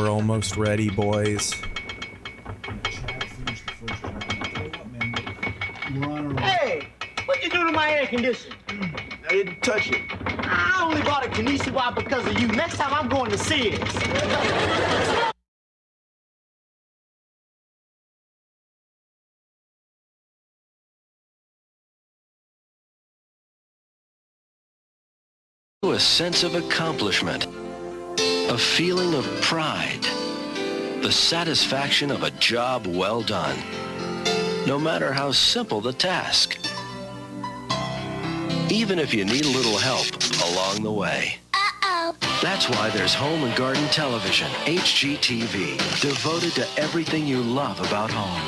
We're almost ready, boys. Hey, what you do to my air conditioner? I didn't touch it. I only bought a Konnichiwa because of you. Next time I'm going to Sears. A sense of accomplishment, a feeling of pride, the satisfaction of a job well done, no matter how simple the task, even if you need a little help along the way. That's why there's Home and Garden Television, HGTV, devoted to everything you love about home.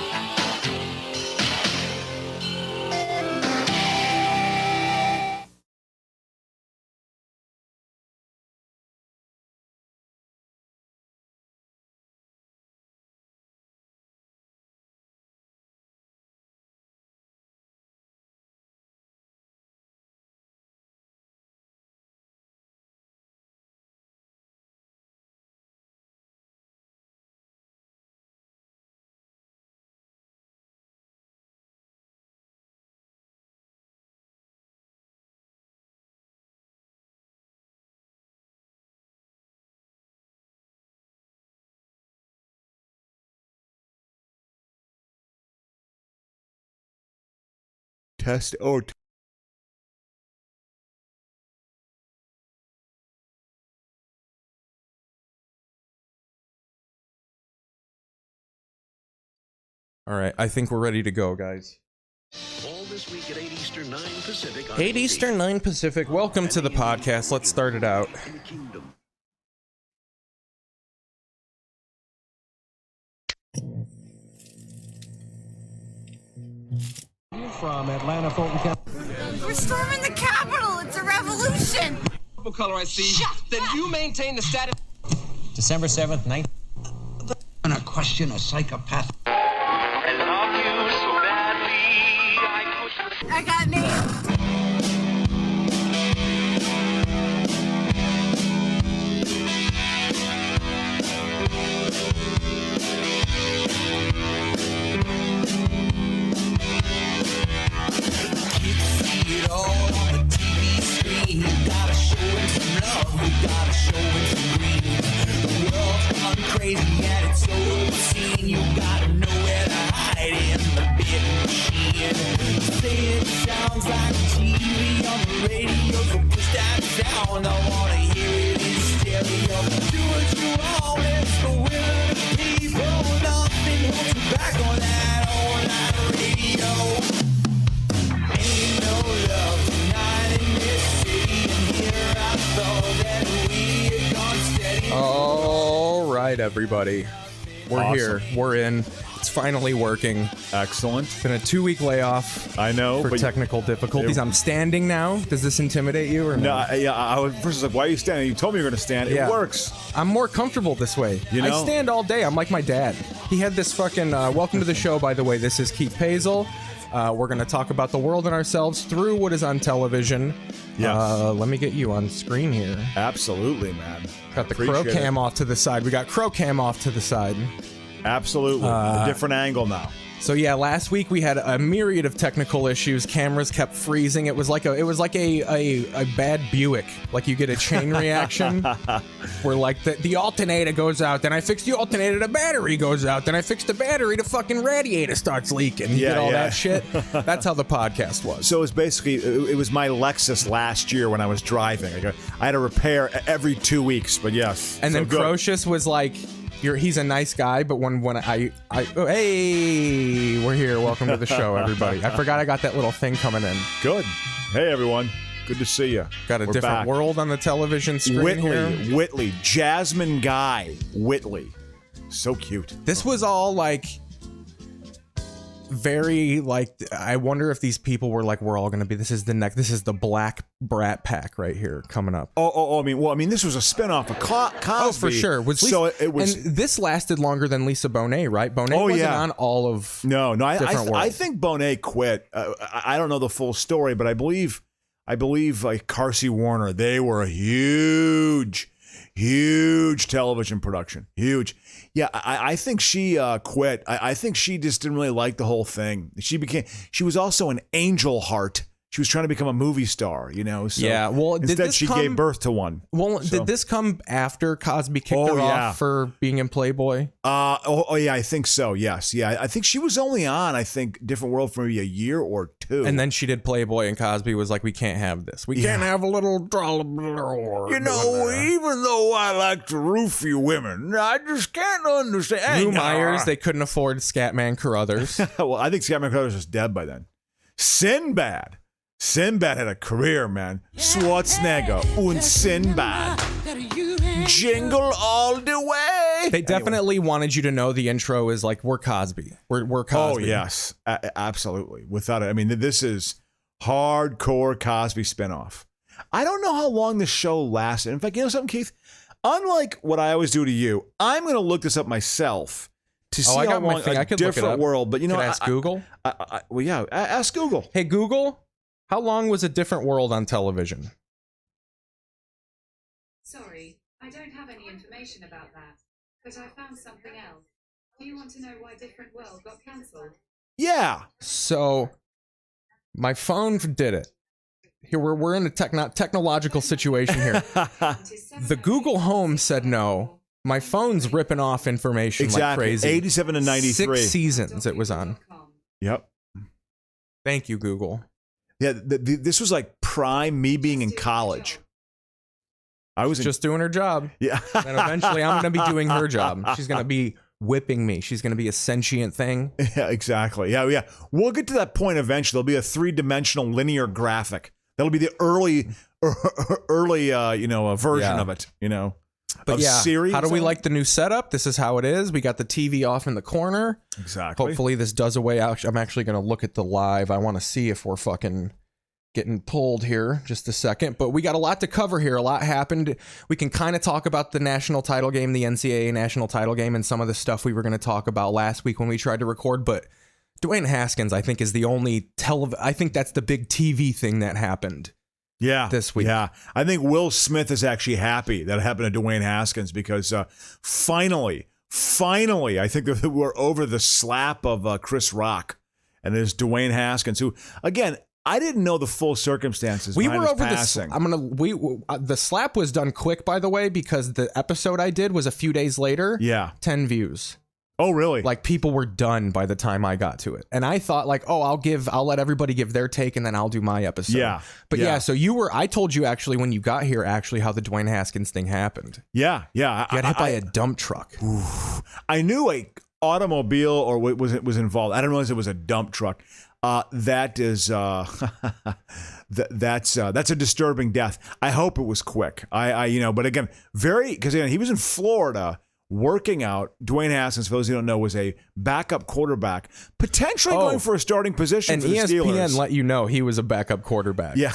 Test. Oh. All right, I think we're ready to go, guys. All this week at 8 Eastern, 9 Pacific. 8 Eastern, 9 Pacific. Welcome to the podcast. Let's start it out. From Atlanta, Fulton County. We're storming the Capitol. It's a revolution. Purple color I see. Then you maintain the status. December 7th, 9th. I'm gonna question a psychopath. I got named. Crazy and it's so obscene. You gotta know where to hide in the big machine. Say it sounds like TV on the radio, so push that down. I wanna hear it in stereo. Do what you want, it's the will of the people. Nothing holds you back on that all-night radio. Ain't no love tonight in this city, and here I thought that we had gone steady. All right, everybody. We're Awesome. here. We're in. It's finally working. Excellent. It's been a 2-week layoff. I know. For but technical difficulties. I'm standing now. Does this intimidate you or no? I was first like, why are you standing? You told me you were going to stand. Yeah. It works. I'm more comfortable this way. You know? I stand all day. I'm like my dad. He had this fucking... welcome to the show, by the way. This is Keith Pazel. We're going to talk about the world and ourselves through what is on television. Yes. Let me get you on screen here. Absolutely, man. Got the Appreciate crow cam it. off to the side. We got crow cam off to the side. Absolutely. A different angle now. So yeah, last week we had a myriad of technical issues. Cameras kept freezing. It was like a bad Buick. Like you get a chain reaction where like the alternator goes out, then I fix the alternator, the battery goes out, then I fix the battery, the fucking radiator starts leaking. You get all that shit. That's how the podcast was. So it was basically, it was my Lexus last year when I was driving. I had a repair every 2 weeks, but yes. And so then good. Crocious was like, he's a nice guy, but when hey, we're here. Welcome to the show, everybody. I forgot I got that little thing coming in. Good. Hey, everyone. Good to see you. Got a We're different back. world on the television screen here. Whitley. Jasmine Guy. Whitley. So cute. This was all like very like, I wonder if these people were like, we're all gonna be, this is the black brat pack right here coming up. I mean, this was a spinoff of Cosby. Oh, for sure. It was. And this lasted longer than Lisa Bonet, right? Bonet wasn't on all of. No. Different I World. think Bonet quit. I don't know the full story, but I believe like Carsey Warner, they were huge Huge television production. Huge. Yeah, I think she quit. I think she just didn't really like the whole thing. She was also an angel heart. She was trying to become a movie star, you know. So yeah, well, instead she gave birth to one. Well, did this come after Cosby kicked her off for being in Playboy? Oh yeah, I think so. Yes, yeah, I think she was only on, I think, Different World for maybe a year or two, and then she did Playboy, and Cosby was like, "We can't have this. We can't have a little." You know, even though I like to roofie women, I just can't understand. Lou Myers, they couldn't afford Scatman Carruthers. Well, I think Scatman Carruthers was dead by then. Sinbad had a career, man. Schwarzenegger und Sinbad. Jingle all the way. They definitely wanted you to know the intro is like, we're Cosby. We're Cosby. Oh, yes. Absolutely. Without it. I mean, this is hardcore Cosby spinoff. I don't know how long this show lasted. In fact, you know something, Keith? Unlike what I always do to you, I'm going to look this up myself to see how long a different world. But you know, ask Google. Well, yeah, ask Google. Hey, Google. How long was A Different World on television? Sorry, I don't have any information about that, but I found something else. Do you want to know why Different World got cancelled? Yeah. So, my phone did it. Here we're in a technological situation here. The Google Home said no. My phone's ripping off information like crazy. 87 to 93. 6 seasons it was on. Yep. Thank you, Google. Yeah, this was like prime me being in college. I was just doing her job. Yeah. And eventually I'm going to be doing her job. She's going to be whipping me. She's going to be a sentient thing. Yeah, exactly. Yeah. We'll get to that point eventually. There'll be a 3-dimensional linear graphic. That'll be the early version of it, you know. But yeah, Siri, how do we like the new setup? This is how it is. We got the TV off in the corner. Exactly. Hopefully this does away out. I'm actually going to look at the live. I want to see if we're fucking getting pulled here. Just a second. But we got a lot to cover here. A lot happened. We can kind of talk about the national title game, the NCAA national title game, and some of the stuff we were going to talk about last week when we tried to record. But Dwayne Haskins, I think, is the only I think that's the big TV thing that happened. Yeah, this week. Yeah, I think Will Smith is actually happy that it happened to Dwayne Haskins because finally, I think that we're over the slap of Chris Rock, and there's Dwayne Haskins, who, again, I didn't know the full circumstances. We were over passing. the slap was done quick, by the way, because the episode I did was a few days later. Yeah, 10 views. Oh, really? Like, people were done by the time I got to it. And I thought, like, oh, I'll let everybody give their take and then I'll do my episode. Yeah. But yeah, so I told you actually when you got here, actually, how the Dwayne Haskins thing happened. Yeah. You got hit by a dump truck. I knew a automobile or what was involved. I didn't realize it was a dump truck. That is that's a disturbing death. I hope it was quick. But again, because he was in Florida working out. Dwayne Haskins, for those who don't know, was a backup quarterback, potentially going for a starting position for the Steelers. And ESPN let you know he was a backup quarterback. Yeah.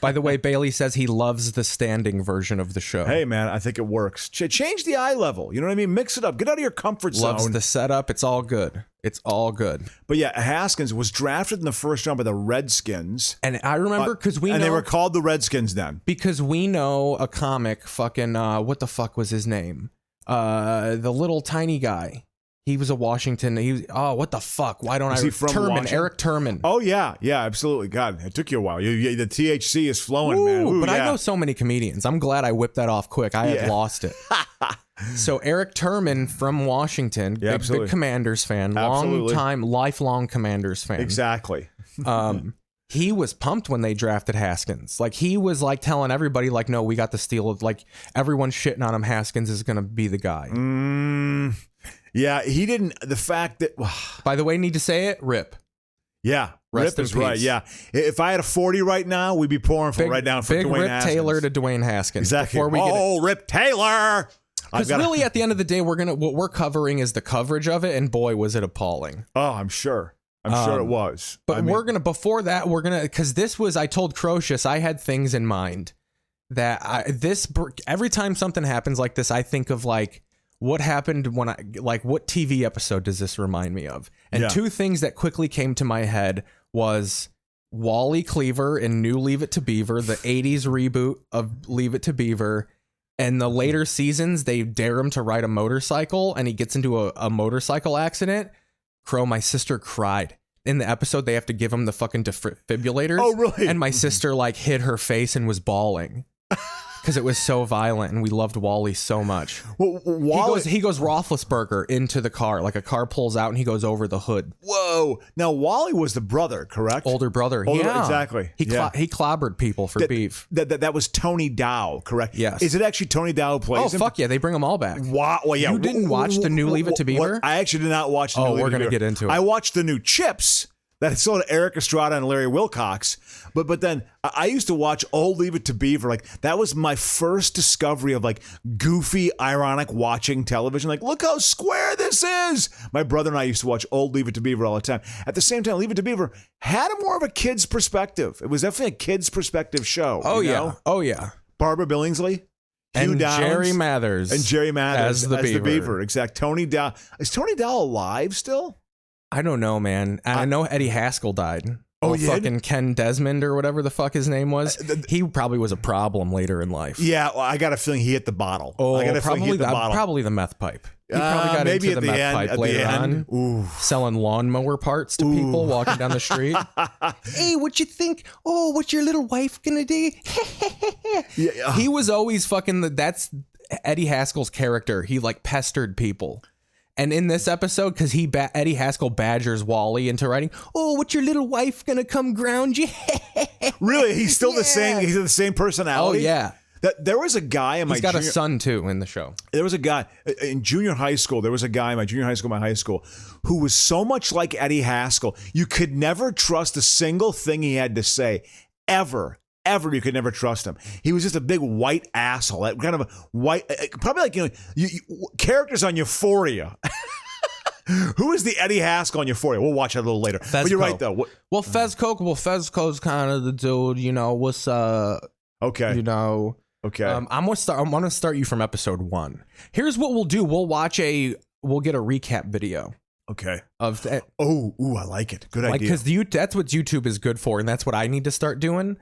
By the way, Bailey says he loves the standing version of the show. Hey, man, I think it works. Change the eye level. You know what I mean? Mix it up. Get out of your comfort zone. Loves the setup. It's all good. It's all good. But yeah, Haskins was drafted in the first round by the Redskins. And I remember because they were called the Redskins then. Because we know a comic fucking, what the fuck was his name? The little tiny guy. He was a Washington. What the fuck? Why don't he from Washington? Eric Turman. Oh yeah, absolutely. God, it took you a while. The THC is flowing, Ooh, man. Ooh, but I know so many comedians. I'm glad I whipped that off quick. I had lost it. So Eric Turman from Washington, big Commanders fan, lifelong Commanders fan. Exactly. He was pumped when they drafted Haskins. Like, he was like telling everybody, like, no, we got the steal. Like, everyone's shitting on him. Haskins is going to be the guy. Yeah, he didn't. The fact that, by the way, need to say it. Rip. Yeah, Rest Rip is in peace. right. Yeah, if I had a 40 right now, we'd be pouring right down for big Dwayne Rip Haskins. Taylor to Dwayne Haskins. Exactly. Rip Taylor. Because really, at the end of the day, what we're covering is the coverage of it, and boy, was it appalling. Oh, I'm sure. I'm sure it was. But because this was, I told Crocious, I had things in mind that every time something happens like this, I think of like, what happened when what TV episode does this remind me of? And two things that quickly came to my head was Wally Cleaver in New Leave It to Beaver, the 80s reboot of Leave It to Beaver, And the later seasons, they dare him to ride a motorcycle, and he gets into a motorcycle accident. Crow, my sister cried. In the episode, they have to give him the fucking defibrillators. Oh, really? And my sister like hid her face and was bawling because it was so violent, and we loved Wally so much. Well, Wally, he goes Roethlisberger into the car, like a car pulls out and he goes over the hood. Whoa! Now Wally was the brother, correct? Older brother. Older, Yeah, exactly. He clobbered people for beef. That was Tony Dow, correct? Yes. Is it actually Tony Dow who plays him? Oh fuck yeah! They bring them all back. Wow. Well, yeah. You didn't watch the new Leave It to Beaver? I actually did not watch the new Leave It to Beaver. We're gonna get into it. I watched the new Chips. That's sort of Eric Estrada and Larry Wilcox. But then I used to watch old Leave It to Beaver. Like, that was my first discovery of like goofy, ironic watching television. Like, look how square this is. My brother and I used to watch old Leave It to Beaver all the time. At the same time, Leave It to Beaver had a more of a kid's perspective. It was definitely a kid's perspective show. Oh, you yeah. know? Oh, yeah. Barbara Billingsley. Hugh And Downs, Jerry Mathers. And Jerry Mathers as the Beaver. Exact. Tony Dow. Is Tony Dow alive still? I don't know, man. I know Eddie Haskell died. Oh, yeah? Fucking Ken Desmond or whatever the fuck his name was. He probably was a problem later in life. Yeah, well, I got a feeling he hit the bottle. Oh, I got a feeling he hit the bottle. Probably the meth pipe. He probably got maybe into at the meth end, pipe at later the end. on. Ooh. Selling lawnmower parts to people walking down the street. Hey, what you think? Oh, what's your little wife gonna do? Yeah. He was always fucking that's Eddie Haskell's character. He like pestered people. And in this episode, because Eddie Haskell badgers Wally into writing, oh, what's your little wife gonna come ground you? Really? He's still the same. He's the same personality. Oh yeah. There was a guy in my. He's got a son too in the show. There was a guy in junior high school. There was a guy in my junior high school, my high school, who was so much like Eddie Haskell. You could never trust a single thing he had to say, ever. Ever, you could never trust him. He was just a big white asshole, kind of a white, probably like characters on Euphoria. Who is the Eddie Haskell on Euphoria? We'll watch that a little later. Fezco. But you're right though. Well, Fezco's kind of the dude. You know what's okay. You know. Okay. I'm gonna start you from episode 1. Here's what we'll do. We'll get a recap video. Okay. Of that. Oh, I like it. Good idea. Because that's what YouTube is good for, and that's what I need to start doing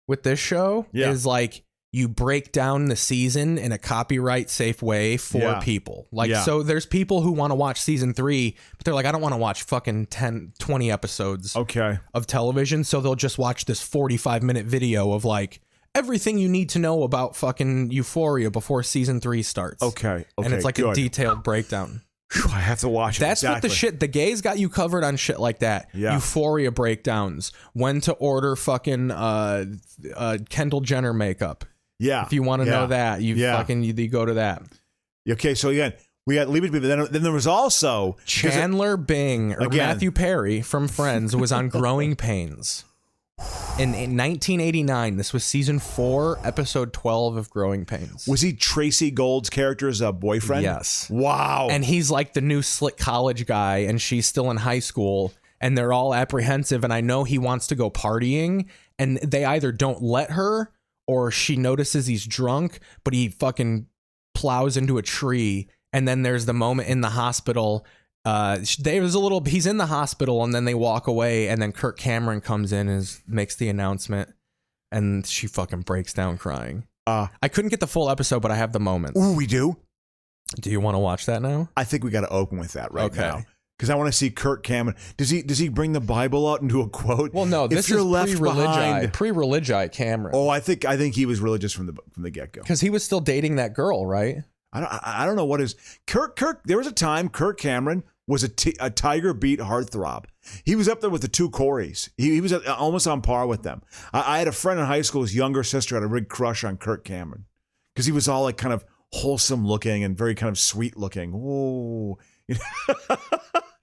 with this show. Yeah. Is like you break down the season in a copyright safe way for people. Like, so there's people who want to watch season 3, but they're like, I don't want to watch fucking 10, 20 episodes of television. So they'll just watch this 45-minute video of like everything you need to know about fucking Euphoria before season 3 starts. Okay. And it's like a detailed breakdown. Whew, I have to watch it. That's what the gays got you covered on shit like that. Yeah. Euphoria breakdowns, when to order fucking Kendall Jenner makeup. Yeah. If you want to know that, you go to that. Okay, so again, we got Leave It to Beaver. Then there was also Chandler Bing or Matthew Perry from Friends was on Growing Pains. In 1989, this was season 4, episode 12 of Growing Pains. Was he Tracy Gold's character's boyfriend? Yes. Wow. And he's like the new slick college guy, and she's still in high school, and they're all apprehensive, and I know he wants to go partying, and they either don't let her, or she notices he's drunk, but he fucking plows into a tree, and then there's the moment in the hospital. He's in the hospital, and then they walk away, and then Kirk Cameron comes in and makes the announcement, and she fucking breaks down crying. I couldn't get the full episode, but I have the moment. Ooh, we do? Do you want to watch that now? I think we got to open with that now. Because I want to see Kirk Cameron. Does he bring the Bible out and do a quote? Well, no, this is pre-religi Cameron. Oh, I think he was religious from the get-go. Because he was still dating that girl, right? I don't know what is Kirk. There was a time Kirk Cameron was a Tiger Beat heartthrob. He was up there with the two Coreys. He was almost on par with them. I had a friend in high school, his younger sister had a big crush on Kirk Cameron because he was all like kind of wholesome looking and very kind of sweet looking. Oh,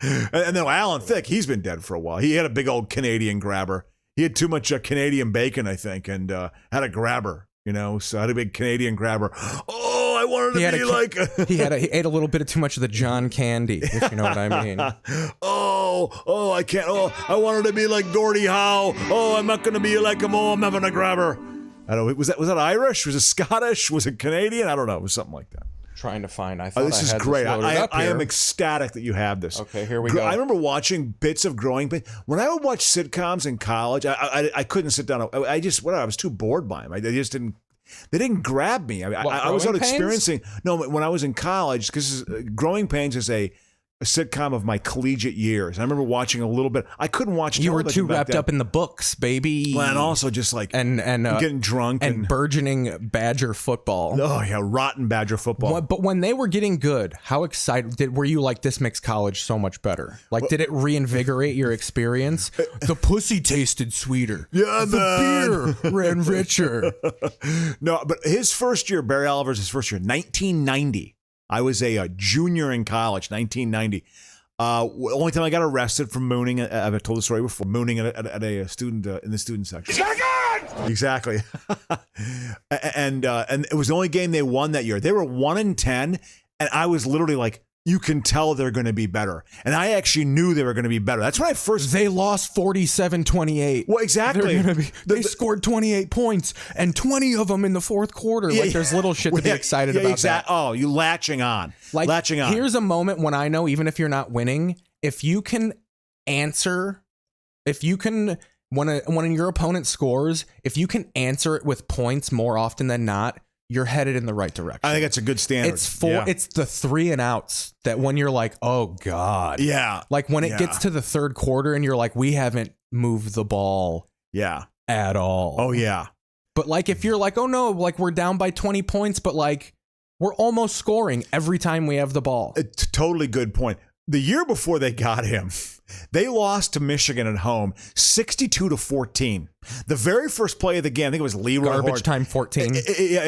and then Alan Thicke, he's been dead for a while. He had a big old Canadian grabber. He had too much Canadian bacon, I think, and had a grabber. So I had a big Canadian grabber. Oh, I wanted to be like... he ate a little bit of too much of the John Candy, if you know what I mean. Oh, I can't. Oh, I wanted to be like Gordie Howe. Oh, I'm not going to be like him. Oh, I'm having a grabber. I don't know. Was that Irish? Was it Scottish? Was it Canadian? I don't know. It was something like that. Trying to find. I thought this is great. I am ecstatic that you have this. Okay, here we go. I remember watching bits of Growing Pains. When I would watch sitcoms in college, I couldn't sit down. I was too bored by them. I just didn't. They didn't grab me. I was out Growing Pains? experiencing. No, when I was in college, because Growing Pains is a sitcom of my collegiate years. I remember watching a little bit. I couldn't watch. You were television too back wrapped then. up in the books, baby. Well, and also just like and getting drunk and burgeoning Badger football. Oh yeah, rotten Badger football. But when they were getting good, how excited were you? Like, this makes college so much better. Like, did it reinvigorate your experience? The pussy tasted sweeter. Yeah, the beer ran richer. No, but his first year, Barry Oliver's his first year, 1990. I was a junior in college, 1990. Only time I got arrested for mooning. I've told the story before. Mooning at a student in the student section. He's got a gun! Exactly. and it was the only game they won that year. They were 1-10, and I was literally like, you can tell they're going to be better. And I actually knew they were going to be better. That's when I first... They lost 47-28. Well, exactly. They scored 28 points, and 20 of them in the fourth quarter. Like, there's little shit to be excited about that. Oh, you latching on. Latching on. Here's a moment when I know, even if you're not winning, if you can answer, when your opponent scores, if you can answer it with points more often than not, you're headed in the right direction. I think that's a good standard. It's the 3 and outs that when you're like, oh God. Yeah. Like when it gets to the third quarter and you're like, we haven't moved the ball at all. Oh yeah. But like, if you're like, oh no, like we're down by 20 points, but like we're almost scoring every time we have the ball. Totally good point. The year before they got him, they lost to Michigan at home, 62-14. The very first play of the game, I think it was Leroy Garbage Horde. time 14.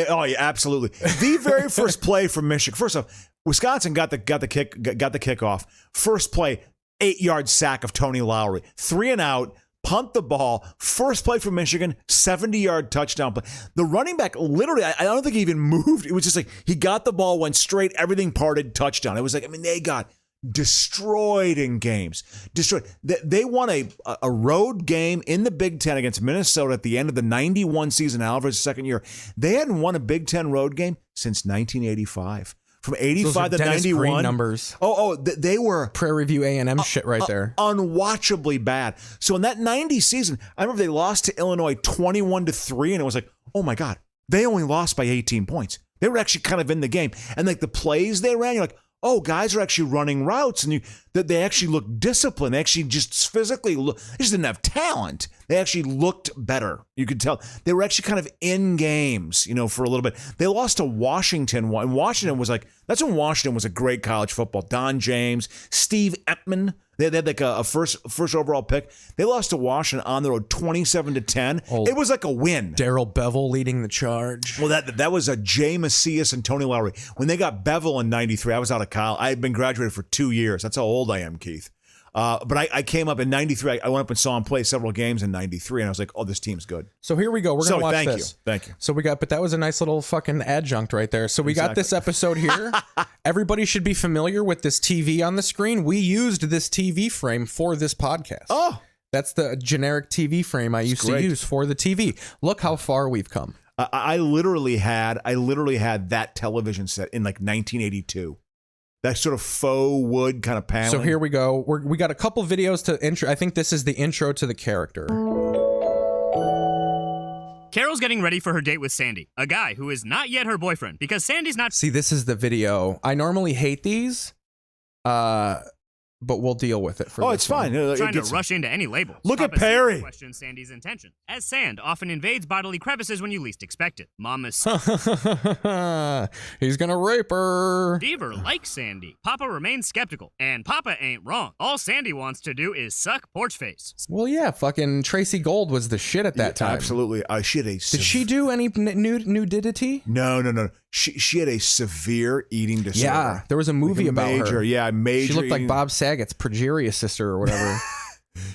Oh yeah, absolutely. The very first play from Michigan. First off, Wisconsin got the kickoff. First play, 8-yard sack of Tony Lowry, 3 and out. Punt the ball. First play from Michigan, 70-yard touchdown play. The running back, literally, I don't think he even moved. It was just like he got the ball, went straight, everything parted, touchdown. It was like, I mean, they got destroyed in games. Destroyed. They won a road game in the Big Ten against Minnesota at the end of the 91 season, Alvarez's second year. They hadn't won a Big Ten road game since 1985. From 85 to Dennis 91. Green numbers. They were Prairie View A&M shit right there. Unwatchably bad. So in that 90 season, I remember they lost to Illinois 21-3, and it was like, oh my God, they only lost by 18 points. They were actually kind of in the game. And like the plays they ran, you're like, oh, guys are actually running routes, and they actually look disciplined. They actually just physically look. They just didn't have talent. They actually looked better. You could tell they were actually kind of in games, for a little bit. They lost to Washington, and Washington was like, that's when Washington was a great college football. Don James, Steve Emtman. They had like a first overall pick. They lost to Washington on the road 27-10. It was like a win. Darrell Bevel leading the charge. Well, that was a Jay Macias and Tony Lowry. When they got Bevel in 93, I was out of college. I had been graduated for 2 years. That's how old I am, Keith. But I came up in 93. I went up and saw him play several games in 93, and I was like, oh, this team's good. So here we go. We're going to watch this. Thank you. So but that was a nice little fucking adjunct right there. So we got this episode here. Everybody should be familiar with this TV on the screen. We used this TV frame for this podcast. Oh. That's the generic TV frame I used to use for the TV. Look how far we've come. I literally had that television set in like 1982. That sort of faux wood kind of paneling. So here we go. We got a couple videos to intro. I think this is the intro to the character. Carol's getting ready for her date with Sandy, a guy who is not yet her boyfriend, because Sandy's not... See, this is the video. I normally hate these, but we'll deal with it for this it's fine. Trying to rush into any label. Look at Perry. Question Sandy's intention, as sand often invades bodily crevices when you least expect it. Mama's... He's gonna rape her. Deaver likes Sandy. Papa remains skeptical, and Papa ain't wrong. All Sandy wants to do is suck porch face. Well, yeah, fucking Tracy Gold was the shit at that time. Absolutely. Did she do any nudity? No. She had a severe eating disorder. Yeah, there was a movie about her. Yeah, major. She looked like Bob Saget's progeria sister or whatever.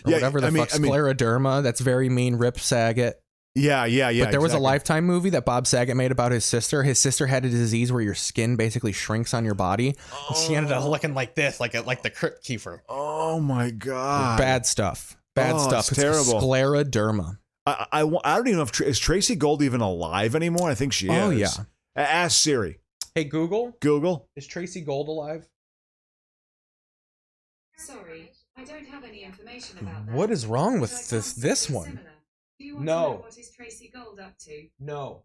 Whatever the fuck, scleroderma. That's very mean, Rip Saget. Yeah. But there was a Lifetime movie that Bob Saget made about his sister. His sister had a disease where your skin basically shrinks on your body. And she ended up looking like this, like the Crypt Keeper. Oh my God. Bad stuff. Bad stuff. It's terrible. Scleroderma. I don't even know is Tracy Gold even alive anymore? I think she is. Oh, yeah. Ask Siri. Hey, Google. Google. Is Tracy Gold alive? Sorry, I don't have any information about that. What is wrong with this one? Do you want to know what is Tracy Gold up to? No.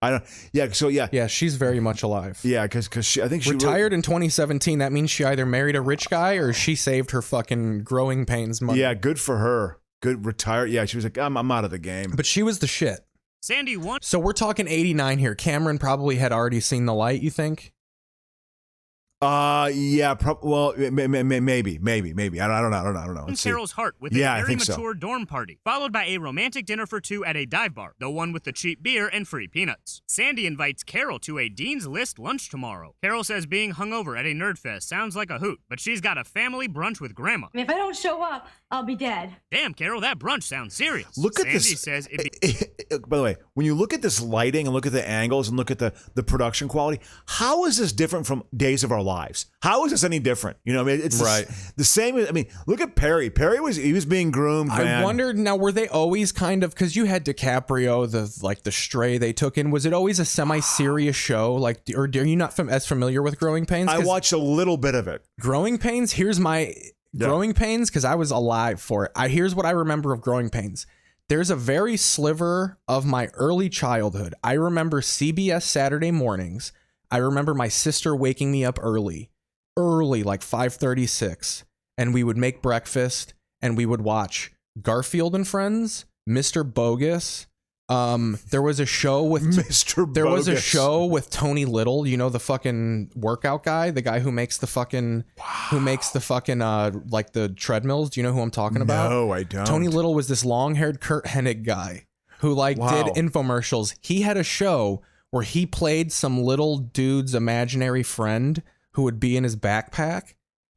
I don't. Yeah. So yeah. Yeah, she's very much alive. Yeah, because I think she retired in 2017. That means she either married a rich guy or she saved her fucking growing pains money. Yeah, good for her. Good retired. Yeah, she was like, I'm out of the game. But she was the shit. Sandy won. So we're talking 89 here. Cameron probably had already seen the light, you think? Yeah, well, maybe. I don't know. Let's see. Carol's heart with a I very think mature dorm party, followed by a romantic dinner for two at a dive bar, the one with the cheap beer and free peanuts. Sandy invites Carol to a Dean's List lunch tomorrow. Carol says being hungover at a nerd fest sounds like a hoot, but she's got a family brunch with Grandma. If I don't show up, I'll be dead. Damn, Carol, that brunch sounds serious. Look at Sandy this. Says By the way, when you look at this lighting and look at the angles and look at the production quality, how is this different from Days of Our Lives? How is this any different? You know, I mean, it's right. The same. I mean, look at Perry. Perry was being groomed. Man. I wondered now, were they always kind of, because you had DiCaprio, the stray they took in. Was it always a semi-serious show? Like, or are you not as familiar with Growing Pains? I watched a little bit of it. Growing Pains. Here's my Growing Pains, because I was alive for it. Here's what I remember of Growing Pains. There's a very sliver of my early childhood. I remember CBS Saturday mornings. I remember my sister waking me up early, like 5:36, and we would make breakfast and we would watch Garfield and Friends, Mr. Bogus. There was a show with Mr. There Bogus. was a show with Tony Little, you know, the fucking workout guy, the guy who makes the fucking like the treadmills. Do you know who I'm talking about? No, I don't. Tony Little was this long-haired Kurt Hennig guy who did infomercials. He had a show where he played some little dude's imaginary friend who would be in his backpack,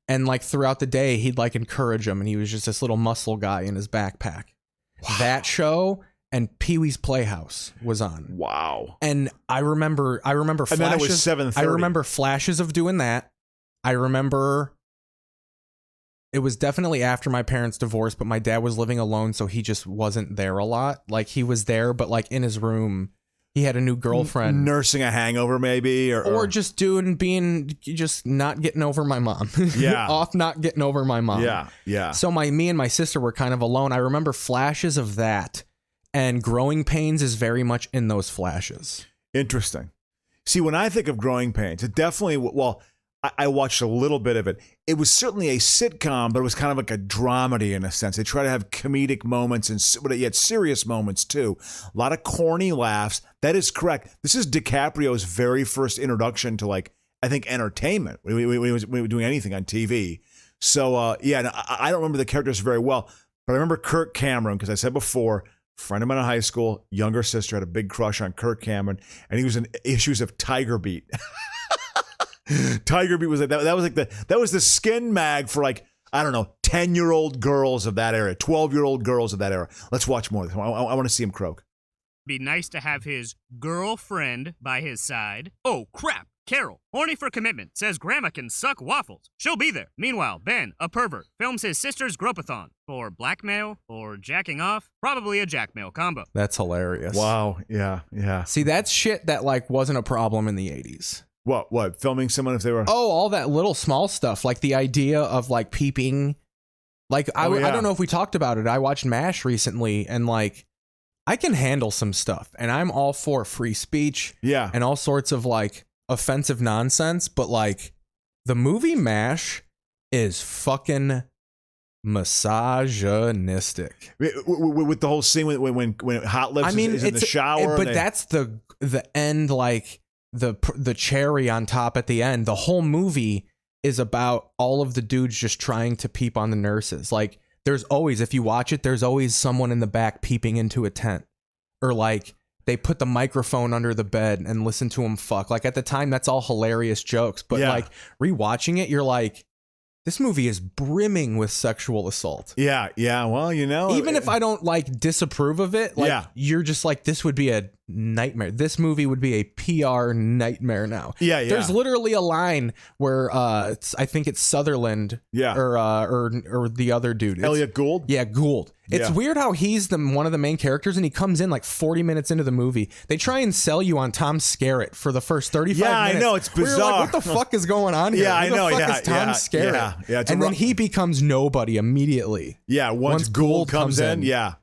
and throughout the day he'd encourage him, and he was just this little muscle guy in his backpack. Wow. That show and Pee-wee's Playhouse was on. Wow. And I remember flashes. And then it was 7:30. I remember flashes of doing that. I remember it was definitely after my parents' divorce, but my dad was living alone, so he just wasn't there a lot. He was there, but in his room, he had a new girlfriend. Nursing a hangover, maybe, or just just not getting over my mom. Yeah. Not getting over my mom. Yeah, yeah. So me and my sister were kind of alone. I remember flashes of that. And Growing Pains is very much in those flashes. Interesting. See, when I think of Growing Pains, it definitely, I watched a little bit of it. It was certainly a sitcom, but it was kind of like a dramedy in a sense. They try to have comedic moments but yet serious moments too. A lot of corny laughs. That is correct. This is DiCaprio's very first introduction to I think entertainment. We were doing anything on TV. So I don't remember the characters very well, but I remember Kirk Cameron, because I said before, friend of mine in high school, younger sister, had a big crush on Kirk Cameron, and he was in issues of Tiger Beat. Tiger Beat was that was the skin mag for 10-year-old girls of that era, 12-year-old girls of that era. Let's watch more of this. I want to see him croak. Be nice to have his girlfriend by his side. Oh crap! Carol, horny for commitment, says Grandma can suck waffles. She'll be there. Meanwhile, Ben, a pervert, films his sister's gropathon for blackmail or jacking off. Probably a jackmail combo. That's hilarious. Wow. Yeah. Yeah. See, that's shit that wasn't a problem in the 80s. What? Filming someone if they were... Oh, all that little small stuff. The idea of peeping. I don't know if we talked about it. I watched MASH recently, and I can handle some stuff, and I'm all for free speech. Yeah. And all sorts of offensive nonsense, but the movie MASH is fucking misogynistic. With the whole scene when Hot Lips is in the shower. But that's the end, the cherry on top at the end. The whole movie is about all of the dudes just trying to peep on the nurses. There's always, if you watch it, there's always someone in the back peeping into a tent, or they put the microphone under the bed and listen to him fuck. At the time, that's all hilarious jokes. But rewatching it, you're this movie is brimming with sexual assault. Yeah, yeah. Well, even if I don't disapprove of it, you're just this would be a nightmare. This movie would be a PR nightmare now. Yeah, yeah. There's literally a line where I think it's Sutherland, or the other dude, Elliot Gould. Yeah, Gould. It's weird how he's one of the main characters, and he comes in 40 minutes into the movie. They try and sell you on Tom Skerritt for the first 35 minutes. Yeah, I know, it's bizarre. We're what the fuck is going on here? Yeah, I know. Who the fuck is Tom Skerritt? Yeah, and then he becomes nobody immediately. Yeah, once Gould comes in. Yeah.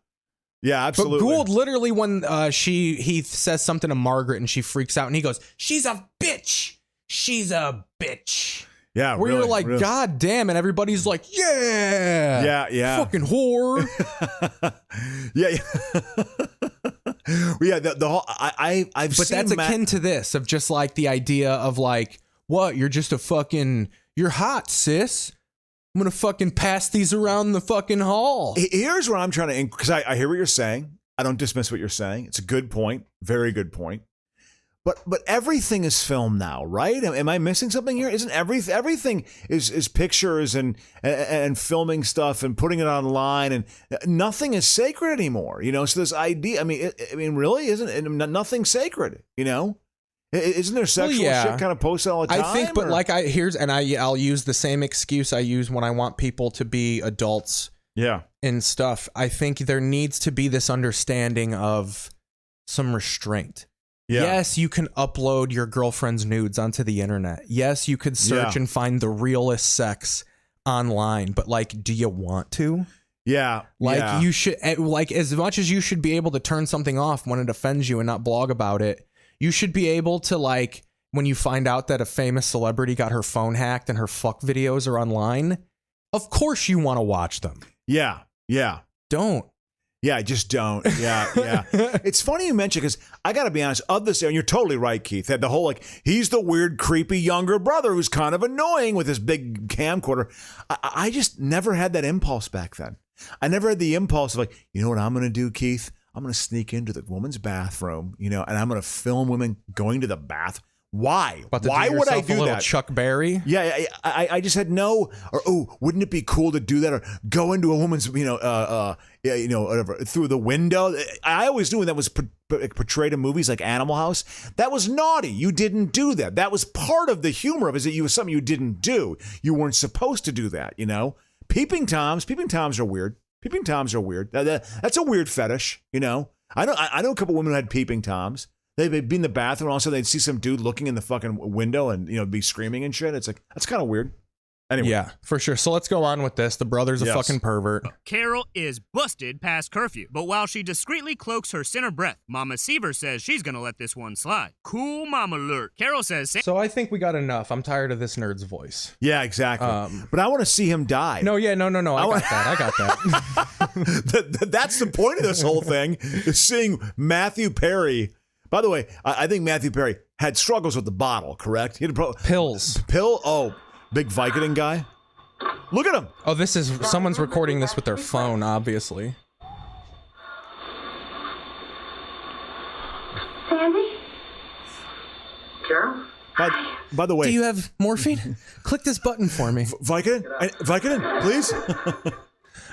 Yeah, absolutely. But Gould literally, when he says something to Margaret and she freaks out and he goes, "She's a bitch. She's a bitch." Yeah, where really, you're like, really. God damn, and everybody's like, yeah, fucking whore. yeah. Yeah, the whole I've but seen that's akin to this of just like the idea of like, what, you're just a fucking, you're hot, sis. I'm gonna fucking pass these around the fucking hall. Here's what I'm trying to, because I hear what you're saying. I don't dismiss what you're saying. It's a good point, very good point. But everything is filmed now, right? Am I missing something here? Isn't everything is pictures and filming stuff and putting it online, and nothing is sacred anymore, you know? So this idea, I mean, really, isn't nothing sacred, you know? Isn't there sexual shit kind of posted all the time? I think, but like I'll use the same excuse I use when I want people to be adults. Yeah. And stuff. I think there needs to be this understanding of some restraint. Yeah. Yes, you can upload your girlfriend's nudes onto the internet. Yes, you could search and find the realest sex online, but like, do you want to? Yeah. Like you should, like as much as you should be able to turn something off when it offends you and not blog about it, you should be able to, like, when you find out that a famous celebrity got her phone hacked and her fuck videos are online, of course you want to watch them. Yeah. Yeah. Don't. Yeah, just don't. Yeah. It's funny you mention, because I got to be honest, of this, and you're totally right, Keith, that the whole, like, he's the weird, creepy younger brother who's kind of annoying with his big camcorder. I just never had that impulse back then. I never had the impulse of, like, you know what I'm going to do, Keith? I'm going to sneak into the woman's bathroom, you know, and I'm going to film women going to the bath. Why? Why would I do that? Chuck Berry? Yeah, I just had no. Or wouldn't it be cool to do that? Or go into a woman's, whatever, through the window. I always knew when that was portrayed in movies like Animal House, that was naughty. You didn't do that. That was part of the humor of it. Is that was something you didn't do. You weren't supposed to do that. You know, peeping toms are weird. Peeping toms are weird. That's a weird fetish. You know, I know a couple women who had peeping toms. They'd be in the bathroom, and also they'd see some dude looking in the fucking window and, you know, be screaming and shit. It's like, that's kind of weird. Anyway. Yeah, for sure. So let's go on with this. The brother's a fucking pervert. Carol is busted past curfew, but while she discreetly cloaks her sinner breath, Mama Seaver says she's gonna let this one slide. Cool mama alert. Carol says... So I think we got enough. I'm tired of this nerd's voice. Yeah, exactly. But I want to see him die. No. I got that. That's the point of this whole thing, is seeing Matthew Perry... By the way, I think Matthew Perry had struggles with the bottle, correct? He had pills. Oh, big Vicodin guy. Look at him. Oh, someone's recording this with their phone, obviously. Sandy? Carol? By the way... Do you have morphine? Click this button for me. Vicodin, please?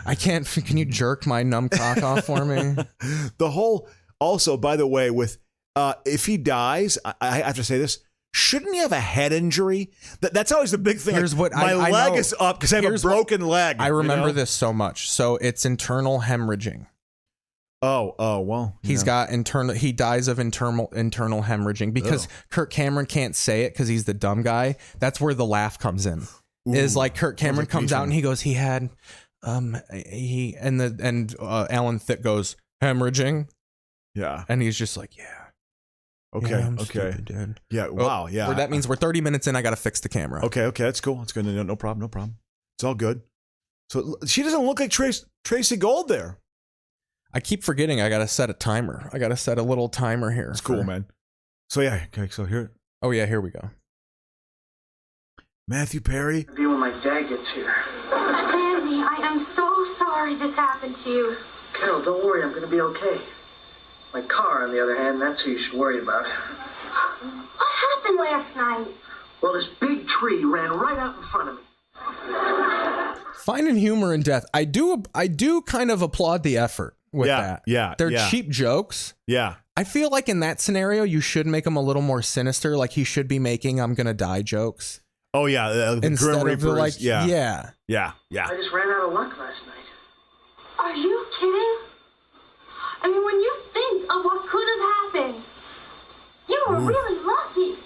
I can't... Can you jerk my numb cock off for me? The whole... Also, by the way, with... if he dies, I have to say this, shouldn't he have a head injury? That's always the big thing. Here's what my leg is up because I have a broken leg. I remember this so much. So it's internal hemorrhaging. Oh, well. He's got he dies of internal hemorrhaging because Kirk Cameron can't say it because he's the dumb guy. That's where the laugh comes in. Ooh, is like Kirk Cameron comes out and he goes, he had Alan Thicke goes, hemorrhaging. Yeah. And he's just like, yeah. Okay. Yeah, okay. Stupid, dude. Yeah. Wow. Yeah. That means we're 30 minutes in. I got to fix the camera. Okay. That's cool. That's good. No problem. It's all good. So she doesn't look like Tracy Gold there. I keep forgetting I got to set a timer. I got to set a little timer here. It's cool, man. So yeah. Okay. So here. Oh yeah. Here we go. Matthew Perry. I'll be when my dad gets here. Sandy, I am so sorry this happened to you. Carol, don't worry. I'm going to be okay. My car, on the other hand, that's who you should worry about. What happened last night? Well, this big tree ran right out in front of me. Finding humor in death. I do kind of applaud the effort with that. Yeah. They're cheap jokes. Yeah. I feel like in that scenario, you should make them a little more sinister. Like he should be making "I'm gonna die" jokes. Oh yeah, instead Grim of the, like, yeah. I just ran out of luck last night. Are you kidding? I mean, when you think of what could have happened, you were really lucky.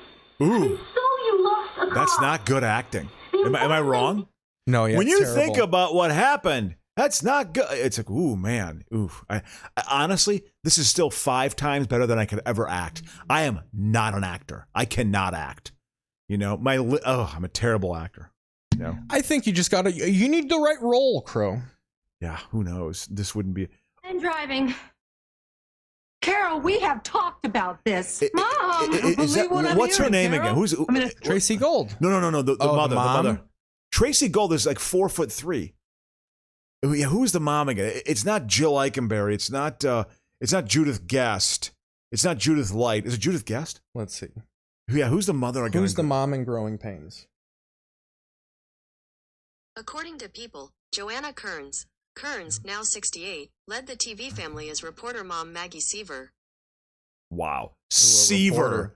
Ooh. And so you lost a car. That's not good acting. Am I wrong? No, yeah. When you terrible. think about what happened, That's not good. It's like, ooh, man. Ooh. I honestly, this is still 5 times better than I could ever act. I am not an actor. I cannot act. You know, I'm a terrible actor. You know? I think you just you need the right role, Crow. Yeah, who knows? This wouldn't be. And driving. Carol, we have talked about this. Mom! What's her name again? Who's Tracy Gold? No. The mother. The mother. Tracy Gold is like 4'3". Yeah, who's the mom again? It's not Jill Eikenberry. It's not Judith Guest. It's not Judith Light. Is it Judith Guest? Let's see. Yeah, who's the mother again? Who's the mom in Growing Pains? According to People, Joanna Kearns, now 68, led the TV family as reporter mom Maggie Seaver. Wow. Seaver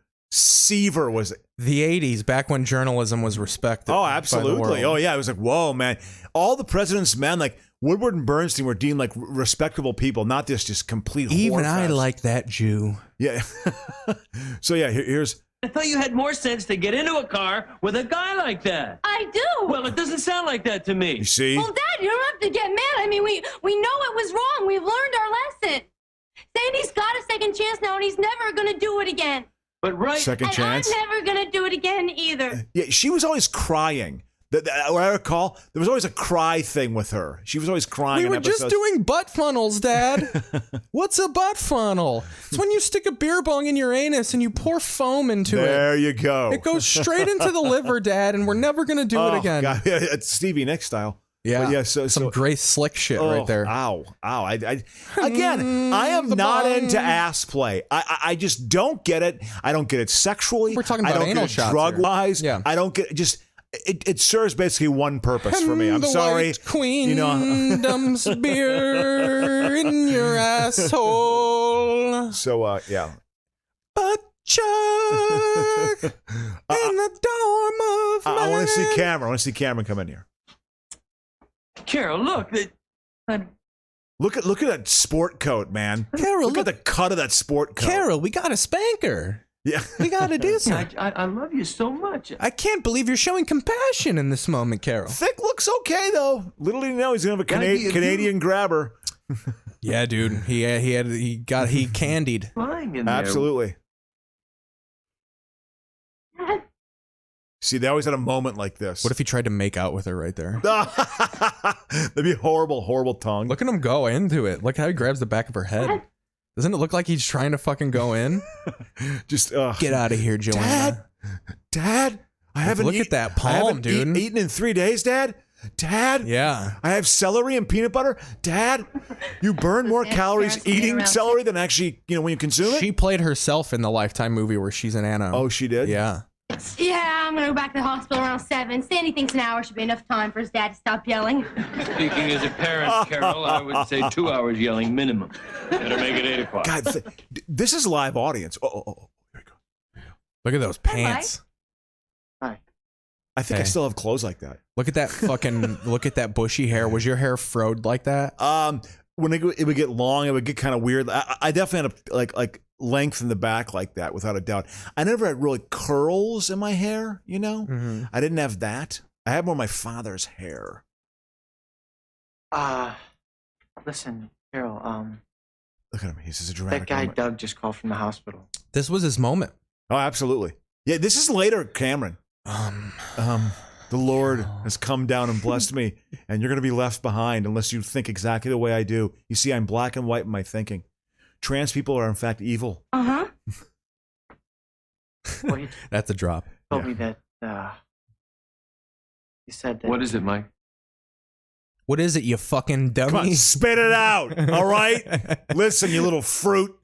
was the 80s, back when journalism was respected. Oh, absolutely. Oh, yeah. It was like, whoa, man. All the president's men, like Woodward and Bernstein, were deemed like respectable people, not just complete Even whore I fest. like that Jew. Yeah. So, yeah, here's... I thought you had more sense to get into a car with a guy like that. I do. Well, it doesn't sound like that to me. You see? Well, Dad, you don't have to get mad. I mean, we know it was wrong. We've learned our lesson. Sandy's got a second chance now, and he's never going to do it again. But Second chance? I'm never going to do it again either. Yeah, she was always crying. What I recall, there was always a cry thing with her. She was always crying. We were just doing butt funnels, Dad. What's a butt funnel? It's when you stick a beer bong in your anus and you pour foam into it. There you go. It goes straight into the liver, Dad, and we're never going to do it again. God, it's Stevie Nicks style. Yeah, but yeah. Some Grace Slick shit right there. Ow. Again, I am not into ass play. I just don't get it. I don't get it sexually. We're talking about I don't anal get it shots drug-wise. here. Yeah. I don't get just. It serves basically one purpose for me. I'm the sorry. White Queen dumps beer in your asshole. So yeah. Butt chuck in the dorm of man. I want to see Cameron. I want to see Cameron come in here. Carol, look. Look at that sport coat, man. Carol, look at the cut of that sport coat. Carol, we got a spanker. Yeah. We got to do something. I love you so much. I can't believe you're showing compassion in this moment, Carol. Thick looks okay, though. Little did you know he's going to have a Canadian grabber. Yeah, dude. He candied. Flying in there. Absolutely. See, they always had a moment like this. What if he tried to make out with her right there? That'd be horrible, horrible tongue. Look at him go into it. Look how he grabs the back of her head. Doesn't it look like he's trying to fucking go in? Just get out of here, Joanna. Dad, I haven't look at that palm, dude. Eaten in 3 days, Dad. Yeah. I have celery and peanut butter. Dad, you burn more calories eating celery than actually, when you consume it. She played herself in the Lifetime movie where she's an Anna. Oh, she did? Yeah. Yeah, I'm gonna go back to the hospital around 7. Sandy thinks an hour should be enough time for his dad to stop yelling. Speaking as a parent, Carol, I would say 2 hours yelling minimum. Better make it 8 o'clock. God, this is live audience. Oh, here we go. Look at those pants. Hi. I think I still have clothes like that. Look at that fucking, look at that bushy hair. Was your hair froed like that? When it would get long, it would get kind of weird. I definitely had like length in the back like that, without a doubt. I never had really curls in my hair, Mm-hmm. I didn't have that. I had more of my father's hair. Listen, Carol, Look at him. He's just a dramatic that guy moment. Doug just called from the hospital. This was his moment. Oh, absolutely. Yeah, this is later, Cameron. The Lord has come down and blessed me, and you're going to be left behind unless you think exactly the way I do. You see, I'm black and white in my thinking. Trans people are, in fact, evil. Well, he That's a drop. told me that, he said that... What is it, Mike? What is it, you fucking dummy? Come on, spit it out, all right? Listen, you little fruit.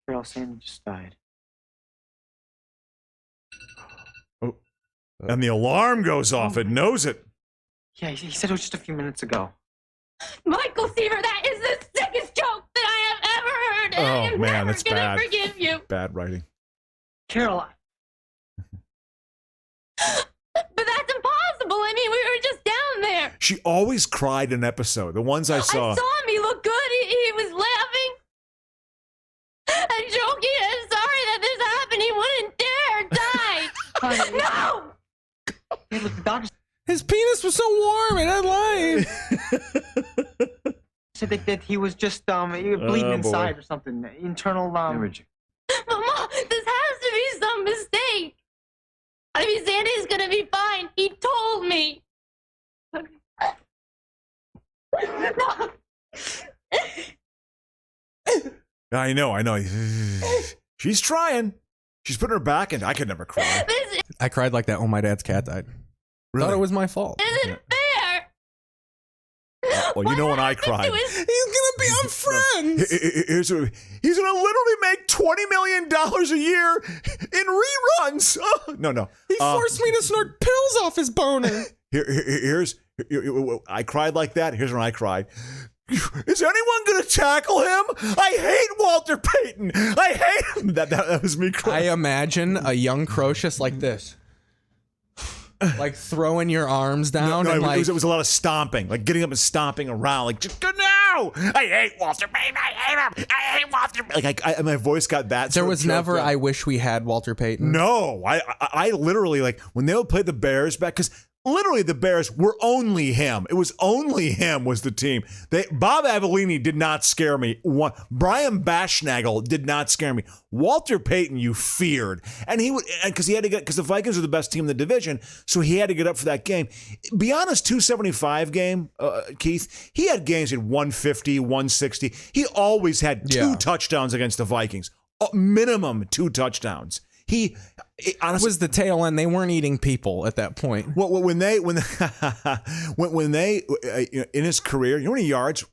Carol, Sandy just died. Oh. And the alarm goes off. It knows it. Yeah, he said it was just a few minutes ago. Michael Seaver, that is the sickest joke that I have ever heard. And I am Man, never that's gonna bad. forgive you. Bad writing. Carol, But that's impossible. I mean, we were just down there. She always cried in an episode. The ones I saw. I saw him. He looked good. He was laughing and joking. I'm sorry that this happened. He wouldn't dare die. No! hey, look, the doctor... His penis was so warm and alive. Said that he was just bleeding inside or something. Internal hemorrhage. Mama, this has to be some mistake. I mean, Sandy's gonna be fine. He told me. I know. She's trying. She's putting her back in. I could never cry. I cried like that when my dad's cat died. Really? Thought it was my fault. Isn't fair. Well, you know when I cried. He's gonna be on Friends. He's gonna literally make $20 million a year in reruns. Oh, no. He forced me to snort pills off his boner. I cried like that. Here's when I cried. Is anyone gonna tackle him? I hate Walter Payton. I hate him. That was me crying. I imagine a young Crocious like this. Like throwing your arms down. No, and it was a lot of stomping, like getting up and stomping around, like just no, I hate Walter Payton. I hate him. I hate Walter Payton. Like my voice got that. There was never. I wish we had Walter Payton. No, I literally like when they would play the Bears back because. Literally, the Bears were only him. It was only him was the team. Bob Avellini did not scare me. Brian Bashnagel did not scare me. Walter Payton, you feared, and because he had to get because the Vikings were the best team in the division, so he had to get up for that game. Beyond his 275 game, Keith, he had games he had 150, 160. He always had two touchdowns against the Vikings, minimum 2 touchdowns. He honestly was the tail end. They weren't eating people at that point. Well, when they in his career, you know how many yards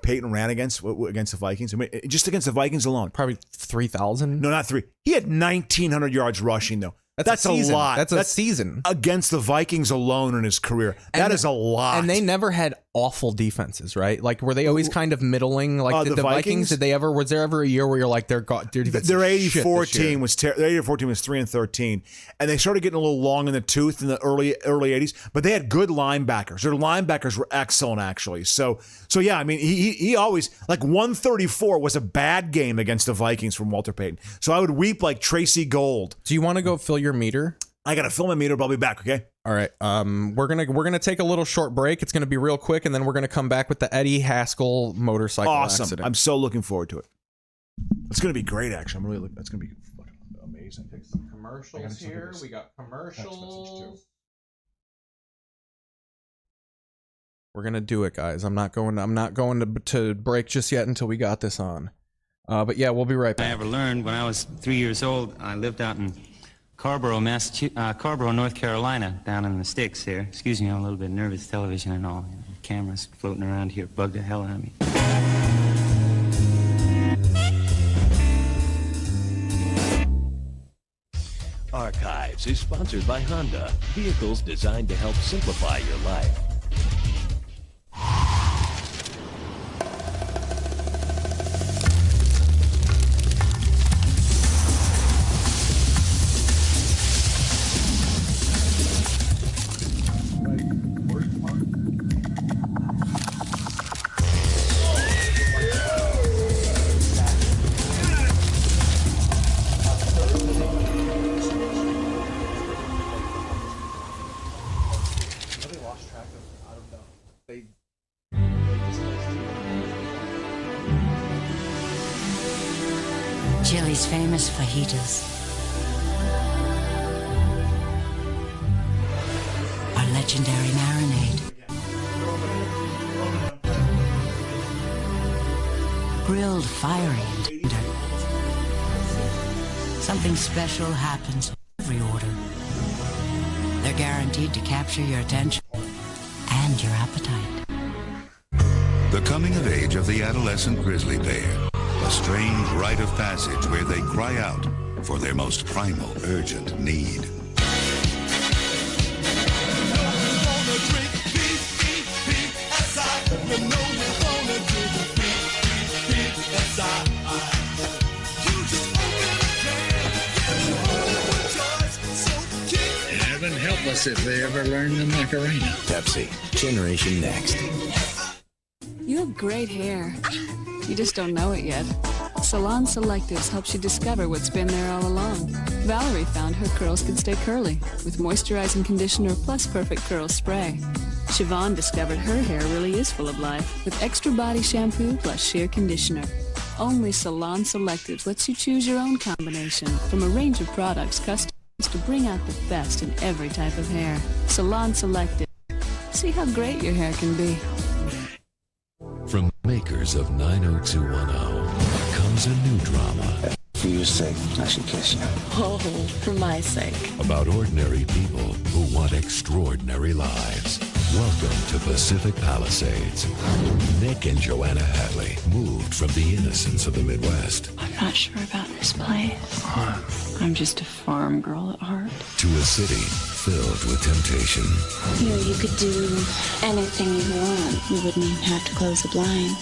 Peyton ran against the Vikings? I mean, just against the Vikings alone, probably 3,000. No, not 3. He had 1,900 yards rushing though. That's a lot. That's a season against the Vikings alone in his career. That is a lot. And they never had awful defenses, right? Like, were they always kind of middling? Like the Vikings? Did they ever? Was there ever a year where you're like, their 84 team was their 84 team was 3-13, and they started getting a little long in the tooth in the early 80s. But they had good linebackers. Their linebackers were excellent, actually. So yeah, I mean, he always like 134 was a bad game against the Vikings from Walter Payton. So I would weep like Tracy Gold. Do you want to go fill your meter? I gotta fill my meter, but I'll be back, okay? All right. We're gonna take a little short break. It's gonna be real quick, and then we're gonna come back with the Eddie Haskell motorcycle accident. I'm so looking forward to it. It's gonna be great, actually. I'm really looking. That's gonna be fucking amazing. Take some commercials here. We got commercials. We're gonna do it, guys. I'm not going to break just yet until we got this on. But yeah, we'll be right back. I ever learned when I was 3 years old. I lived out in Carrboro, North Carolina, down in the sticks here. Excuse me, I'm a little bit nervous. Television and all. You know, cameras floating around here bug the hell out of me. Archives is sponsored by Honda. Vehicles designed to help simplify your life. Chili's famous fajitas are legendary marinade. Grilled fiery and tender. Something special happens with every order. They're guaranteed to capture your attention and your appetite. The coming of age of the adolescent grizzly bear. A strange rite of passage where they cry out for their most primal, urgent need. Heaven help us if they ever learn the Macarena. Pepsi, Generation Next. You have great hair. You just don't know it yet. Salon Selectives helps you discover what's been there all along. Valerie found her curls could stay curly with moisturizing conditioner plus perfect curl spray. Siobhan discovered her hair really is full of life with extra body shampoo plus sheer conditioner. Only Salon Selectives lets you choose your own combination from a range of products customized to bring out the best in every type of hair. Salon Selectives. See how great your hair can be. From makers of 90210 comes a new drama. For your sake, I should kiss you. Oh, for my sake. About ordinary people who want extraordinary lives. Welcome to Pacific Palisades. Nick and Joanna Hadley moved from the innocence of the Midwest. I'm not sure about this place. I'm just a farm girl at heart. To a city filled with temptation. You know, you could do anything you want. You wouldn't even have to close a blind.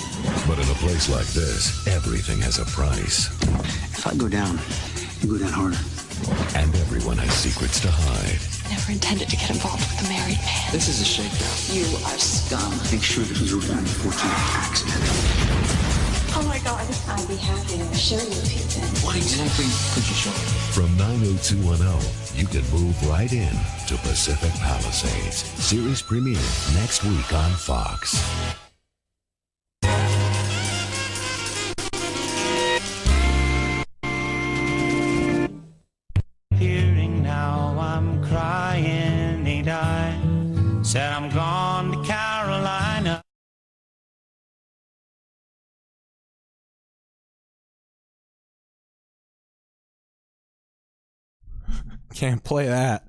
But in a place like this, everything has a price. If I go down, you go down harder. And everyone has secrets to hide. Never intended to get involved with a married man. This is a shakedown. You are scum. Make sure this was a very unfortunate accident. Oh my God. I'd be happy to show you a few things. What exactly could you show me? From 90210, you can move right in to Pacific Palisades. Series premiere next week on Fox. Now I'm crying, ain't I? Said I'm gone to Carolina. Can't play that.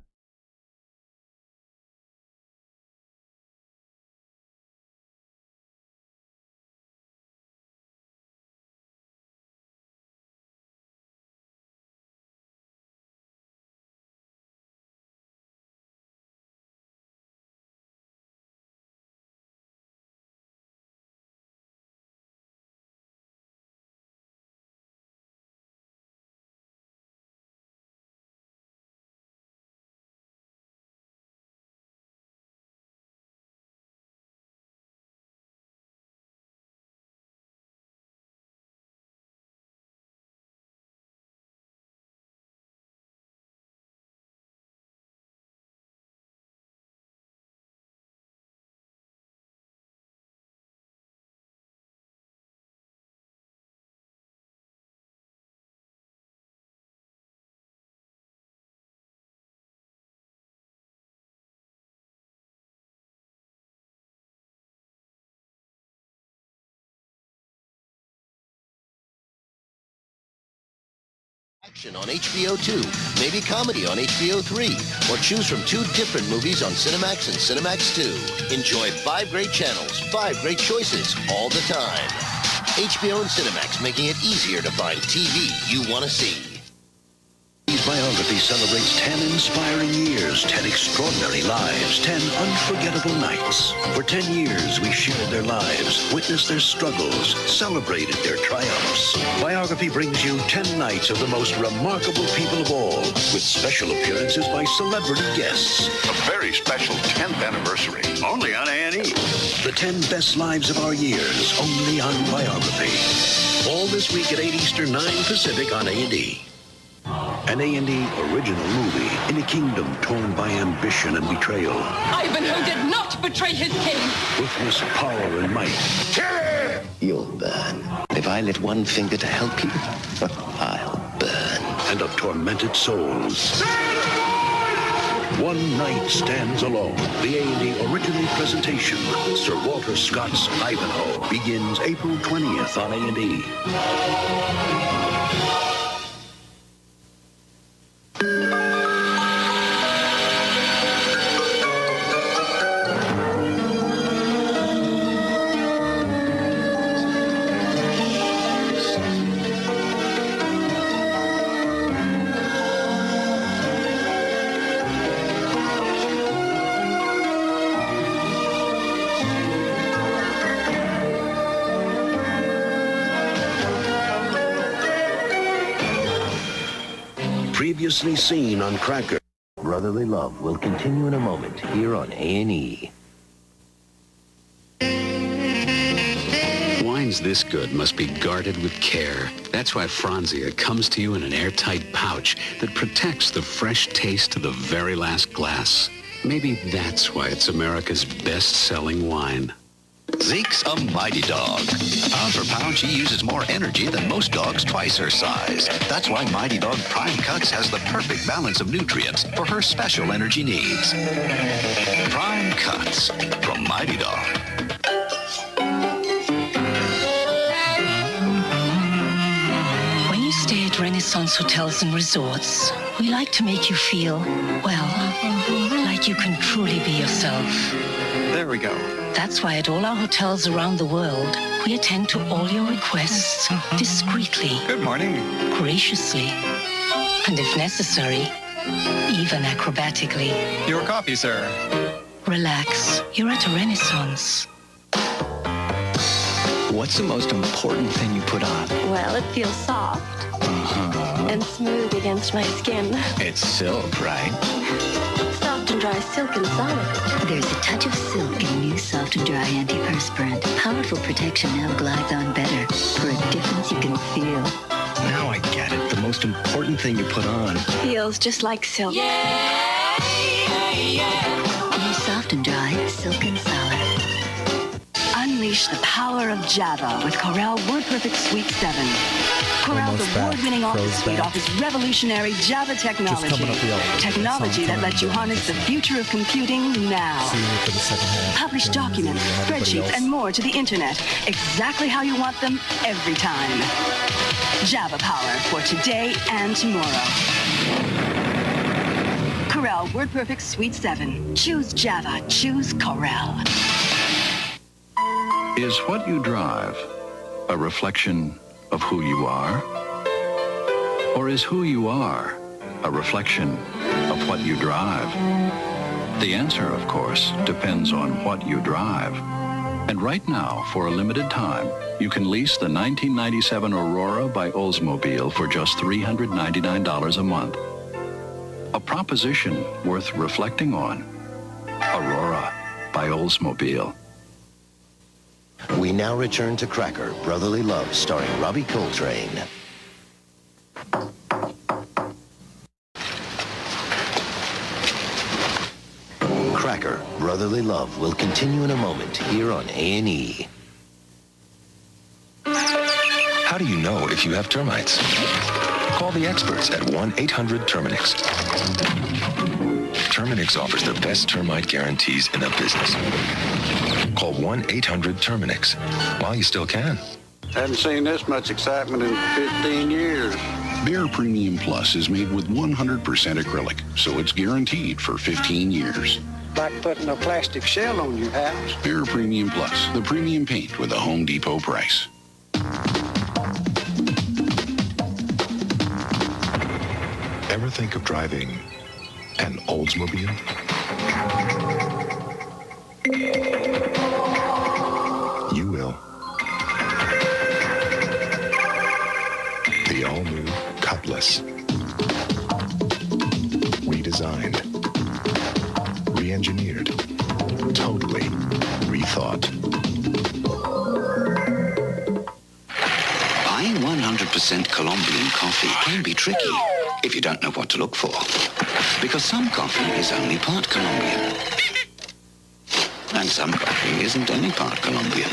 Action on HBO 2, maybe comedy on HBO 3, or choose from 2 different movies on Cinemax and Cinemax 2. Enjoy 5 great channels, 5 great choices, all the time. HBO and Cinemax, making it easier to find TV you want to see. Biography celebrates 10 inspiring years, 10 extraordinary lives, 10 unforgettable nights. For 10 years, we shared their lives, witnessed their struggles, celebrated their triumphs. Biography brings you 10 nights of the most remarkable people of all, with special appearances by celebrity guests. A very special 10th anniversary, only on A&E. The 10 best lives of our years, only on Biography. All this week at 8 Eastern, 9 Pacific on A&E. An A&E original movie in a kingdom torn by ambition and betrayal. Ivanhoe did not betray his king. Ruthless power and might. You'll burn. If I lift one finger to help you, I'll burn. And of tormented souls. One night stands alone. The A&E original presentation, Sir Walter Scott's Ivanhoe, begins April 20th on A&E. Previously seen on Cracker. Brotherly Love will continue in a moment here on A&E. Wine's wines this good must be guarded with care. That's why Franzia comes to you in an airtight pouch that protects the fresh taste to the very last glass. Maybe that's why it's America's best-selling wine. Zeke's a mighty dog. Pound for pound, she uses more energy than most dogs twice her size. That's why Mighty Dog Prime Cuts has the perfect balance of nutrients for her special energy needs. Prime Cuts from Mighty Dog. When you stay at Renaissance Hotels and Resorts, we like to make you feel, well, like you can truly be yourself. There we go. That's why at all our hotels around the world, we attend to all your requests discreetly. Good morning. Graciously. And if necessary, even acrobatically. Your coffee, sir. Relax. You're at a Renaissance. What's the most important thing you put on? Well, it feels soft and smooth against my skin. It's silk, right? Soft and dry silk and solid. There's a touch of silk in new soft and dry antiperspirant. Powerful protection now glides on better for a difference you can feel. Now I get it. The most important thing you put on. Feels just like silk. New soft and dry, silk and solid. Unleash the power of Java with Corel WordPerfect Suite 7. Corel's award-winning Office Suite offers revolutionary Java technology. Technology that lets you harness the future of computing now. Publish documents, spreadsheets, and more to the internet exactly how you want them every time. Java power for today and tomorrow. Corel WordPerfect Suite 7. Choose Java. Choose Corel. Is what you drive a reflection of who you are? Or is who you are a reflection of what you drive? The answer, of course, depends on what you drive. And right now, for a limited time, you can lease the 1997 Aurora by Oldsmobile for just $399 a month. A proposition worth reflecting on. Aurora by Oldsmobile. We now return to Cracker, Brotherly Love, starring Robbie Coltrane. Cracker, Brotherly Love will continue in a moment here on A&E. How do you know if you have termites? Call the experts at 1-800-TERMINIX. Terminix offers the best termite guarantees in the business. Call 1-800-TERMINIX while you still can. Haven't seen this much excitement in 15 years. Behr Premium Plus is made with 100% acrylic, so it's guaranteed for 15 years. Like putting a plastic shell on your house. Behr Premium Plus, the premium paint with a Home Depot price. Ever think of driving an Oldsmobile? You will. The all-new Cutlass. Redesigned. Re-engineered. Totally rethought. Buying 100% Colombian coffee can be tricky if you don't know what to look for. Because some coffee is only part Colombian. And some coffee isn't any part Colombian.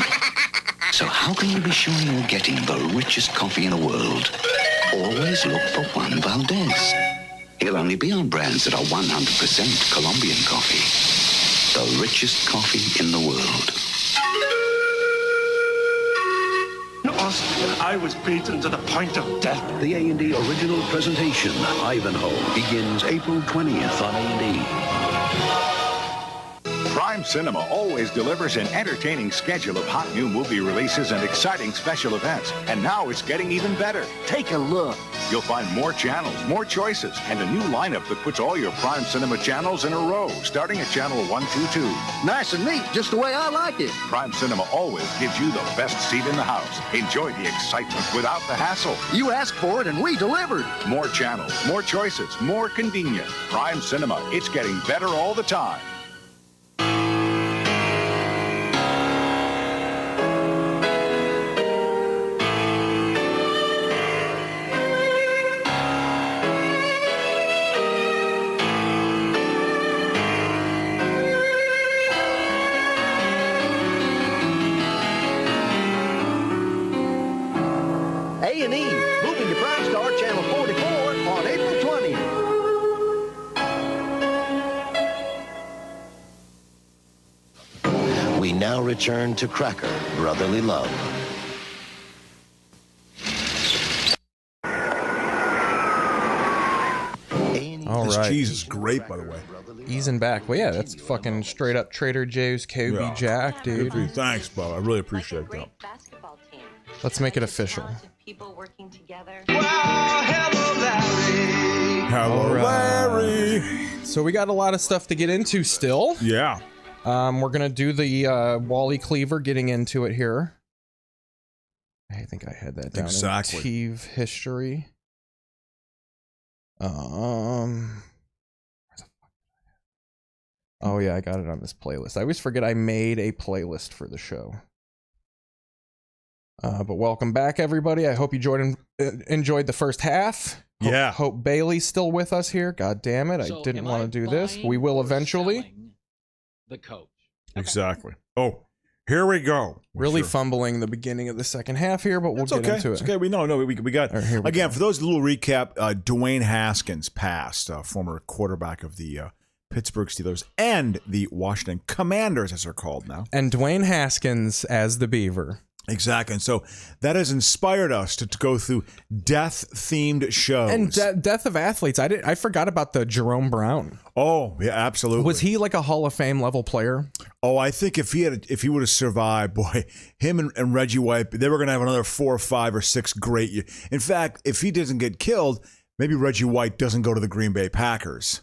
So how can you be sure you're getting the richest coffee in the world? Always look for Juan Valdez. He'll only be on brands that are 100% Colombian coffee. The richest coffee in the world. I was beaten to the point of death. The A&D original presentation, Ivanhoe, begins April 20th on A&D. Prime Cinema always delivers an entertaining schedule of hot new movie releases and exciting special events. And now it's getting even better. Take a look. You'll find more channels, more choices, and a new lineup that puts all your Prime Cinema channels in a row, starting at channel 122. Nice and neat, just the way I like it. Prime Cinema always gives you the best seat in the house. Enjoy the excitement without the hassle. You asked for it and we delivered. More channels, more choices, more convenient. Prime Cinema, it's getting better all the time. A&E, moving to Prime Star Channel 44 on April 20th. We now return to Cracker, Brotherly Love. All this right. cheese is great, by the way. Easing back. Well, yeah, that's fucking straight up Trader Joe's Kobe Jack, dude. Good for you. Thanks, Bob. I really appreciate that. Let's make it official. People working together. Hello, Larry. So we got a lot of stuff to get into still. Yeah. We're gonna do the Wally Cleaver, getting into it here. I think I had that down Exactly. in TV history. Oh yeah, I got it on this playlist. I always forget I made a playlist for the show. But welcome back, everybody. I hope you enjoyed the first half. Hope Bailey's still with us here. God damn it, I didn't want to do this. We will eventually. The coach. Exactly. Oh, here we go. Really fumbling the beginning of the second half here, but we'll get into it. It's okay. We got again for those, a little recap. Dwayne Haskins passed, former quarterback of the Pittsburgh Steelers and the Washington Commanders, as they're called now. And Dwayne Haskins as the Beaver. Exactly. And so that has inspired us to go through death-themed shows. And death of athletes. I forgot about the Jerome Brown. Oh, yeah, absolutely. Was he like a Hall of Fame level player? Oh, I think if he would have survived, boy, him and Reggie White, they were going to have another 4 or 5 or 6 great years. In fact, if he doesn't get killed, maybe Reggie White doesn't go to the Green Bay Packers.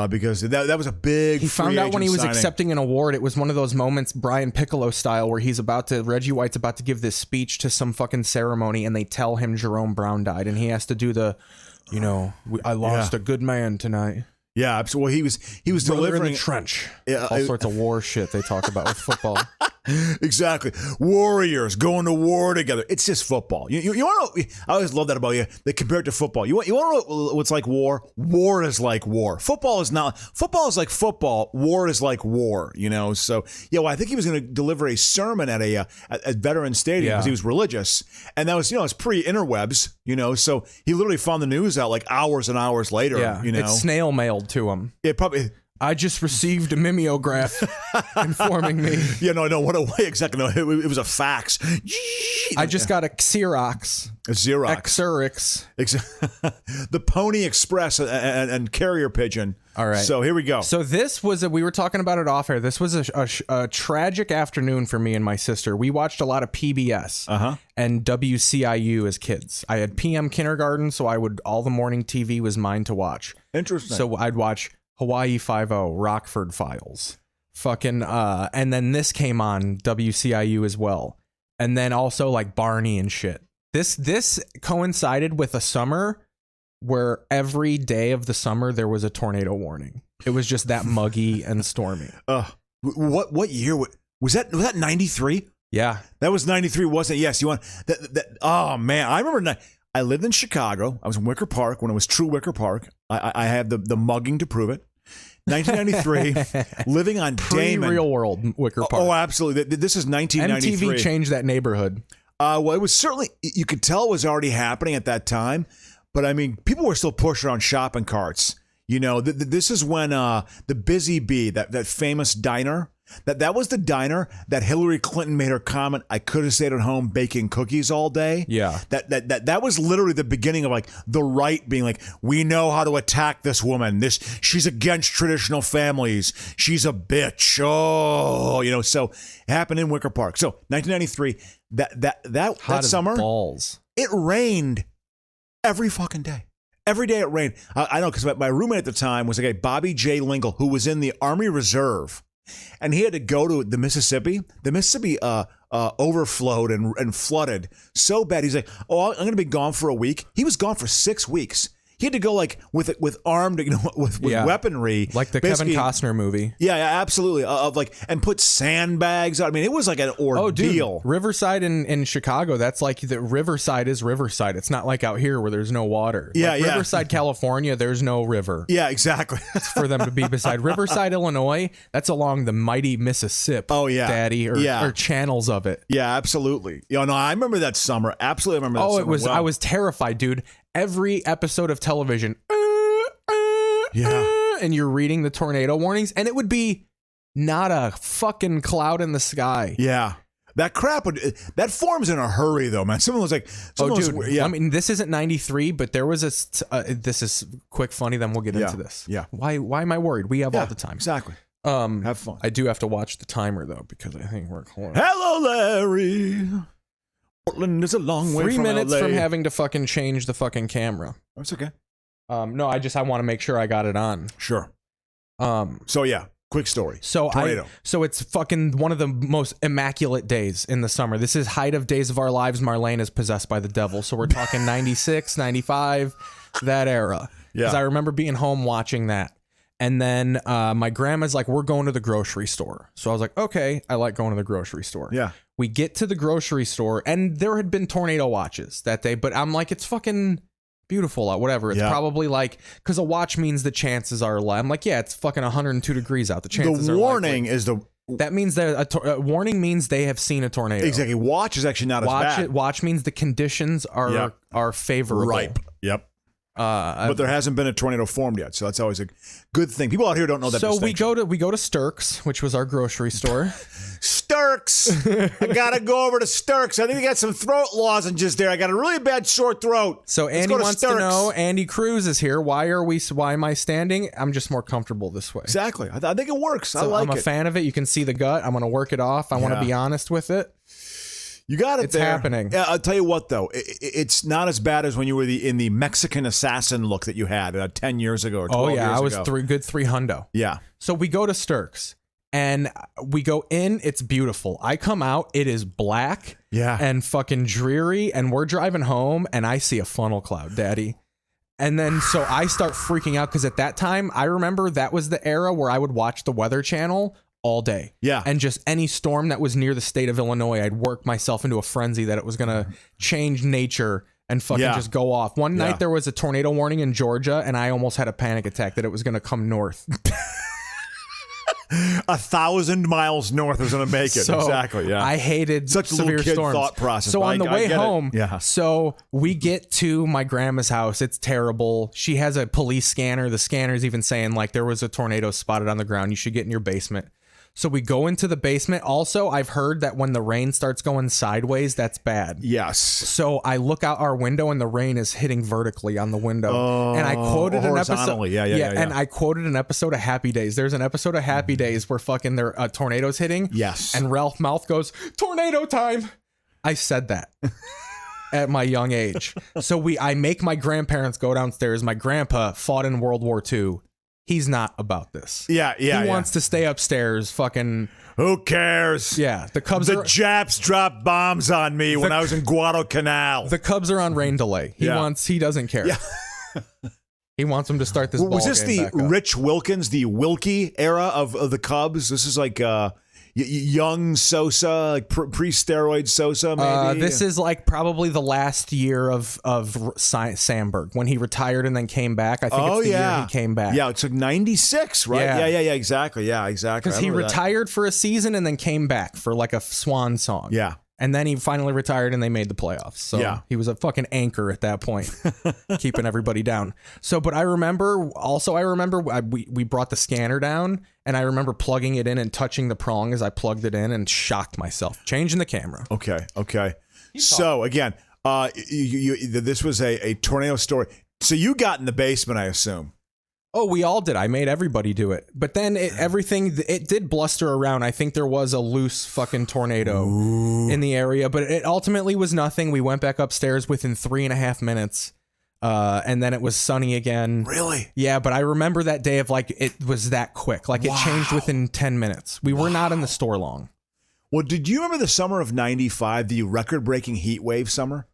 Because that was a big. He found out when he was signing. accepting an award. It was one of those moments, Brian Piccolo style, where Reggie White's about to give this speech to some fucking ceremony, and they tell him Jerome Brown died, and he has to do the, I lost a good man tonight. Yeah, absolutely. He was Brother delivering in the trench. Yeah, all sorts of war shit they talk about with football. Exactly. Warriors going to war together. It's just football. You want to? I always love that about you. They compare it to football. You want to know what's like war? War is like war. Football is not. Football is like football. War is like war. So yeah. Well, I think he was going to deliver a sermon at at Veterans Stadium because he was religious, and that was it's pre-interwebs. So he literally found the news out like hours and hours later. Yeah. It's snail mailed to him. It probably. I just received a mimeograph informing me. Yeah, no, what a way exactly. No, it was a fax. I just got a Xerox. A Xerox. Xerox. The Pony Express and Carrier Pigeon. All right. So here we go. So this was we were talking about it off air. This was a tragic afternoon for me and my sister. We watched a lot of PBS and WCIU as kids. I had PM kindergarten, so all the morning TV was mine to watch. Interesting. So I'd watch Hawaii Five-0, Rockford Files, fucking, and then this came on WCIU as well, and then also like Barney and shit. This coincided with a summer where every day of the summer there was a tornado warning. It was just that muggy and stormy. What year was that? Was that 93? Yeah, that was 93, wasn't it? Yes, you want that? Oh man, I remember. I lived in Chicago. I was in Wicker Park when it was true Wicker Park. I had the mugging to prove it. 1993, living on Damon. Real world Wicker Park. Oh, absolutely. This is 1993. MTV changed that neighborhood. Well, it was certainly, you could tell it was already happening at that time. But I mean, people were still pushing on shopping carts. This is when the Busy Bee, that famous diner, that was the diner that Hillary Clinton made her comment, I could have stayed at home baking cookies all day. Yeah. That was literally the beginning of like the right being like, we know how to attack this woman. She's against traditional families. She's a bitch. Oh, so it happened in Wicker Park. So 1993, that summer, balls. It rained every fucking day. Every day it rained. I know because my roommate at the time was a guy, Bobby J. Lingle, who was in the Army Reserve. And he had to go to the Mississippi. The Mississippi overflowed and flooded so bad. He's like, I'm going to be gone for a week. He was gone for 6 weeks. he had to go like with armed, with weaponry, like the Kevin Costner movie. Yeah, absolutely. Of like, and put sandbags out. I mean, it was like an ordeal. Oh, dude, Riverside in Chicago. That's like the Riverside is Riverside. It's not like out here where there's no water. Yeah, like Riverside, California, there's no river. Yeah, exactly. It's for them to be beside. Riverside, Illinois, that's along the mighty Mississippi. Oh yeah, Daddy, or channels of it. Yeah, absolutely. No, I remember that summer. Absolutely, remember that. Oh, summer it was. well. I was terrified, dude. Every episode of television, and you're reading the tornado warnings, and it would be not a fucking cloud in the sky. Yeah. That crap that forms in a hurry, though, man. Someone was like, I mean, this isn't 93, but there was this is quick funny. Then we'll get into this. Yeah. Why am I worried? We have all the time. Exactly. Have fun. I do have to watch the timer though because I think we're close. Hello, Larry. Portland is a long way 3 from minutes LA. from having to fucking change the fucking camera. That's okay. No, I want to make sure I got it on. Sure. So yeah. Quick story. Tornado. So it's fucking one of the most immaculate days in the summer. This is height of Days of Our Lives. Marlene is possessed by the devil. So we're talking 96, 95, that era. Yeah. Because I remember being home watching that. And then my grandma's like, we're going to the grocery store. So I was like, okay, I like going to the grocery store. Yeah. We get to the grocery store and there had been tornado watches that day. But I'm like, it's fucking beautiful out, whatever. It's probably like, because a watch means the chances are low. I'm like, yeah, it's fucking 102 degrees out. The chances are The warning likely. is the... That means that a warning means they have seen a tornado. Exactly. Watch is actually not as bad. Watch means the conditions are favorable. Ripe. Yep. But there hasn't been a tornado formed yet, so that's always a good thing. People out here don't know that. So we go to Sturks, which was our grocery store. Sturks. I gotta go over to Sturks. I think they got some throat lozenges there. I got a really bad sore throat. So Andy wants to know. Andy Cruz is here. Why am I standing? I'm just more comfortable this way. Exactly. I think it works. So I'm a fan of it. You can see the gut. I'm gonna work it off. I want to be honest with it. You got it. It's happening. Yeah, I'll tell you what, though. It's not as bad as when you were in the Mexican assassin look that you had 10 years ago or 12 years ago. I was good 300. Yeah. So we go to Sturks and we go in. It's beautiful. I come out. It is black and fucking dreary. And we're driving home and I see a funnel cloud, Daddy. And then so I start freaking out because at that time, I remember that was the era where I would watch the Weather Channel all day. Yeah. And just any storm that was near the state of Illinois, I'd work myself into a frenzy that it was going to change nature and fucking just go off. One night there was a tornado warning in Georgia and I almost had a panic attack that it was going to come north. 1,000 miles north was going to make it. So exactly. Yeah. I hated such a severe little kid storms. thought process. So on the way home, yeah. So we get to my grandma's house. It's terrible. She has a police scanner. The scanner's even saying like there was a tornado spotted on the ground. You should get in your basement. So we go into the basement. Also, I've heard that when the rain starts going sideways, that's bad. Yes. So I look out our window and the rain is hitting vertically on the window. Oh, and I quoted an episode. horizontally. Yeah. And I quoted an episode of Happy Days. There's an episode of Happy Days where fucking there tornadoes hitting. Yes. And Ralph Mouth goes, tornado time. I said that. At my young age. So I make my grandparents go downstairs. My grandpa fought in World War II. He's not about this. Yeah. He wants to stay upstairs. Fucking. Who cares? Yeah. The Japs dropped bombs on me when I was in Guadalcanal. The Cubs are on rain delay. He doesn't care. Yeah. He wants them to start this. Was this the Rich Wilkins, the Wilkie era of the Cubs? This is like young Sosa, like pre-steroid Sosa, maybe? This is like probably the last year of Sandberg when he retired and then came back. I think it's the year he came back. Yeah, it's like 96, right? Yeah, exactly. Yeah, exactly. Because he retired for a season and then came back for like a swan song. Yeah. And then he finally retired and they made the playoffs. So he was a fucking anchor at that point, keeping everybody down. So, but I remember we brought the scanner down and I remember plugging it in and touching the prong as I plugged it in and shocked myself, changing the camera. Okay. So again, this was a tornado story. So you got in the basement, I assume. Oh, we all did. I made everybody do it. But then it did bluster around. I think there was a loose fucking tornado in the area, but it ultimately was nothing. We went back upstairs within 3.5 minutes. And then it was sunny again. Really? Yeah, but I remember that day of like, it was that quick. Like it changed within 10 minutes. We were not in the store long. Well, did you remember the summer of 95, the record-breaking heat wave summer?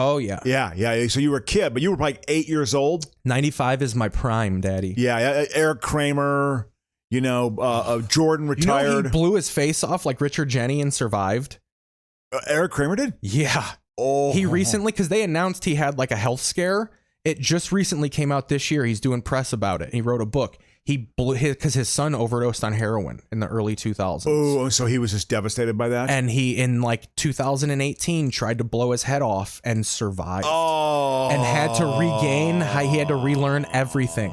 Oh, yeah. Yeah. So you were a kid, but you were probably 8 years old. 95 is my prime, Daddy. Yeah. Eric Kramer, Jordan retired. You know, he blew his face off like Richard Jeni and survived. Eric Kramer did? Yeah. Oh. He recently, because they announced he had like a health scare. It just recently came out this year. He's doing press about it. He wrote a book. He blew because his son overdosed on heroin in the early 2000s. Oh, so he was just devastated by that? And he, in like 2018, tried to blow his head off and survived. Oh. And had to regain, he had to relearn everything.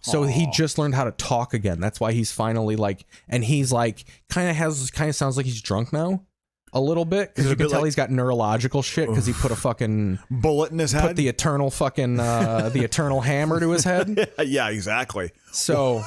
So he just learned how to talk again. That's why he's finally like, and he's like, kind of sounds like he's drunk now. A little bit, because you can tell he's got neurological shit because he put a fucking bullet in his head. Put the eternal fucking the eternal hammer to his head. Yeah, exactly. So,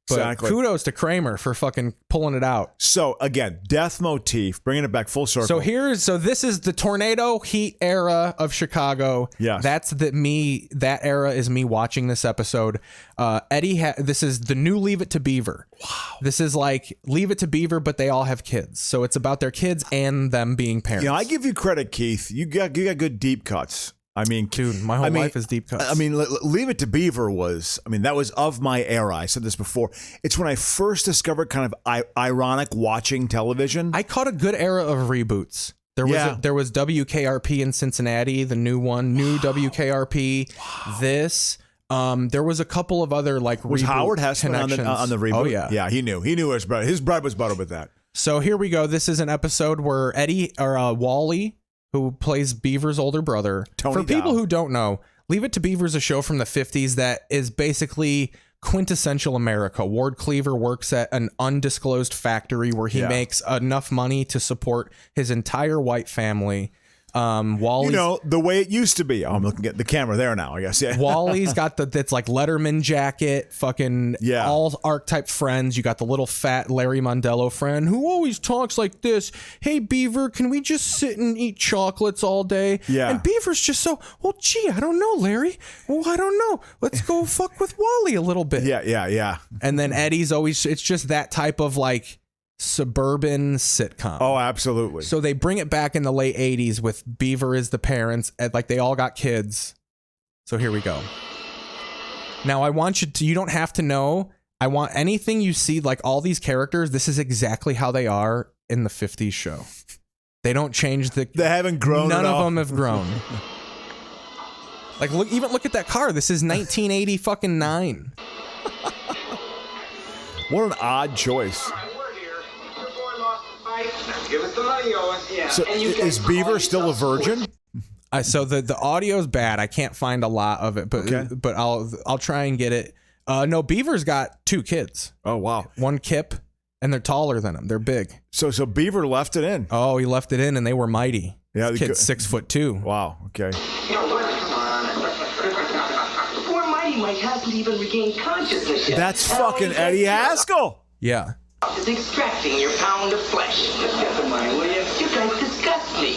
exactly. Kudos to Kramer for fucking pulling it out. So again, death motif, bringing it back full circle. So this is the tornado heat era of Chicago. Yes. That era is me watching this episode. This is the new Leave It to Beaver. Wow. This is like Leave It to Beaver, but they all have kids. So it's about their kids and them being parents. I give you credit, Keith. You got good deep cuts. I mean, dude, my whole life is deep cuts. I mean, Leave It to Beaver that was of my era. I said this before. It's when I first discovered kind of ironic watching television. I caught a good era of reboots. There was WKRP in Cincinnati, the new one, new WKRP. Wow. This. There was a couple of other like was Howard Hessman on the reboot? Oh yeah, he knew his bread. His bread was buttered with that. So here we go. This is an episode where Wally, who plays Beaver's older brother. For people who don't know, Leave It to Beaver is a show from the 50s that is basically quintessential America. Ward Cleaver works at an undisclosed factory where he makes enough money to support his entire white family. Wally's, the way it used to be. Oh, I'm looking at the camera there now, I guess. Yeah. Wally's got that's like Letterman jacket, fucking all archetype friends. You got the little fat Larry Mondello friend who always talks like this. Hey, Beaver, can we just sit and eat chocolates all day? Yeah. And Beaver's just so, gee, I don't know, Larry. Well, I don't know. Let's go fuck with Wally a little bit. Yeah. And then Eddie's always, it's just that type of like suburban sitcom. Oh, absolutely. So they bring it back in the late 80s with Beaver as the parents, and like they all got kids. So here we go. Now I want you don't have to know. I want anything you see, like all these characters, this is exactly how they are in the 50s show. They don't change they haven't grown. None of them have grown. Like look at that car. This is 1980 fucking 9. What an odd choice. Give us the money, Owen. Yeah. So is Beaver still a virgin? So the audio's bad. I can't find a lot of it, but I'll try and get it. No, Beaver's got 2 kids. Oh wow. One Kip, and they're taller than him. They're big. So Beaver left it in. Oh, he left it in, and they were mighty. Yeah, the kid's 6'2". Wow. Okay. Poor Mighty Mike hasn't even regained consciousness yet. That's fucking Eddie Haskell. Yeah. Is extracting your pound of flesh. Just get the money, will you? You guys disgust me.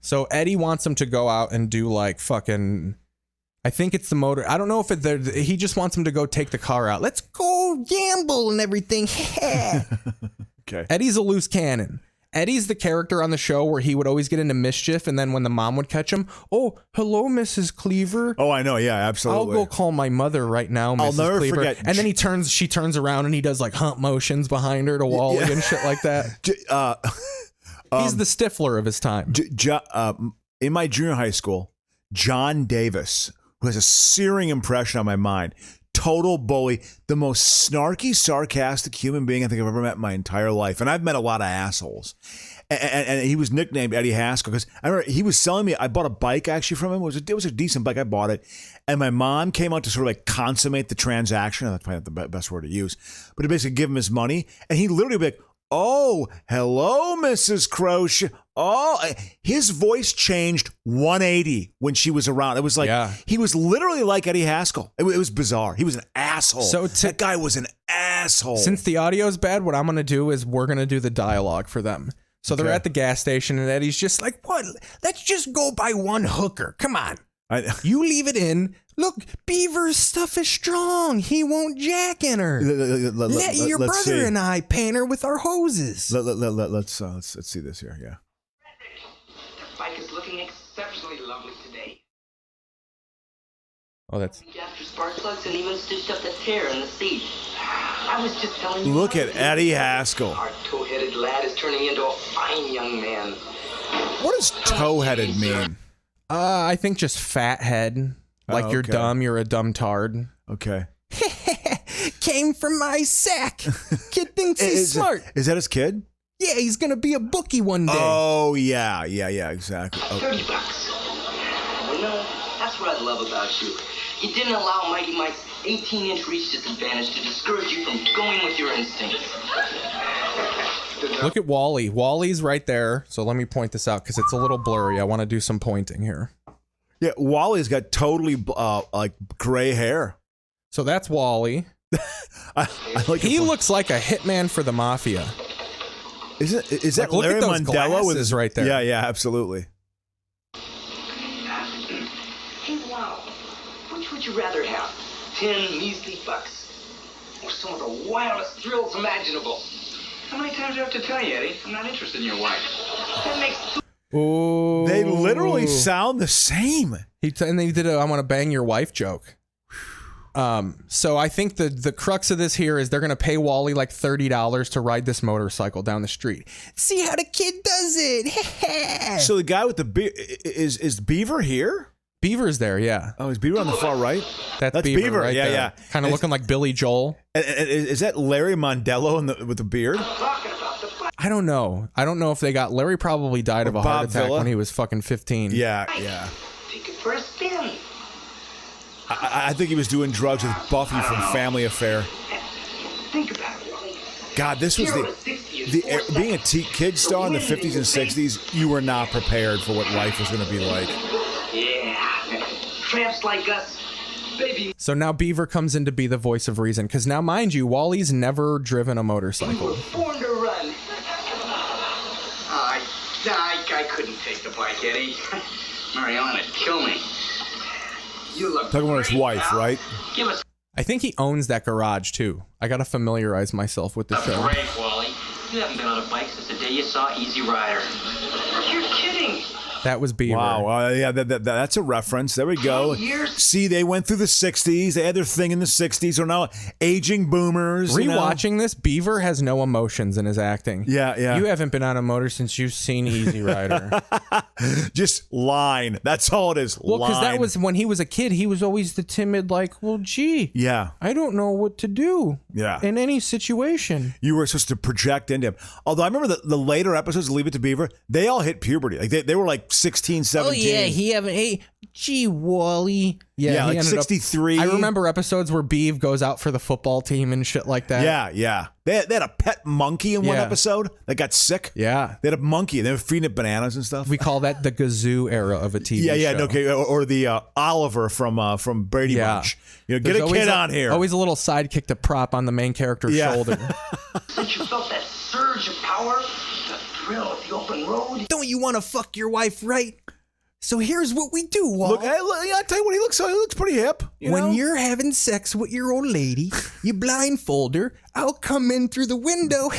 So Eddie wants him to go out and do like fucking, I think it's the motor. I don't know if he just wants him to go take the car out. Let's go gamble and everything. Okay. Eddie's a loose cannon. Eddie's the character on the show where he would always get into mischief, and then when the mom would catch him, oh, hello, Mrs. Cleaver. Oh, I know, yeah, absolutely. I'll go call my mother right now, Mrs. I'll never Cleaver. forget. And then she turns around and he does like hump motions behind her to Wally and shit like that. He's the Stifler of his time. In my junior high school, John Davis, who has a searing impression on my mind, total bully, the most snarky, sarcastic human being I think I've ever met in my entire life. And I've met a lot of assholes. And he was nicknamed Eddie Haskell because I remember he was selling me, I bought a bike actually from him. It was a decent bike. I bought it. And my mom came out to sort of like consummate the transaction. That's probably not the best word to use. But to basically give him his money. And he literally would be like, oh, hello, Mrs. Croce. Oh, his voice changed 180 when she was around. It was like, he was literally like Eddie Haskell. It was bizarre. He was an asshole. So that guy was an asshole. Since the audio's bad, what I'm going to do is we're going to do the dialogue for them. So they're at the gas station and Eddie's just like, what? Let's just go by one hooker. Come on. You leave it in. Look, Beaver's stuff is strong. He won't jack in her. Let your brother and I pan her with our hoses. Let's see this here. Yeah. Bike is looking exceptionally lovely today. Oh, that's... After spark plugs and even stitched up the tear in the seat. I was just telling you. Look at Eddie Haskell. Our toe-headed lad is turning into a fine young man. What does toe-headed mean? I think just fat head. Like you're dumb, you're a dumb tard. Okay. Came from my sack. Kid thinks he's smart. Is that his kid? Yeah, he's gonna be a bookie one day. Oh, yeah, exactly. Oh. $30. You know, that's what I love about you. You didn't allow Mighty Mike's 18-inch reach disadvantage to discourage you from going with your instincts. Look at Wally. Wally's right there. So let me point this out because it's a little blurry. I want to do some pointing here. Yeah, Wally's got totally like gray hair. So that's Wally. I like he looks like a hitman for the mafia. Is that like, Larry Mondello with his right there? Yeah, absolutely. Hey, wow. Which would you rather have? 10 measly bucks? Or some of the wildest thrills imaginable? How many times do I have to tell you, Eddie? I'm not interested in your wife. That makes... Oh, they literally sound the same. And they did a "I want to bang your wife" joke. So I think the crux of this here is they're gonna pay Wally like $30 to ride this motorcycle down the street. See how the kid does it. So the guy with the is Beaver here? Beaver's there, yeah. Oh, is Beaver on the far right? That's Beaver right there. Yeah. Kind of looking like Billy Joel. Is that Larry Mondello with the beard? I don't know. I don't know if they got... Larry probably died of a heart attack when he was fucking 15. Yeah. Take it for a spin. I think he was doing drugs with Buffy from Family Affair. Think about it. God, this was being a kid star in the 50s and 60s, you were not prepared for what life was going to be like. Yeah. Tramps like us. Baby. So now Beaver comes in to be the voice of reason. Because now, mind you, Wally's never driven a motorcycle. Born to run. I couldn't take the bike, Eddie. Mariana'd kill me. You look talking about his wife, right? Give us. I think he owns that garage too. I gotta familiarize myself with the show. Break, Wally. You haven't been on a bike since the day you saw Easy Rider. You're kidding. That was Beaver. Wow, yeah, that's a reference. There we go. See, they went through the 60s. They had their thing in the 60s. They're now aging boomers. Rewatching this, Beaver has no emotions in his acting. Yeah. You haven't been on a motor since you've seen Easy Rider. Just line. That's all it is. Well, because that was when he was a kid. He was always the timid, like, well, gee. Yeah. I don't know what to do. Yeah. In any situation. You were supposed to project into him. Although I remember the later episodes of Leave It to Beaver, they all hit puberty. Like they were like 16, 17. Oh, yeah, he haven't. Hey, gee, Wally. Yeah, like 63. I remember episodes where Beav goes out for the football team and shit like that. Yeah. They had a pet monkey in one episode that got sick. Yeah. They had a monkey. They were feeding it bananas and stuff. We call that the Gazoo era of a TV show. Yeah, okay. Or the Oliver from Brady Bunch. You know, get a kid on here. Always a little sidekick to prop on the main character's shoulder. Since you felt that surge of power, the thrill of the open road. Don't you want to fuck your wife, right? So here's what we do, Walt. Look, I tell you what, he looks pretty hip. When you're having sex with your old lady, you blindfold her, I'll come in through the window,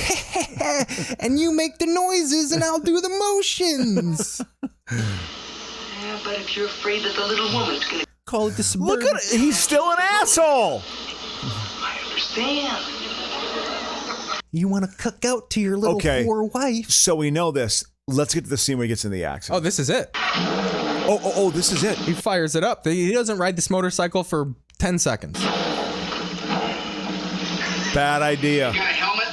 and you make the noises, and I'll do the motions. Yeah, but if you're afraid that the little woman's gonna... Call it the suburban. Look at it. He's still an asshole. I understand. You want to cook out to your little poor wife. So we know this. Let's get to the scene where he gets in the accident. Oh, this is it. Oh, this is it. He fires it up. He doesn't ride this motorcycle for 10 seconds. Bad idea. Got a helmet?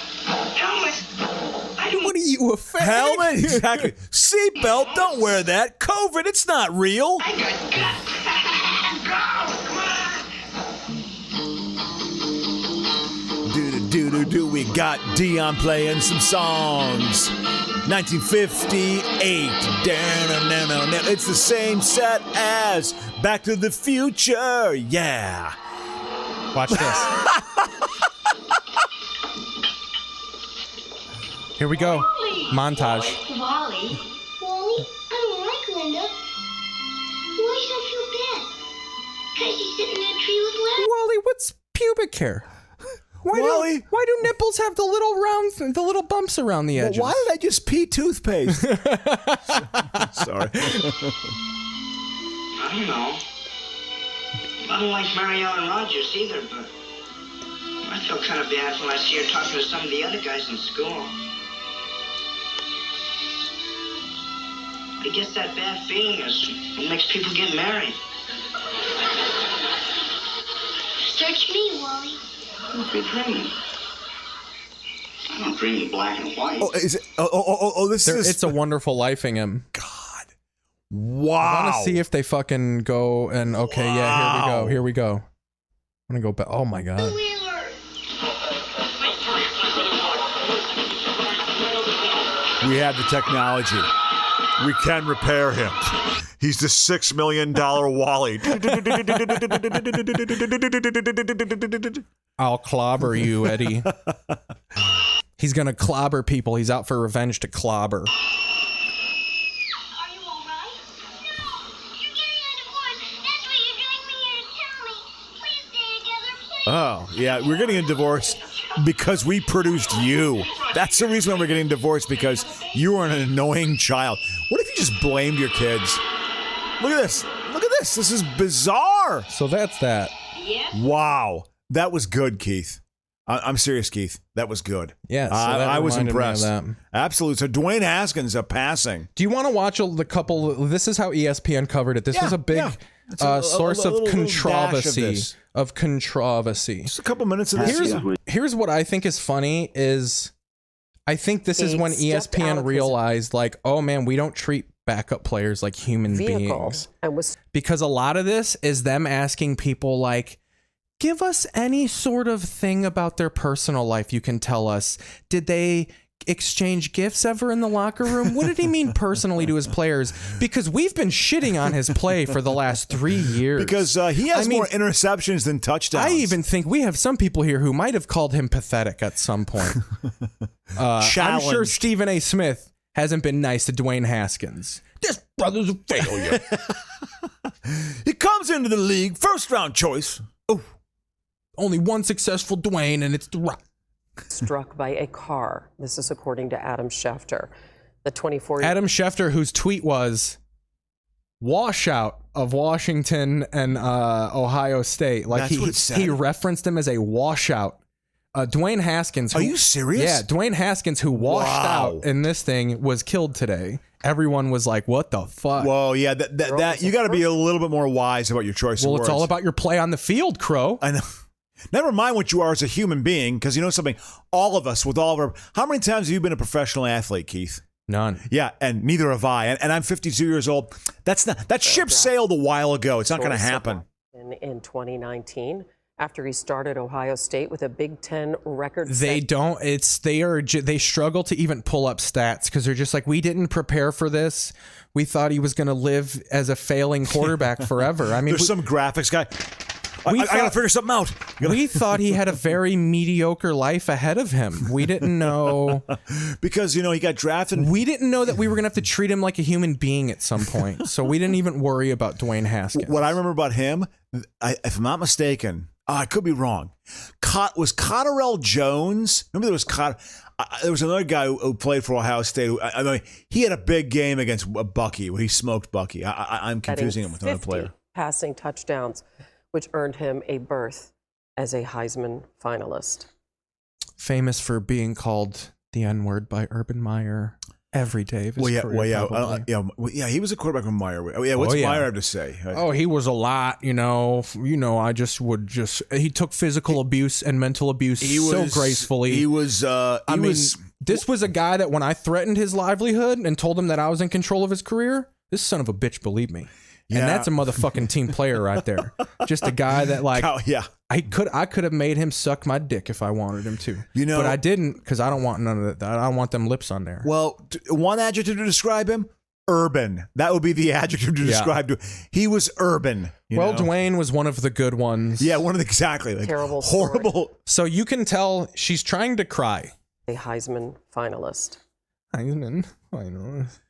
What are you, a fag? Helmet? Exactly. Seatbelt? Don't wear that. COVID, it's not real. I got guts. Do we got Dion playing some songs. 1958. It's the same set as Back to the Future. Yeah. Watch this. Here we go. Montage. Wally, I don't like Linda. Why so feel bad? Because she's sitting in a tree with Larry. Wally, what's pubic hair? Why do nipples have the little round, the little bumps around the edges? Well, why did I just pee toothpaste? Sorry. I don't know. I don't like Mary Ellen Rogers either, but I feel kind of bad when I see her talking to some of the other guys in school. I guess that bad feeling is what makes people get married. Search me, Wally. What are you dreaming? I don't dream in black and white. Oh, is it? This is. It's a Wonderful Life, Ingham. God. Wow. I want to see if they fucking go and okay, yeah, here we go. I'm gonna go back. Oh my God. We have the technology. We can repair him. He's the $6 million Wally. I'll clobber you, Eddie. He's gonna clobber people. He's out for revenge to clobber. Oh, yeah, we're getting a divorce because we produced you. That's the reason why we're getting divorced, because you are an annoying child. What if you just blamed your kids? Look at this. Look at this. This is bizarre. So that's that. Wow. That was good, Keith. I'm serious, Keith. That was good. Yeah, so I was impressed. That. Absolutely. So Dwayne Haskins passing. Do you want to watch the couple? This is how ESPN covered it. This was a big source of controversy. Of controversy. Just a couple minutes of this. Here's what I think is funny is I think this is when ESPN realized, like, oh man, we don't treat backup players like human beings. Because a lot of this is them asking people like, give us any sort of thing about their personal life you can tell us. Did they exchange gifts ever in the locker room? What did he mean personally to his players? Because we've been shitting on his play for the last 3 years. Because he has more interceptions than touchdowns. I even think we have some people here who might have called him pathetic at some point. I'm sure Stephen A. Smith hasn't been nice to Dwayne Haskins. This brother's a failure. He comes into the league, first round choice. Oh, only one successful Dwayne, and it's the Rock. Struck by a car. This is according to Adam Schefter. The 24-year-old Adam Schefter, whose tweet was washout of Washington and Ohio State. Like he referenced him as a washout. Dwayne Haskins. Are you serious? Yeah, Dwayne Haskins, who washed out in this thing, was killed today. Everyone was like, "What the fuck?" Well, yeah, that you got to be a little bit more wise about your choice. Well, of it's words. all about your play on the field, Crow. I know. Never mind what you are as a human being, because you know something. All of us, with all of our, how many times have you been a professional athlete, Keith? None. Yeah, and neither have I. And I'm 52 years old. That ship sailed a while ago. It's not going to happen. in 2019, after he started Ohio State with a Big Ten record. They struggle to even pull up stats because they're just like, we didn't prepare for this. We thought he was going to live as a failing quarterback forever. I mean, there's some graphics guy. I got to figure something out. We thought he had a very mediocre life ahead of him. We didn't know. Because, he got drafted. We didn't know that we were going to have to treat him like a human being at some point. So we didn't even worry about Dwayne Haskins. What I remember about him, if I'm not mistaken, I could be wrong. Was Cotterell Jones? Remember there was there was another guy who played for Ohio State. I mean, he had a big game against Bucky where he smoked Bucky. I'm confusing him with another player. Passing touchdowns, which earned him a berth as a Heisman finalist. Famous for being called the N-word by Urban Meyer every day of his career. He was a quarterback from Meyer. What's Meyer have to say? He was a lot, he took physical abuse and mental abuse so gracefully. This was a guy that when I threatened his livelihood and told him that I was in control of his career, this son of a bitch believed me. And that's a motherfucking team player right there. Just a guy that I could have made him suck my dick if I wanted him to. But I didn't, because I don't want none of that. I don't want them lips on there. Well, one adjective to describe him: urban. That would be the adjective to describe him. He was urban. Dwayne was one of the good ones. Yeah, exactly. Terrible, horrible. So you can tell she's trying to cry. A Heisman finalist. Heisman finalist.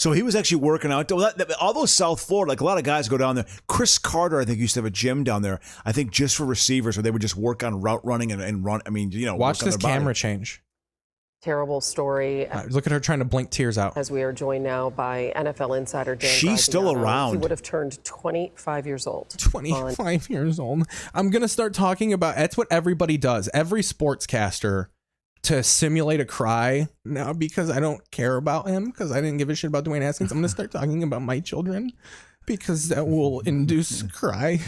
So he was actually working out. All those South Florida, like a lot of guys go down there. Chris Carter, I think, used to have a gym down there. I think just for receivers, where they would just work on route running and run. I mean, watch this camera change. Terrible story. Look at her trying to blink tears out. As we are joined now by NFL insider Dan. She's still around. He would have turned 25 years old. 25 years old. I'm gonna start talking about. That's what everybody does. Every sportscaster. To simulate a cry now because I don't care about him because I didn't give a shit about Dwayne Haskins. I'm going to start talking about my children because that will induce cry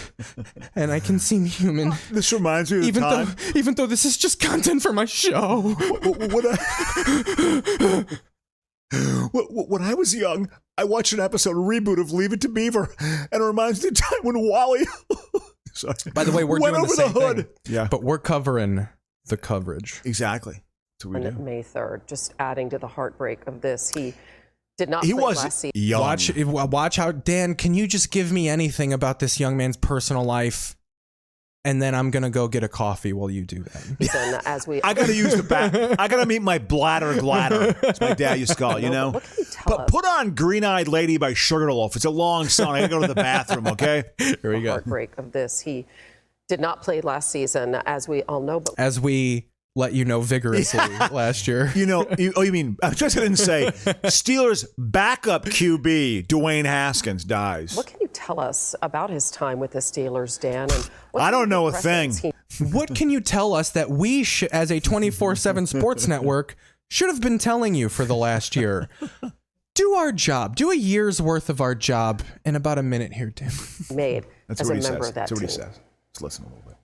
and I can seem human. This reminds me of even though this is just content for my show. When I was young, I watched an episode, a reboot of Leave It to Beaver, and it reminds me of the time when Wally By the way, we're went doing over the same hood. thing. Yeah. But we're covering the coverage. Exactly. That's what we do. May 3rd, just adding to the heartbreak of this. He did not play last season. Young. Watch how, Dan, can you just give me anything about this young man's personal life? And then I'm going to go get a coffee while you do that. I got to use the back. I got to meet my bladder gladder. That's my dad used to call it, you know? What can you tell us? Put on Green-Eyed Lady by Sugarloaf. It's a long song. I got to go to the bathroom, okay? Here we go. Heartbreak of this. He did not play last season, as we all know. But as we let you know vigorously last year. You mean, I just didn't say, Steelers backup QB, Dwayne Haskins, dies. What can you tell us about his time with the Steelers, Dan? And I don't know a thing. What can you tell us that we, as a 24/7 sports network, should have been telling you for the last year? Do our job. Do a year's worth of our job in about a minute here, Tim. Made That's as what a he member says. of that That's what he team. says. Let's listen a little bit.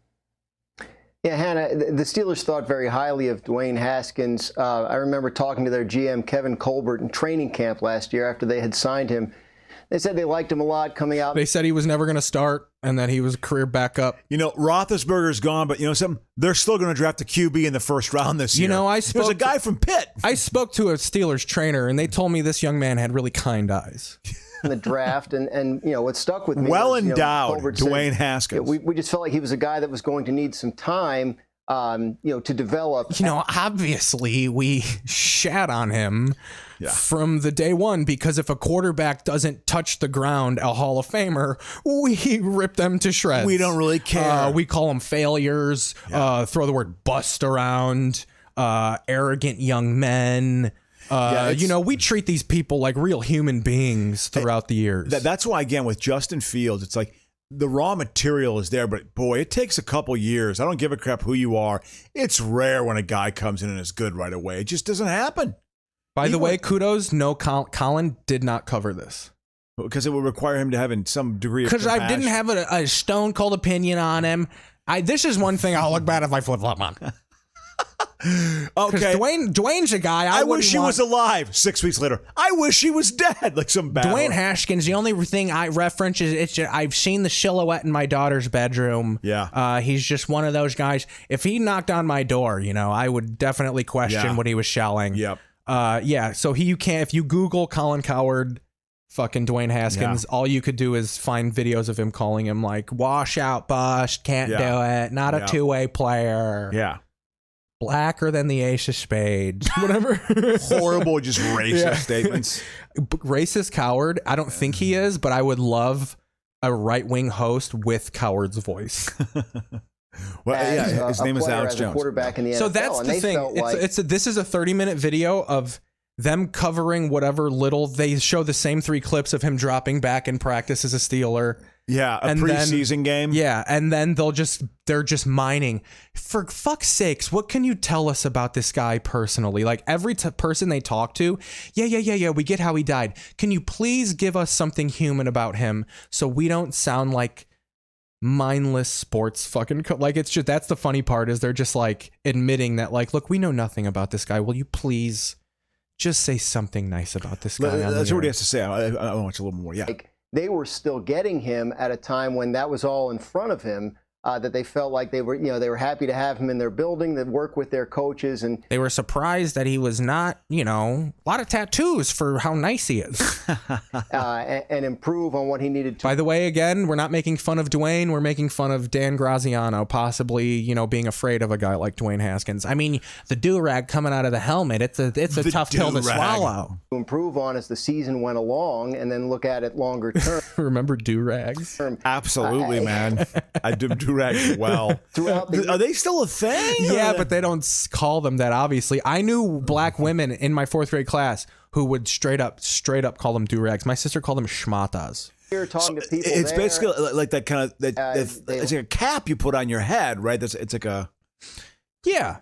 Yeah, Hannah, the Steelers thought very highly of Dwayne Haskins. I remember talking to their GM, Kevin Colbert, in training camp last year after they had signed him. They said they liked him a lot coming out. They said he was never going to start and that he was a career backup. Roethlisberger's gone, but something? They're still going to draft a QB in the first round this year. There's a guy from Pitt. I spoke to a Steelers trainer, and they told me this young man had really kind eyes. In the draft, and what stuck with me well was, endowed Colbert Dwayne said, Haskins. We just felt like he was a guy that was going to need some time, to develop. Obviously we shat on him from the day one because if a quarterback doesn't touch the ground, a Hall of Famer, we rip them to shreds. We don't really care. We call them failures. Throw the word bust around. Arrogant young men. We treat these people like real human beings throughout the years. That's why, again, with Justin Fields, it's like the raw material is there, but boy, it takes a couple years. I don't give a crap who you are. It's rare when a guy comes in and is good right away. It just doesn't happen. By the way, kudos. No, Colin did not cover this. Because it would require him to have some degree of compassion. Because I didn't have a stone cold opinion on him. This is one thing I'll look bad if I flip flop on. Okay, Dwayne's a guy I wish he was alive. 6 weeks later, I wish he was dead. Like some bad. Dwayne Haskins. The only thing I reference is I've seen the silhouette in my daughter's bedroom. Yeah, he's just one of those guys. If he knocked on my door, I would definitely question what he was shelling. Yep. So you can't. If you Google Colin Cowherd, fucking Dwayne Haskins, all you could do is find videos of him calling him like washout bust, can't do it, not a two-way player. Yeah. Blacker than the ace of spades, whatever. Horrible, just racist statements. Racist coward. I don't think he is, but I would love a right-wing host with Coward's voice. His name is Alex Jones. Quarterback in the NFL, so that's the thing. This is a 30-minute video of them covering whatever little. They show the same 3 clips of him dropping back in practice as a Steeler. Yeah, a preseason game. Yeah, and then they're just mining. For fuck's sakes, what can you tell us about this guy personally? Like every person they talk to, yeah, we get how he died. Can you please give us something human about him so we don't sound like mindless sports fucking like it's just that's the funny part is they're just like admitting that like, look, we know nothing about this guy. Will you please just say something nice about this guy? That's what he has to say. I want you a little more. Yeah. They were still getting him at a time when that was all in front of him. that they felt like they were happy to have him in their building, that work with their coaches, and they were surprised that he was not, a lot of tattoos for how nice he is. And improve on what he needed to. By the way, again, we're not making fun of Dwayne. We're making fun of Dan Graziano, possibly, being afraid of a guy like Dwayne Haskins. I mean, the do-rag coming out of the helmet, it's a tough pill to swallow. To improve on as the season went along, and then look at it longer term. Remember do-rags? Absolutely, man. I do do-rags well. Are they still a thing? Yeah, but they don't call them that, obviously. I knew black women in my 4th grade class who would straight up call them do-rags. My sister called them schmatas. You're talking to people it's there. basically like that kind of it's like a cap you put on your head, right? It's like a yeah.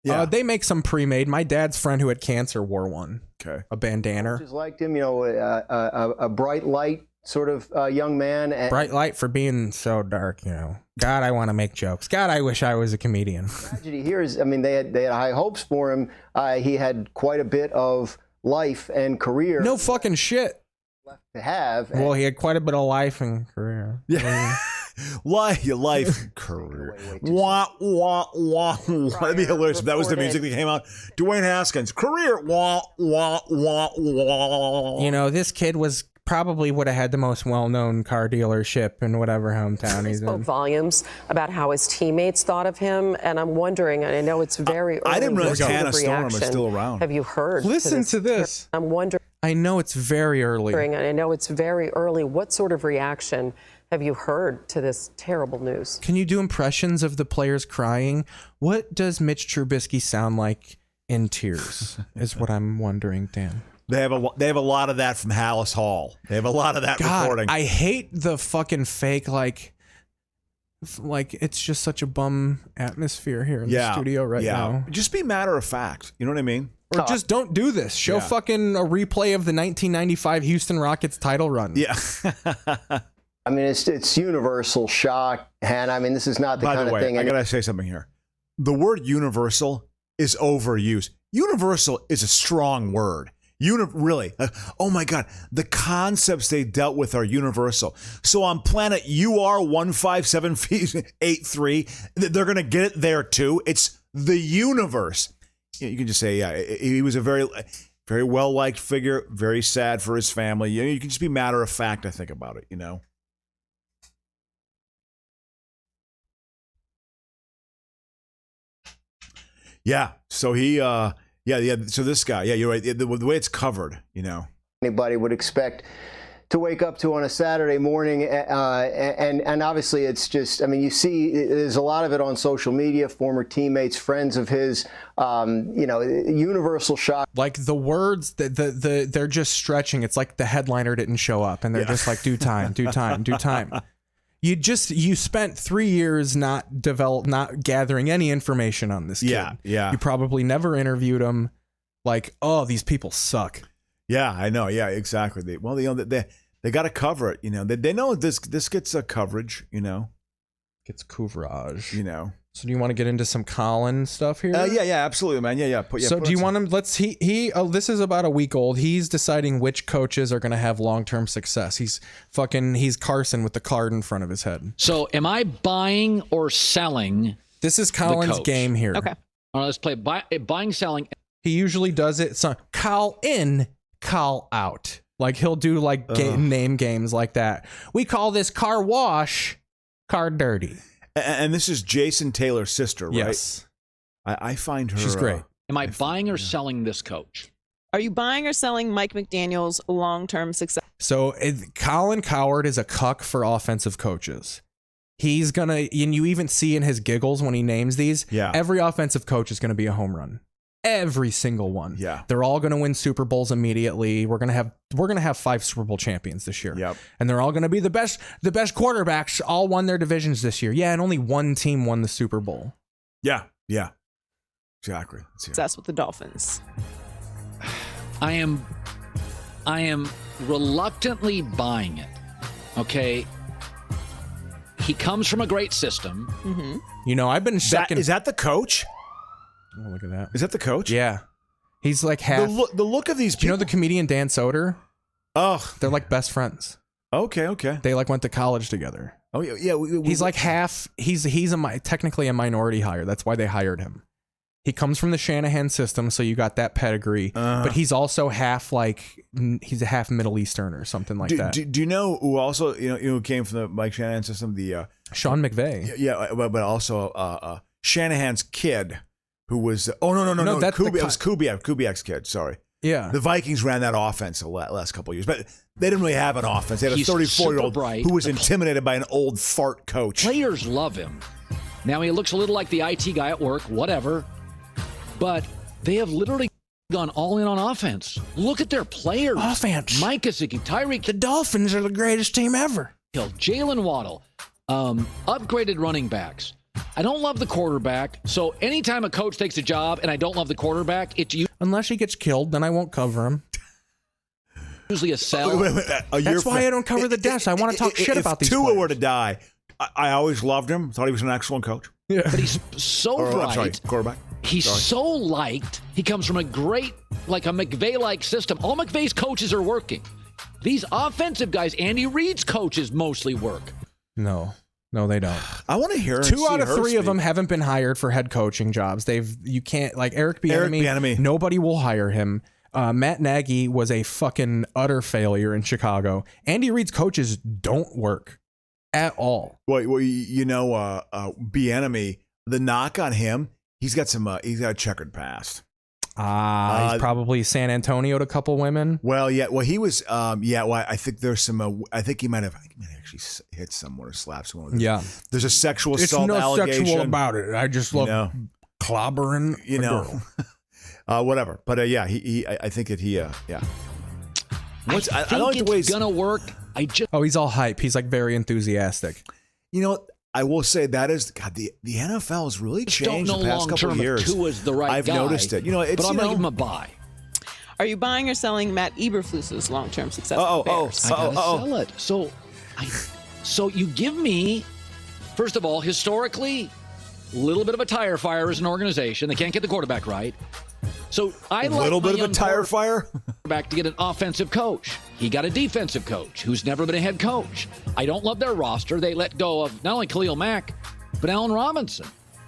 They make some pre-made. My dad's friend who had cancer wore one. Okay, a bandana. Just liked him, a bright light sort of young man. Bright light for being so dark, God, I want to make jokes. God, I wish I was a comedian. Tragedy here is, they had high hopes for him. He had quite a bit of life and career. No fucking shit. Left to have. Well, he had quite a bit of life and career. Yeah. life career. Wah, wah, wah. That'd be hilarious if that was the music that came out. Dwayne Haskins, career. Wah, wah, wah, wah. This kid would have had the most well-known car dealership in whatever hometown he's in. Spoke volumes about how his teammates thought of him, and I'm wondering, and I know it's very early. I didn't realize Hannah Storm is still around. Have you heard? Listen to this. I'm wondering. I know it's very early. And I know it's very early. What sort of reaction have you heard to this terrible news? Can you do impressions of the players crying? What does Mitch Trubisky sound like in tears? Is what I'm wondering, Dan. They have a lot of that from Hallis Hall. They have a lot of that recording. I hate the fucking fake like it's just such a bum atmosphere here in the studio right now. Just be matter of fact. You know what I mean? Or just don't do this. Show fucking a replay of the 1995 Houston Rockets title run. Yeah. I mean, it's universal shock, Hannah. I mean, this is not the kind of thing. I gotta say something here. The word universal is overused. Universal is a strong word. Really, oh my God, the concepts they dealt with are universal. So on planet UR 15783, they're going to get it there too. It's the universe. You can just say, he was a very, very well-liked figure, very sad for his family. You can just be matter of fact, I think, about it, Yeah, so he, so this guy, you're right, the way it's covered, Anybody would expect to wake up to on a Saturday morning, and obviously it's just, you see, there's a lot of it on social media, former teammates, friends of his, universal shock. Like the words, they're just stretching. It's like the headliner didn't show up, and they're just like, do time. You spent 3 years not gathering any information on this kid. Yeah. You probably never interviewed him. Like, oh, these people suck. Yeah, I know. Yeah, exactly. They got to cover it. They know this gets a coverage. Gets coverage. So do you want to get into some Colin stuff here? Yeah, absolutely, man. Yeah. So do you want him? This is about a week old. He's deciding which coaches are going to have long-term success. He's Carson with the card in front of his head. So am I buying or selling? This is Colin's game here. Okay. All right, let's play buying, selling. He usually does it. So call in, call out. Like he'll do name games like that. We call this car wash, car dirty. And this is Jason Taylor's sister, right? Yes. I find her. She's great. Am I buying or selling this coach? Are you buying or selling Mike McDaniel's long-term success? So Colin Cowherd is a cuck for offensive coaches. He's going to, and you even see in his giggles when he names these, every offensive coach is going to be a home run. Every single one. Yeah. They're all going to win Super Bowls immediately. We're going to have 5 Super Bowl champions this year. Yep. And they're all going to be the best quarterbacks, all won their divisions this year. Yeah, and only one team won the Super Bowl. Yeah. Exactly. Success with the Dolphins. I am reluctantly buying it. Okay. He comes from a great system. Mm-hmm. I've been checking. Is that the coach? Oh, look at that. Is that the coach? Yeah. He's like half. The look of these people. Do you know the comedian Dan Soder? Oh. They're like best friends. Okay. They went to college together. Oh yeah. He's like half. He's technically a minority hire. That's why they hired him. He comes from the Shanahan system, so you got that pedigree. But he's also half he's a half Middle Eastern or something like that. Do you know who also who came from the Mike Shanahan system? The Sean McVay. Yeah, but also Shanahan's kid, who was it was Kubiak's kid. Sorry. Yeah. The Vikings ran that offense the last couple of years, but they didn't really have an offense. They had a 34-year-old who was intimidated by an old fart coach. Players love him. Now he looks a little like the IT guy at work, whatever. But they have literally gone all in on offense. Look at their players. Offense. Mike Gesicki, Tyreek. The Dolphins are the greatest team ever. Jalen Waddle. Upgraded running backs. I don't love the quarterback. So anytime a coach takes a job and I don't love the quarterback, it's unless he gets killed, then I won't cover him. Usually a sell. That's why I don't cover the desk. I want to talk shit about these Tua players. were to die, I always loved him. Thought he was an excellent coach. Yeah. But he's so bright. I'm sorry, quarterback. He's so liked. He comes from a great, like a McVay-like system. All McVay's coaches are working. These offensive guys, Andy Reid's coaches mostly work. No, they don't. I want to hear 2 out of 3 of them haven't been hired for head coaching jobs. You can't, like Eric Bieniemy. Nobody will hire him. Matt Nagy was a fucking utter failure in Chicago. Andy Reid's coaches don't work at all. Well, Bieniemy, the knock on him, he's got a checkered past. He's probably San Antonio'd a couple women. Well, yeah. Well, he was. I think there's some. I think he might have actually hit someone or slapped someone. Yeah. There's a sexual assault allegation. It's no sexual about it. I just love clobbering. Whatever. But I think that he. Yeah. I think it's gonna work. He's all hype. He's like very enthusiastic. I will say that is the NFL has really changed the past couple of years. Tua's the right I've guy, noticed it. It's but I'm gonna give him a buy. Are you buying or selling Matt Eberflus's long-term success? I gotta sell it. So you give me, first of all, historically, a little bit of a tire fire as an organization. They can't get the quarterback right. So I like a little bit of a tire fire back to get an offensive coach. He got a defensive coach who's never been a head coach. I don't love their roster. They let go of not only Khalil Mack, but Allen Robinson.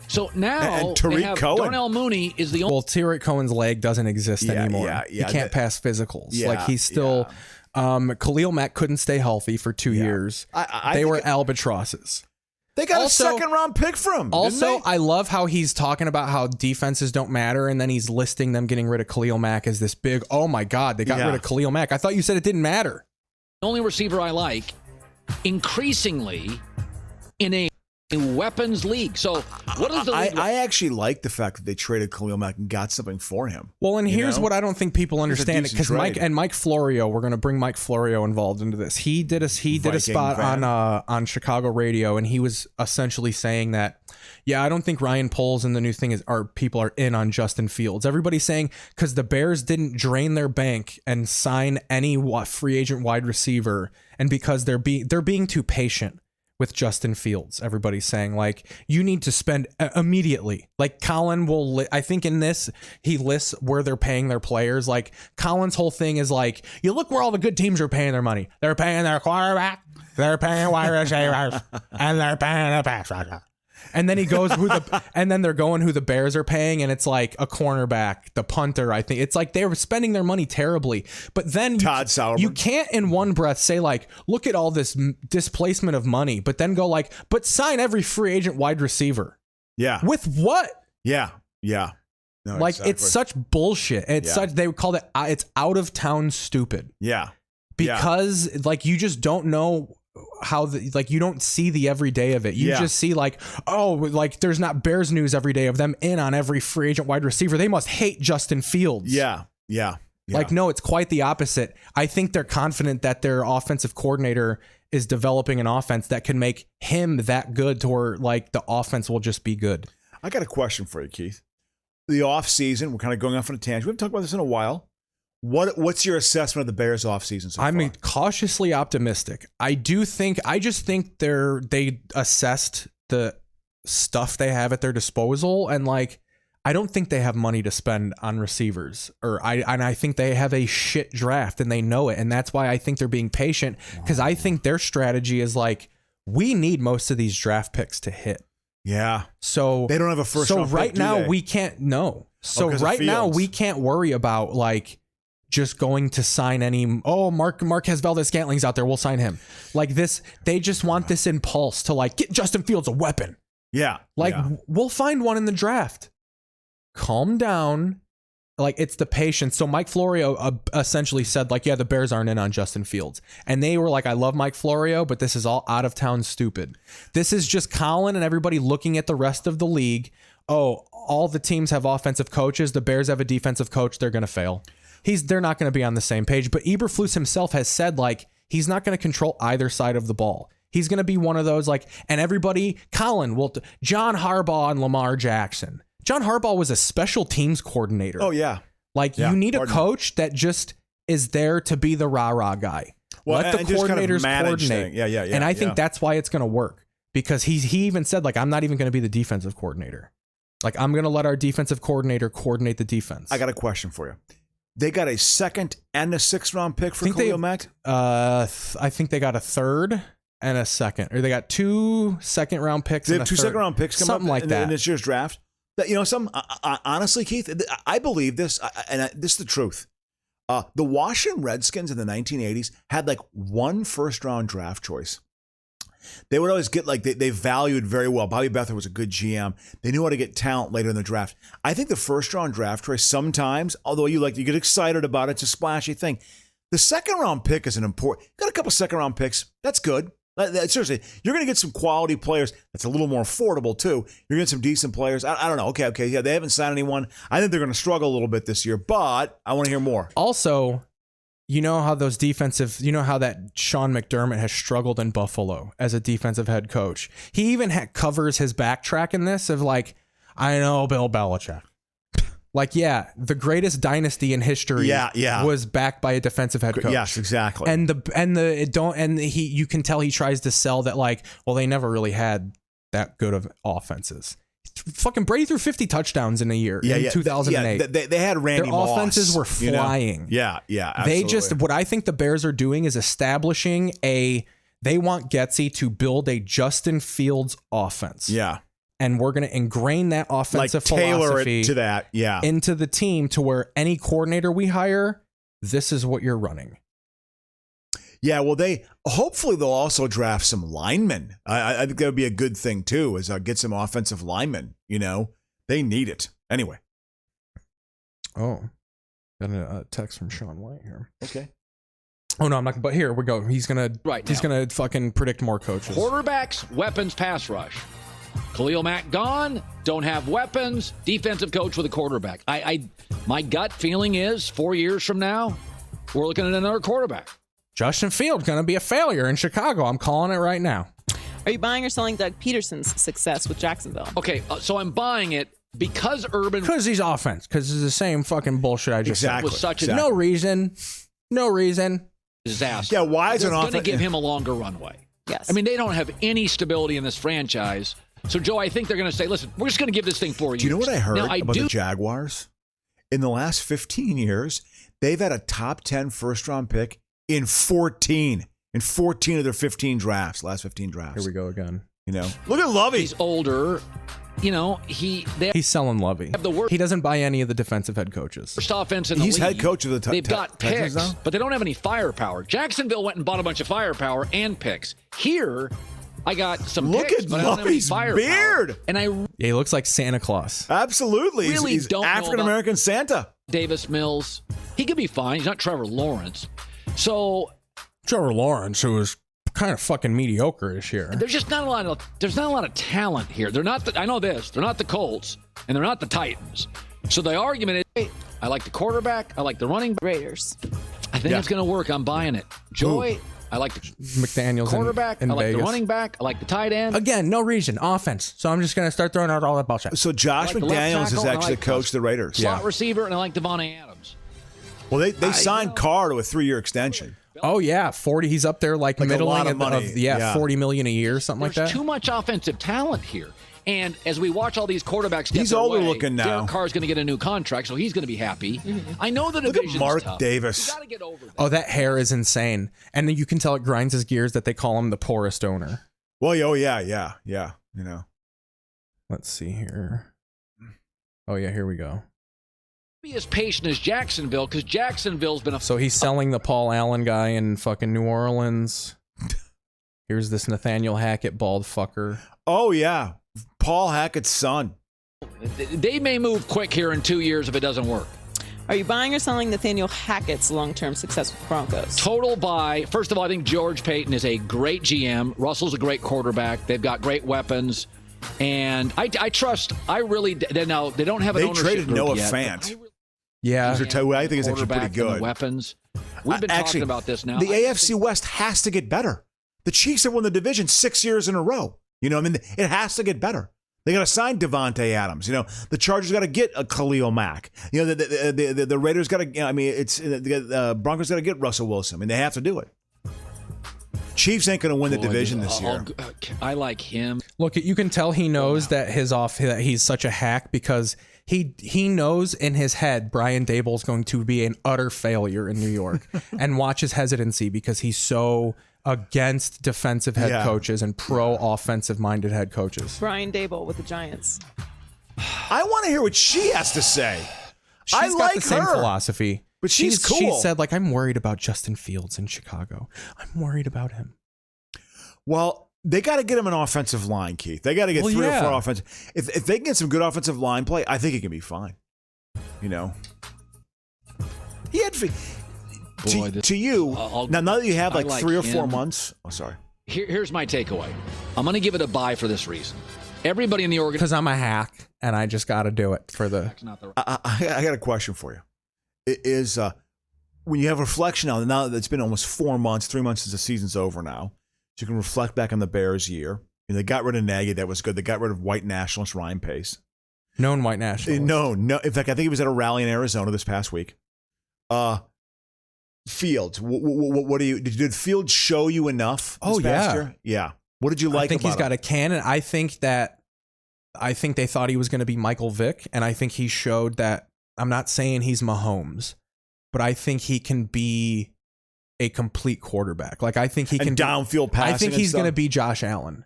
So now and Tariq Cohen. Darnell Mooney is the only. Well, Tariq Cohen's leg doesn't exist anymore. He can't pass physicals. He's still. Khalil Mack couldn't stay healthy for 2 years. They were albatrosses. They got a second-round pick from him. Also, I love how he's talking about how defenses don't matter, and then he's listing them getting rid of Khalil Mack as this big, oh my God, they got rid of Khalil Mack. I thought you said it didn't matter. The only receiver I like, increasingly, in a weapons league. So what is the league? I actually like the fact that they traded Khalil Mack and got something for him. Well, and here's what I don't think people understand, because Mike Florio, we're going to bring Mike Florio involved into this. He did a spot on Chicago radio, and he was essentially saying that, I don't think Ryan Poles and the new thing people are in on Justin Fields. Everybody's saying because the Bears didn't drain their bank and sign any free agent wide receiver, and because they're being too patient with Justin Fields. Everybody's saying, like, you need to spend immediately. Like, Colin will, I think in this, he lists where they're paying their players. Like, Colin's whole thing is like, you look where all the good teams are paying their money. They're paying their quarterback, they're paying wide receivers, and they're paying the pass rusher. And then he goes and then they're going who the Bears are paying, and it's like a cornerback, the punter. I think it's like they were spending their money terribly. But then you can't in one breath say, like, look at all this displacement of money, but then go like, but sign every free agent wide receiver. Yeah. With what? Yeah. Yeah. No, like it's such bullshit. It's they would call it it's out of town stupid. Yeah. Because like you just don't know how you don't see the everyday of it. You just see like, oh, like there's not Bears news every day of them in on every free agent wide receiver. They must hate Justin Fields. Yeah. Like, no, it's quite the opposite. I think they're confident that their offensive coordinator is developing an offense that can make him that good to where like the offense will just be good. I got a question for you, Keith. The off season, we're kind of going off on a tangent. We haven't talked about this in a while. What's your assessment of the Bears offseason so far? I'm cautiously optimistic. I just think they assessed the stuff they have at their disposal, and like I don't think they have money to spend on receivers, I think they have a shit draft and they know it, and that's why I think they're being patient, because I think their strategy is like, we need most of these draft picks to hit. Yeah. So they don't have a first round pick, right now do they? we can't So right now we can't worry about like just going to sign any Marquez Valdez-Scantling's out there, we'll sign him. Like this, they just want this impulse to like get Justin Fields a weapon. Yeah. Like we'll find one in the draft. Calm down. Like it's the patience. So Mike Florio essentially said like, yeah, the Bears aren't in on Justin Fields. And they were like, I love Mike Florio, but this is all out of town stupid. This is just Colin and everybody looking at the rest of the league. Oh, all the teams have offensive coaches. The Bears have a defensive coach. They're going to fail. They're not going to be on the same page. But Eberflus himself has said like, he's not going to control either side of the ball. He's going to be one of those like, and everybody, Colin, John Harbaugh and Lamar Jackson. John Harbaugh was a special teams coordinator. Oh, yeah. Like, you need a coach that just is there to be the rah-rah guy. Well, let the coordinators coordinate. Yeah. And I think that's why it's going to work. Because he even said, like, I'm not even going to be the defensive coordinator. Like, I'm going to let our defensive coordinator coordinate the defense. I got a question for you. They got a second and a 6th round pick for Khalil Mack? I think they got a 3rd and a 2nd. Or they got 2 second-round picks They and have a 2 3rd. second-round picks come Something up like that. in this year's draft. That, you know, honestly, Keith, I believe this, and this is the truth. The Washington Redskins in the 1980s had like 1 first-round draft choice. They would always get like they valued very well. Bobby Beathard was a good GM. They knew how to get talent later in the draft. I think the first-round draft choice sometimes, although you get excited about it, it's a splashy thing. The second-round pick is an important. Got a couple second-round picks. That's good. Seriously, you're going to get some quality players. That's a little more affordable, too. You're going to get some decent players. I don't know. Okay. Yeah, they haven't signed anyone. I think they're going to struggle a little bit this year, but I want to hear more. Also, you know how that Sean McDermott has struggled in Buffalo as a defensive head coach. He even covers his backtrack in this of like, I know Bill Belichick. Like, yeah, the greatest dynasty in history was backed by a defensive head coach. Yes, exactly. You can tell he tries to sell that like, well, they never really had that good of offenses. Fucking Brady threw 50 touchdowns in a year in 2008. Yeah, they had Randy Moss. Their offenses were flying. You know? Yeah, absolutely. What I think the Bears are doing is establishing they want Getsy to build a Justin Fields offense. Yeah. And we're going to ingrain that offensive tailor philosophy it to that, into the team to where any coordinator we hire, this is what you're running. Yeah, well, hopefully they'll also draft some linemen. I think that would be a good thing too, is get some offensive linemen. You know, they need it anyway. Oh, got a text from Sean White here. Okay. Oh no, I'm not. But here we go. He's gonna fucking predict more coaches. Quarterbacks, weapons, pass rush. Khalil Mack gone, don't have weapons, defensive coach with a quarterback. My gut feeling is 4 years from now, we're looking at another quarterback. Justin Fields going to be a failure in Chicago. I'm calling it right now. Are you buying or selling Doug Peterson's success with Jacksonville? Okay, so I'm buying it because Because he's offense. Because it's the same fucking bullshit I just said. Was such No reason. Disaster. Yeah, why is it offense? going to give him a longer runway? Yes. I mean, they don't have any stability in this franchise. So, Joe, I think they're going to say, listen, we're just going to give this thing 4 years. Do you know what I heard about the Jaguars? In the last 15 years, they've had a top 10 first-round pick in 14 of their 15 drafts, last 15 drafts. Here we go again. You know, look at Lovey. He's older. You know, he's selling Lovey. He doesn't buy any of the defensive head coaches. First offense in the He's league. head coach of the They've got picks, now? but they don't have any firepower. Jacksonville went and bought a bunch of firepower and picks. Here, I got some Look picks, at but I don't have any Lovey's firepower. beard. And Yeah, he looks like Santa Claus. Absolutely. Really he's don't know African-American Santa. Davis Mills. He could be fine. He's not Trevor Lawrence. So Trevor Lawrence, who was kind of fucking mediocre this year. There's just not a lot of talent here. They're not I know this. They're not the Colts and they're not the Titans. So the argument is, hey, I like the quarterback, I like the running Raiders. I think it's going to work. I'm buying it. Joy, I like the McDaniels quarterback, in I like Vegas. the running back, I like the tight end. Again, no reason. Offense. So I'm just going to start throwing out all that bullshit. So Josh I like the left McDaniels is tackle, and I actually like the coach of the Raiders. Slot receiver, and I like Devontae Adams. Well, they signed Carr to a 3-year extension. Oh yeah, 40. He's up there like middling a lot of money. 40 million a year, something like that. There's too much offensive talent here. And as we watch all these quarterbacks get He's their older way, looking now. Derek Carr's going to get a new contract, so he's going to be happy. I know the Look at division's Mark tough. Davis. You got to get over that. Oh, that hair is insane. And then you can tell it grinds his gears that they call him the poorest owner. Well, yeah. You know. Let's see here. Oh yeah, here we go. Be as patient as Jacksonville, because Jacksonville's been a. So he's selling the Paul Allen guy in fucking New Orleans. Here's this Nathaniel Hackett bald fucker. Oh yeah, Paul Hackett's son. They may move quick here in 2 years if it doesn't work. Are you buying or selling Nathaniel Hackett's long-term success with the Broncos? Total buy. First of all, I think George Payton is a great GM. Russell's a great quarterback. They've got great weapons. And I trust, I really, now they don't have an ownership traded group Noah yet, Fant. Yeah. I think is actually pretty good. Weapons. We've been talking about this now. The AFC West has to get better. The Chiefs have won the division 6 years in a row. You know, I mean, it has to get better. They got to sign Devontae Adams. You know, the Chargers got to get a Khalil Mack. You know, the Raiders got to. I mean, the Broncos got to get Russell Wilson. I mean, they have to do it. Chiefs ain't going to win the division this year. I like him. Look, you can tell he knows that he's such a hack because he knows in his head Brian Daboll's going to be an utter failure in New York, and watch his hesitancy because he's so against defensive head coaches and pro-offensive minded head coaches. Brian Daboll with the Giants. I want to hear what she has to say. She's got the same philosophy. But she's cool. She said, like, I'm worried about Justin Fields in Chicago. I'm worried about him. Well, they got to get him an offensive line, Keith. They got to get 3 or 4 offensive. If they can get some good offensive line play, I think he can be fine. You know, he had to you now that you have like 3 or 4 months. Oh, sorry. Here's my takeaway. I'm going to give it a buy for this reason. Everybody in the organization, because I'm a hack and I just got to do it for the. I got a question for you. It is when you have reflection now that it's been almost 4 months, 3 months since the season's over now, so you can reflect back on the Bears' year. And they got rid of Nagy, that was good. They got rid of white nationalist Ryan Pace. Known white nationalist. No. In fact, I think he was at a rally in Arizona this past week. Fields, what do you did Fields show you enough? This past year? Yeah. What did you like? I think about he's got him? a cannon. I think they thought he was going to be Michael Vick, and I think he showed that. I'm not saying he's Mahomes, but I think he can be a complete quarterback. Like, I think he can downfield passing. I think he's going to be Josh Allen.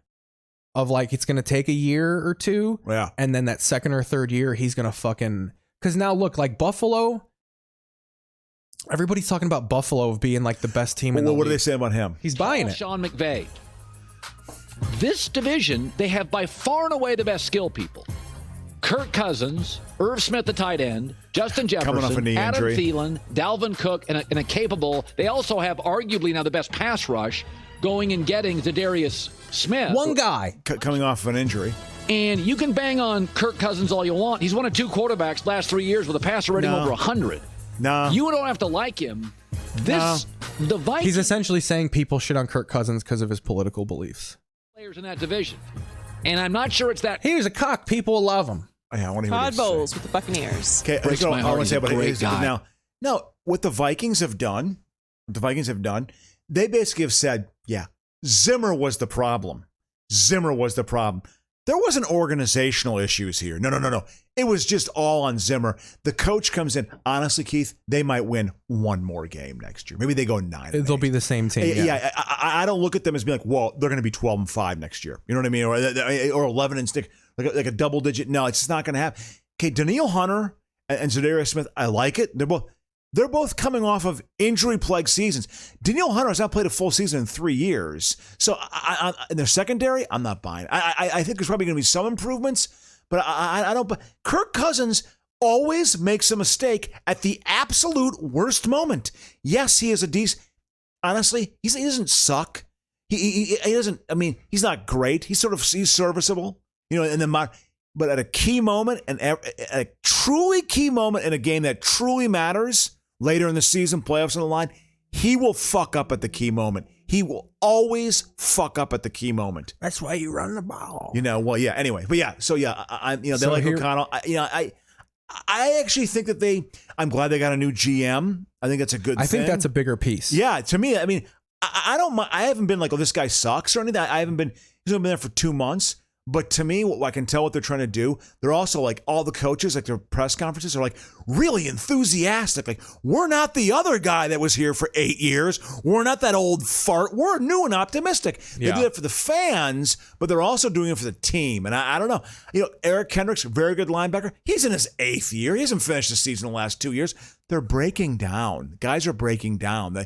Of like, it's going to take a year or two, and then that second or third year, he's going to fucking. Because now look, like Buffalo. Everybody's talking about Buffalo of being like the best team in the league. What do they say about him? He's buying it. Sean McVay. This division, they have by far and away the best skill people. Kirk Cousins, Irv Smith, the tight end, Justin Jefferson, off a knee Adam injury. Thielen, Dalvin Cook, and a capable. They also have arguably now the best pass rush, going and getting Zadarius Smith. One guy coming off of an injury. And you can bang on Kirk Cousins all you want. He's one of 2 quarterbacks last 3 years with a passer rating over 100. No. You don't have to like him. The Vikings. He's essentially saying people shit on Kirk Cousins because of his political beliefs. Players in that division. And I'm not sure it's that. He was a cock. People will love him. Yeah, I want to hear Todd Bowles with the Buccaneers. Okay, breaks my heart. He's a great guy. Now, what the Vikings have done, they basically have said, yeah, Zimmer was the problem. There wasn't organizational issues here. No. It was just all on Zimmer. The coach comes in. Honestly, Keith, they might win 1 more game next year. Maybe they go 9. They'll be the same team. Yeah, I don't look at them as being like, well, they're going to be 12-5 next year. You know what I mean? Or 11 and stick like a double digit. No, it's just not going to happen. Okay, Danielle Hunter and Zadarius Smith, I like it. They're both coming off of injury-plagued seasons. Danielle Hunter has not played a full season in 3 years. So in their secondary, I'm not buying. I think there's probably going to be some improvements, but I don't. Kirk Cousins always makes a mistake at the absolute worst moment. Yes, he is a decent. Honestly, he doesn't suck. He doesn't. I mean, he's not great. He's serviceable. You know, and then but at a key moment and a truly key moment in a game that truly matters later in the season, playoffs on the line, he will fuck up at the key moment. He will always fuck up at the key moment. That's why you run the ball. You know, well, yeah. Anyway, but yeah. So yeah, they like O'Connell. I actually think that I'm glad they got a new GM. I think that's a good thing. I think that's a bigger piece. Yeah, to me, I mean, I don't mind. I haven't been like, oh, this guy sucks or anything. He's only been there for 2 months. But to me, I can tell what they're trying to do. They're also like all the coaches, like their press conferences are like, really enthusiastic. Like, we're not the other guy that was here for 8 years. We're not that old fart. We're new and optimistic. They do it for the fans, but they're also doing it for the team. And I don't know. Eric Kendricks, very good linebacker. He's in his 8th year. He hasn't finished the season in the last 2 years. They're breaking down. Guys are breaking down.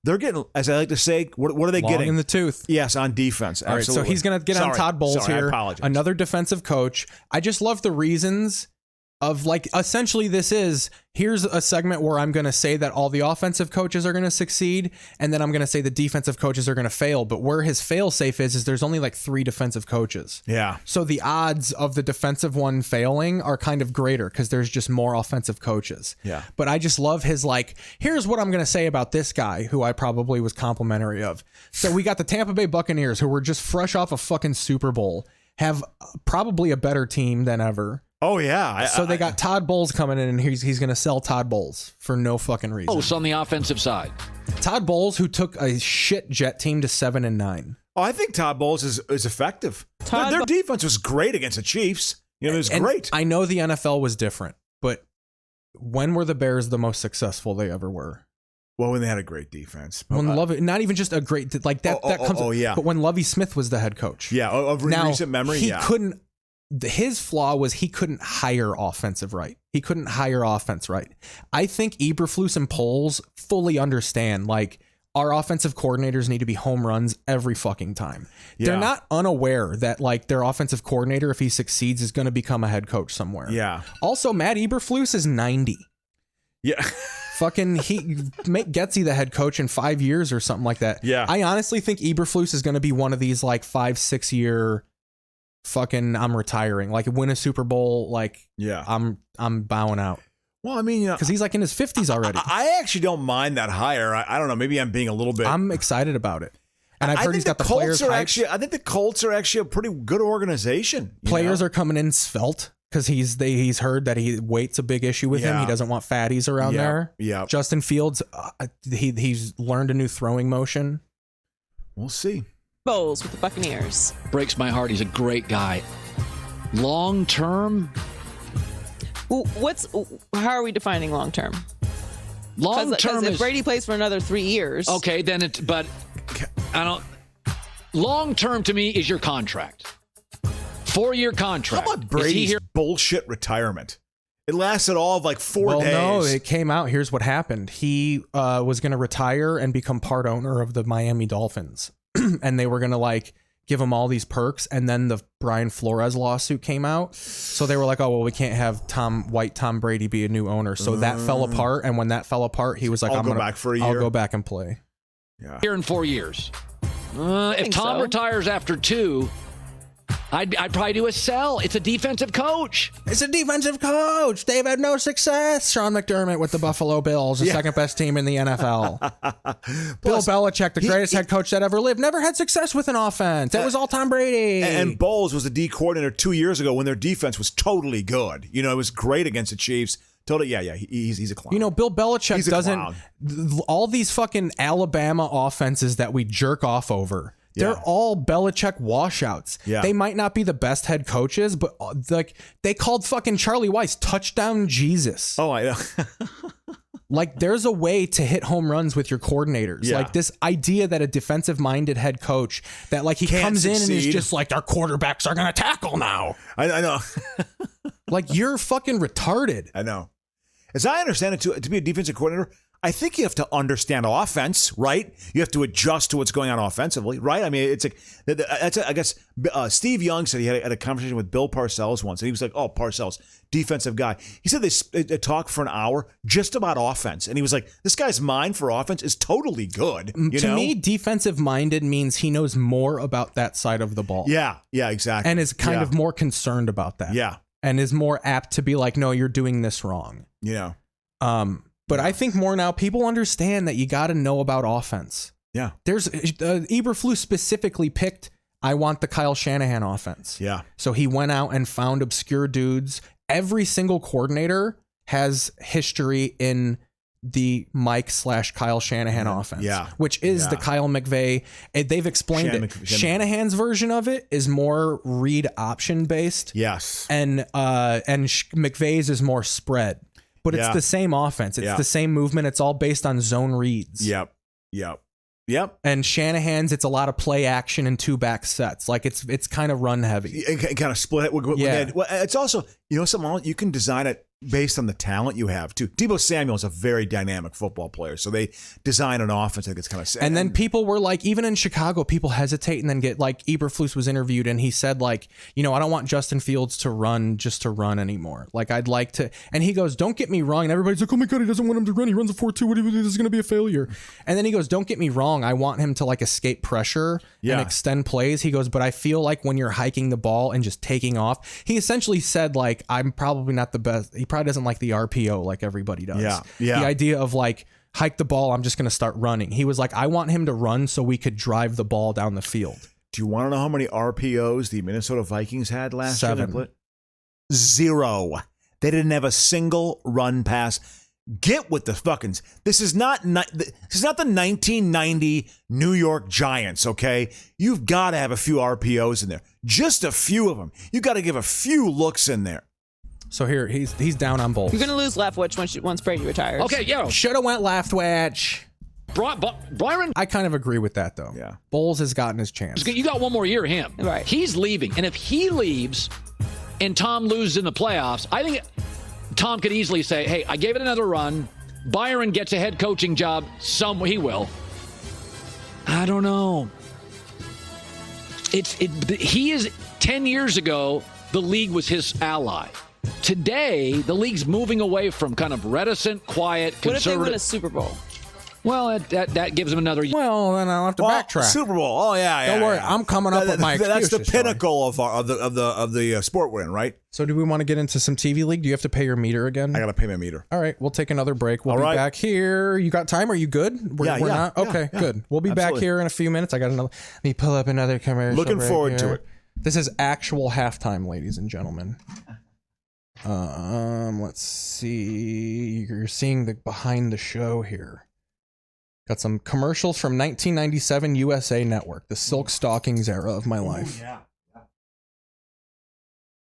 They're getting, as I like to say, what are they getting? Long in the tooth. Yes, on defense. All right, so he's going to get on Todd Bowles here. I apologize. Another defensive coach. I just love the reasons of, like, essentially here's a segment where I'm going to say that all the offensive coaches are going to succeed, and then I'm going to say the defensive coaches are going to fail. But where his fail safe is there's only like 3 defensive coaches. Yeah. So the odds of the defensive one failing are kind of greater because there's just more offensive coaches. Yeah. But I just love his, like, here's what I'm going to say about this guy who I probably was complimentary of. So we got the Tampa Bay Buccaneers, who were just fresh off a fucking Super Bowl, have probably a better team than ever. Oh, yeah. So they got Todd Bowles coming in, and he's going to sell Todd Bowles for no fucking reason. Oh, so on the offensive side. Todd Bowles, who took a shit Jet team to 7-9. Oh, I think Todd Bowles is effective. Their defense was great against the Chiefs. It was great. I know the NFL was different, but when were the Bears the most successful they ever were? Well, when they had a great defense. When Lovey, not even just a great, like that comes. Oh, yeah. But when Lovie Smith was the head coach. Yeah, of recent memory, he couldn't. His flaw was he couldn't hire offensive right. He couldn't hire offense right. I think Eberflus and Poles fully understand, like, our offensive coordinators need to be home runs every fucking time. Yeah. They're not unaware that, like, their offensive coordinator, if he succeeds, is going to become a head coach somewhere. Yeah. Also, Matt Eberflus is 90. Yeah. Fucking make Getsy the head coach in 5 years or something like that. Yeah. I honestly think Eberflus is going to be one of these, like, 5-6 year fucking I'm retiring. Like, win a Super Bowl, like, yeah, I'm bowing out. Well, I mean, because he's like in his 50s already. I actually don't mind that hire. I don't know. Maybe I'm being a little bit. I'm excited about it. And I've heard he's got the Colts players are I think the Colts are actually a pretty good organization. Players are coming in svelte because he's heard that weight's a big issue with him. He doesn't want fatties around there. Yeah. Justin Fields, he's learned a new throwing motion. We'll see. Bowles with the Buccaneers. Breaks my heart. He's a great guy. Long term. How are we defining long term? Long term is if Brady plays for another 3 years. Okay, then but I don't. Long term to me is your contract. 4-year contract. How about Brady's bullshit retirement? It lasted all of like 4 days. No, it came out. Here's what happened. He was going to retire and become part owner of the Miami Dolphins. And they were going to, like, give him all these perks. And then the Brian Flores lawsuit came out. So they were like, oh, well, we can't have Tom Brady be a new owner. So that fell apart. And when that fell apart, he was like, I'll go back for a year. I'll go back and play. Yeah. Here in 4 years. If Tom retires after 2, I'd probably do a sell. It's a defensive coach. It's a defensive coach. They've had no success. Sean McDermott with the Buffalo Bills, the second best team in the NFL. Bill Belichick, the greatest head coach that ever lived, never had success with an offense. It was all Tom Brady. And Bowles was the D coordinator 2 years ago when their defense was totally good. It was great against the Chiefs. Totally, he's a clown. Bill Belichick doesn't. All these fucking Alabama offenses that we jerk off over. They're all Belichick washouts. Yeah. They might not be the best head coaches, but like they called fucking Charlie Weiss touchdown Jesus. Oh, I know. Like, there's a way to hit home runs with your coordinators. Yeah. Like, this idea that a defensive-minded head coach, that, like, he comes in and is just like, our quarterbacks are going to tackle now. I know. Like, you're fucking retarded. I know. As I understand it, to be a defensive coordinator, I think you have to understand offense, right? You have to adjust to what's going on offensively, right? I mean, it's like, I guess Steve Young said he had a conversation with Bill Parcells once, and he was like, oh, Parcells, defensive guy. He said they talked for an hour just about offense, and he was like, this guy's mind for offense is totally good. To me, defensive-minded means he knows more about that side of the ball. Yeah, exactly. And is kind of more concerned about that. Yeah. And is more apt to be like, no, you're doing this wrong. Yeah. But I think more now, people understand that you got to know about offense. Yeah. There's Eberflus specifically picked, I want the Kyle Shanahan offense. Yeah. So he went out and found obscure dudes. Every single coordinator has history in the Mike/Kyle Shanahan offense. Yeah. Which is the Kyle McVay. They've explained it. Shanahan's version of it is more read option based. Yes. And McVay's is more spread. but it's the same offense. It's the same movement. It's all based on zone reads. Yep. And Shanahan's, it's a lot of play action and 2-back sets. Like it's kind of run heavy. It kind of split it. Well, it's also, something else, you can design it based on the talent you have too. Deebo Samuel is a very dynamic football player, so they design an offense that gets kind of sad. And then people were like, even in Chicago, people hesitate and then get like Eberflus was interviewed and he said like, I don't want Justin Fields to run just to run anymore. Like I'd like to, and he goes, don't get me wrong. And everybody's like, oh my God, he doesn't want him to run. He runs a 4.2. This is going to be a failure. And then he goes, don't get me wrong. I want him to like escape pressure and extend plays. He goes, but I feel like when you're hiking the ball and just taking off, he essentially said like, I'm probably not the best. He probably doesn't like the RPO like everybody does. Yeah. The idea of like, hike the ball, I'm just going to start running. He was like, I want him to run so we could drive the ball down the field. Do you want to know how many RPOs the Minnesota Vikings had last 7. year? 0. They didn't have a single run pass. Get with the fuckings. This is not the 1990 New York Giants, okay? You've got to have a few RPOs in there. Just a few of them. You got to give a few looks in there. So here, he's down on Bowles. You're going to lose Leftwich once Brady retires. Okay, yeah. Should have went Leftwich. Byron? I kind of agree with that, though. Yeah. Bowles has gotten his chance. You got one more year of him. Right. He's leaving. And if he leaves and Tom loses in the playoffs, I think Tom could easily say, hey, I gave it another run. Byron gets a head coaching job. He will. I don't know. He is 10 years ago, the league was his ally. Today, the league's moving away from kind of reticent, quiet, conservative. What if they win a Super Bowl? Well, that gives them another year. Well, then I'll have to backtrack. Super Bowl. Oh, yeah. Don't worry. I'm coming up with my excuses. That's the pinnacle of the sport win, right? So do we want to get into some TV League? Do you have to pay your meter again? I got to pay my meter. All right. We'll take another break. We'll be back here. You got time? Are you good? We're not? Okay, good. We'll be back here in a few minutes. I got another. Let me pull up another commercial. Looking forward to it. This is actual halftime, ladies and gentlemen. Let's see. You're seeing the behind the show here. Got some commercials from 1997 USA Network, the Silk Stockings era of my life.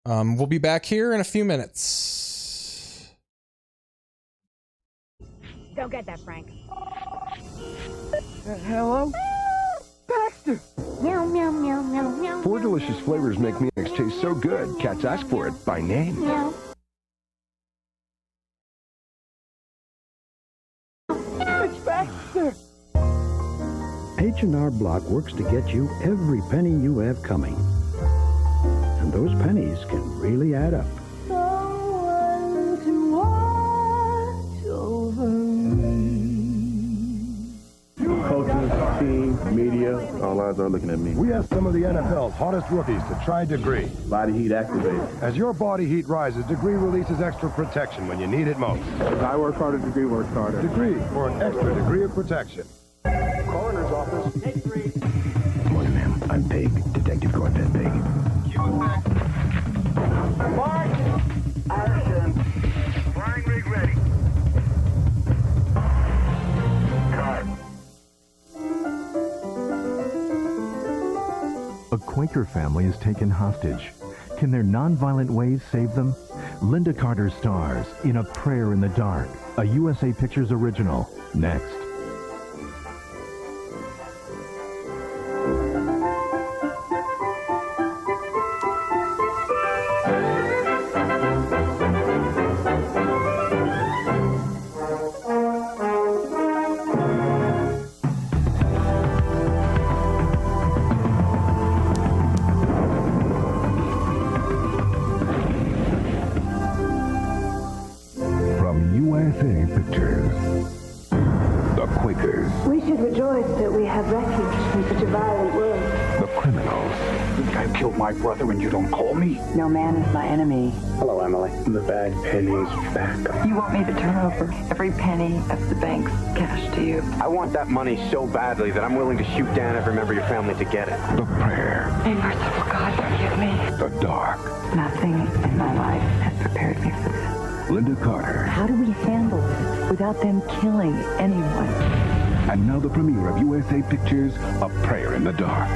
We'll be back here in a few minutes. Don't get that, Frank. Hello? Baxter! Meow, meow, meow, meow, meow. 4 delicious flavors make Munich taste so good, cats ask for it by name. Meow. It's Baxter! H&R Block works to get you every penny you have coming. And those pennies can really add up. Someone to watch over me. Coaches, team, media, all eyes are looking at me. We asked some of the NFL's hottest rookies to try Degree. Body heat activated. As your body heat rises, Degree releases extra protection when you need it most. As I work harder, Degree works harder. Degree, for an extra degree of protection. Coroner's office. Morning, ma'am. I'm Pig, Detective Corvette Pig. Mark! Action! Flying rig ready. A Quaker family is taken hostage. Can their nonviolent ways save them? Linda Carter stars in A Prayer in the Dark, a USA Pictures original. Next. Brother, and you don't call me? No man is my enemy. Hello, Emily. The bad penny's back. You want me to turn over every penny of the bank's cash to you? I want that money so badly that I'm willing to shoot down every member of your family to get it. The Prayer. May merciful God forgive me. The Dark. Nothing in my life has prepared me for this. Linda Carter. How do we handle this without them killing anyone? And now the premiere of USA Pictures, A Prayer in the Dark.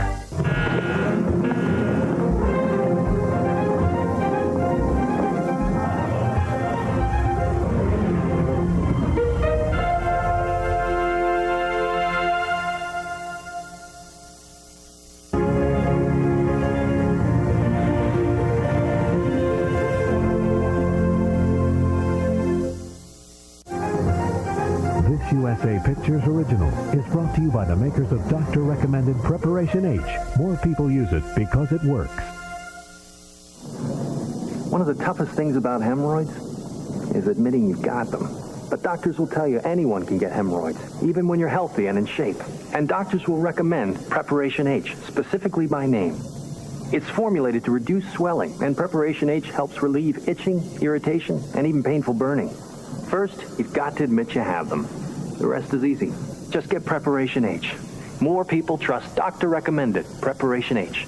USA Pictures Original is brought to you by the makers of doctor-recommended Preparation H. More people use it because it works. One of the toughest things about hemorrhoids is admitting you've got them. But doctors will tell you anyone can get hemorrhoids, even when you're healthy and in shape. And doctors will recommend Preparation H, specifically by name. It's formulated to reduce swelling, and Preparation H helps relieve itching, irritation, and even painful burning. First, you've got to admit you have them. The rest is easy. Just get Preparation H. More people trust doctor-recommended Preparation H.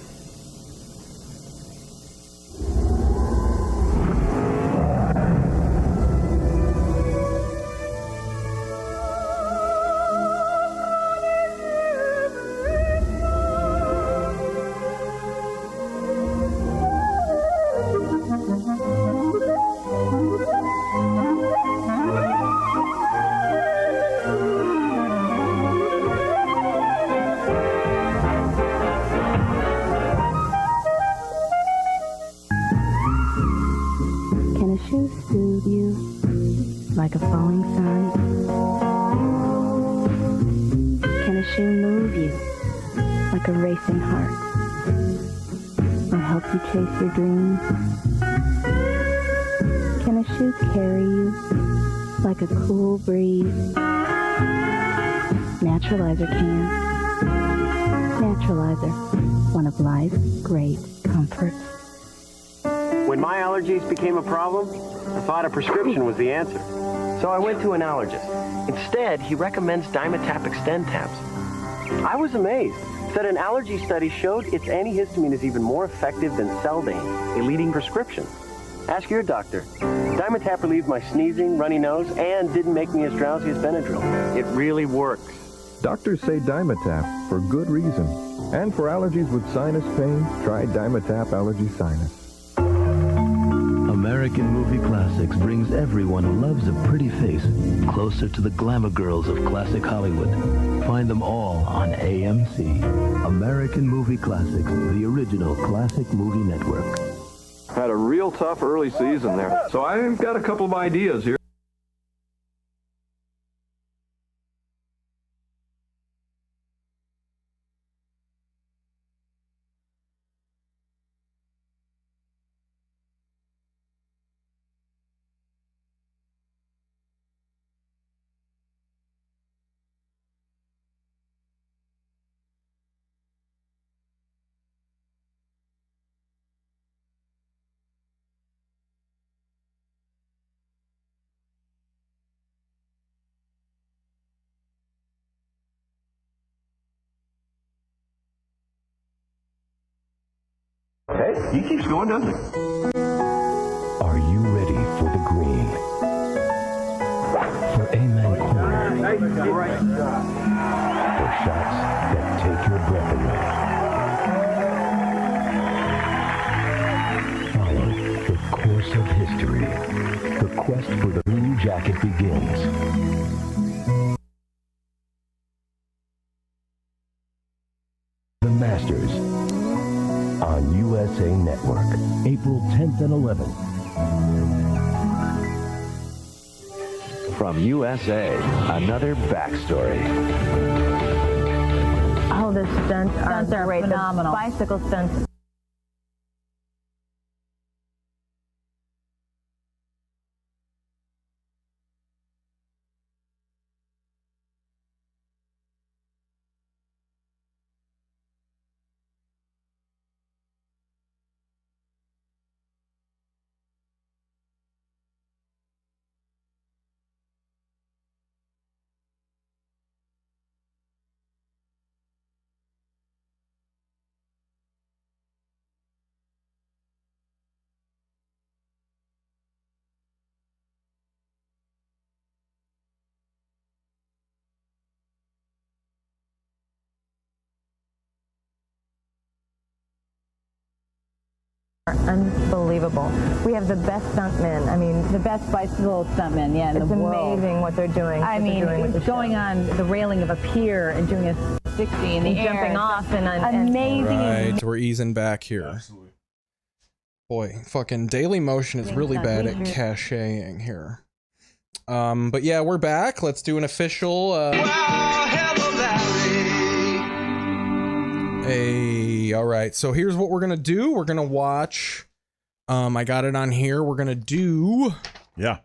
Like a falling sun? Can a shoe move you like a racing heart? Or help you chase your dreams? Can a shoe carry you like a cool breeze? Naturalizer can. Naturalizer, one of life's great comforts. When my allergies became a problem, I thought a prescription was the answer. So I went to an allergist. Instead, he recommends Dimetap Extend tabs. I was amazed. Said an allergy study showed its antihistamine is even more effective than Seldane, a leading prescription. Ask your doctor. Dimetap relieved my sneezing, runny nose, and didn't make me as drowsy as Benadryl. It really works. Doctors say Dimetap for good reason. And for allergies with sinus pain, try Dimetap Allergy Sinus. American Movie Classics brings everyone who loves a pretty face closer to the glamour girls of classic Hollywood. Find them all on AMC. American Movie Classics, the original classic movie network. Had a real tough early season there, so I've got a couple of ideas here. Hey, he keeps going, doesn't he? Are you ready for the green? For Amen Corner? For shots that take your breath away? Follow the course of history. The quest for the blue jacket begins. The Masters on USA Network, April 10th and 11th. From USA, another backstory. Oh, the stunts are great. Phenomenal. The bicycle stunts. Unbelievable. We have the best stuntmen. I mean, the best bicycle stuntmen, yeah, in it's the world. amazing what they're doing. I mean, going on the railing of a pier and doing a 60 in the and air, jumping off and amazing. Right, we're easing back here. Absolutely. Boy, fucking Daily Motion is really bad at caching here. But yeah, we're back. Let's do an official. All right. So here's what we're gonna do. We're gonna watch. I got it on here. We're gonna do. Yeah.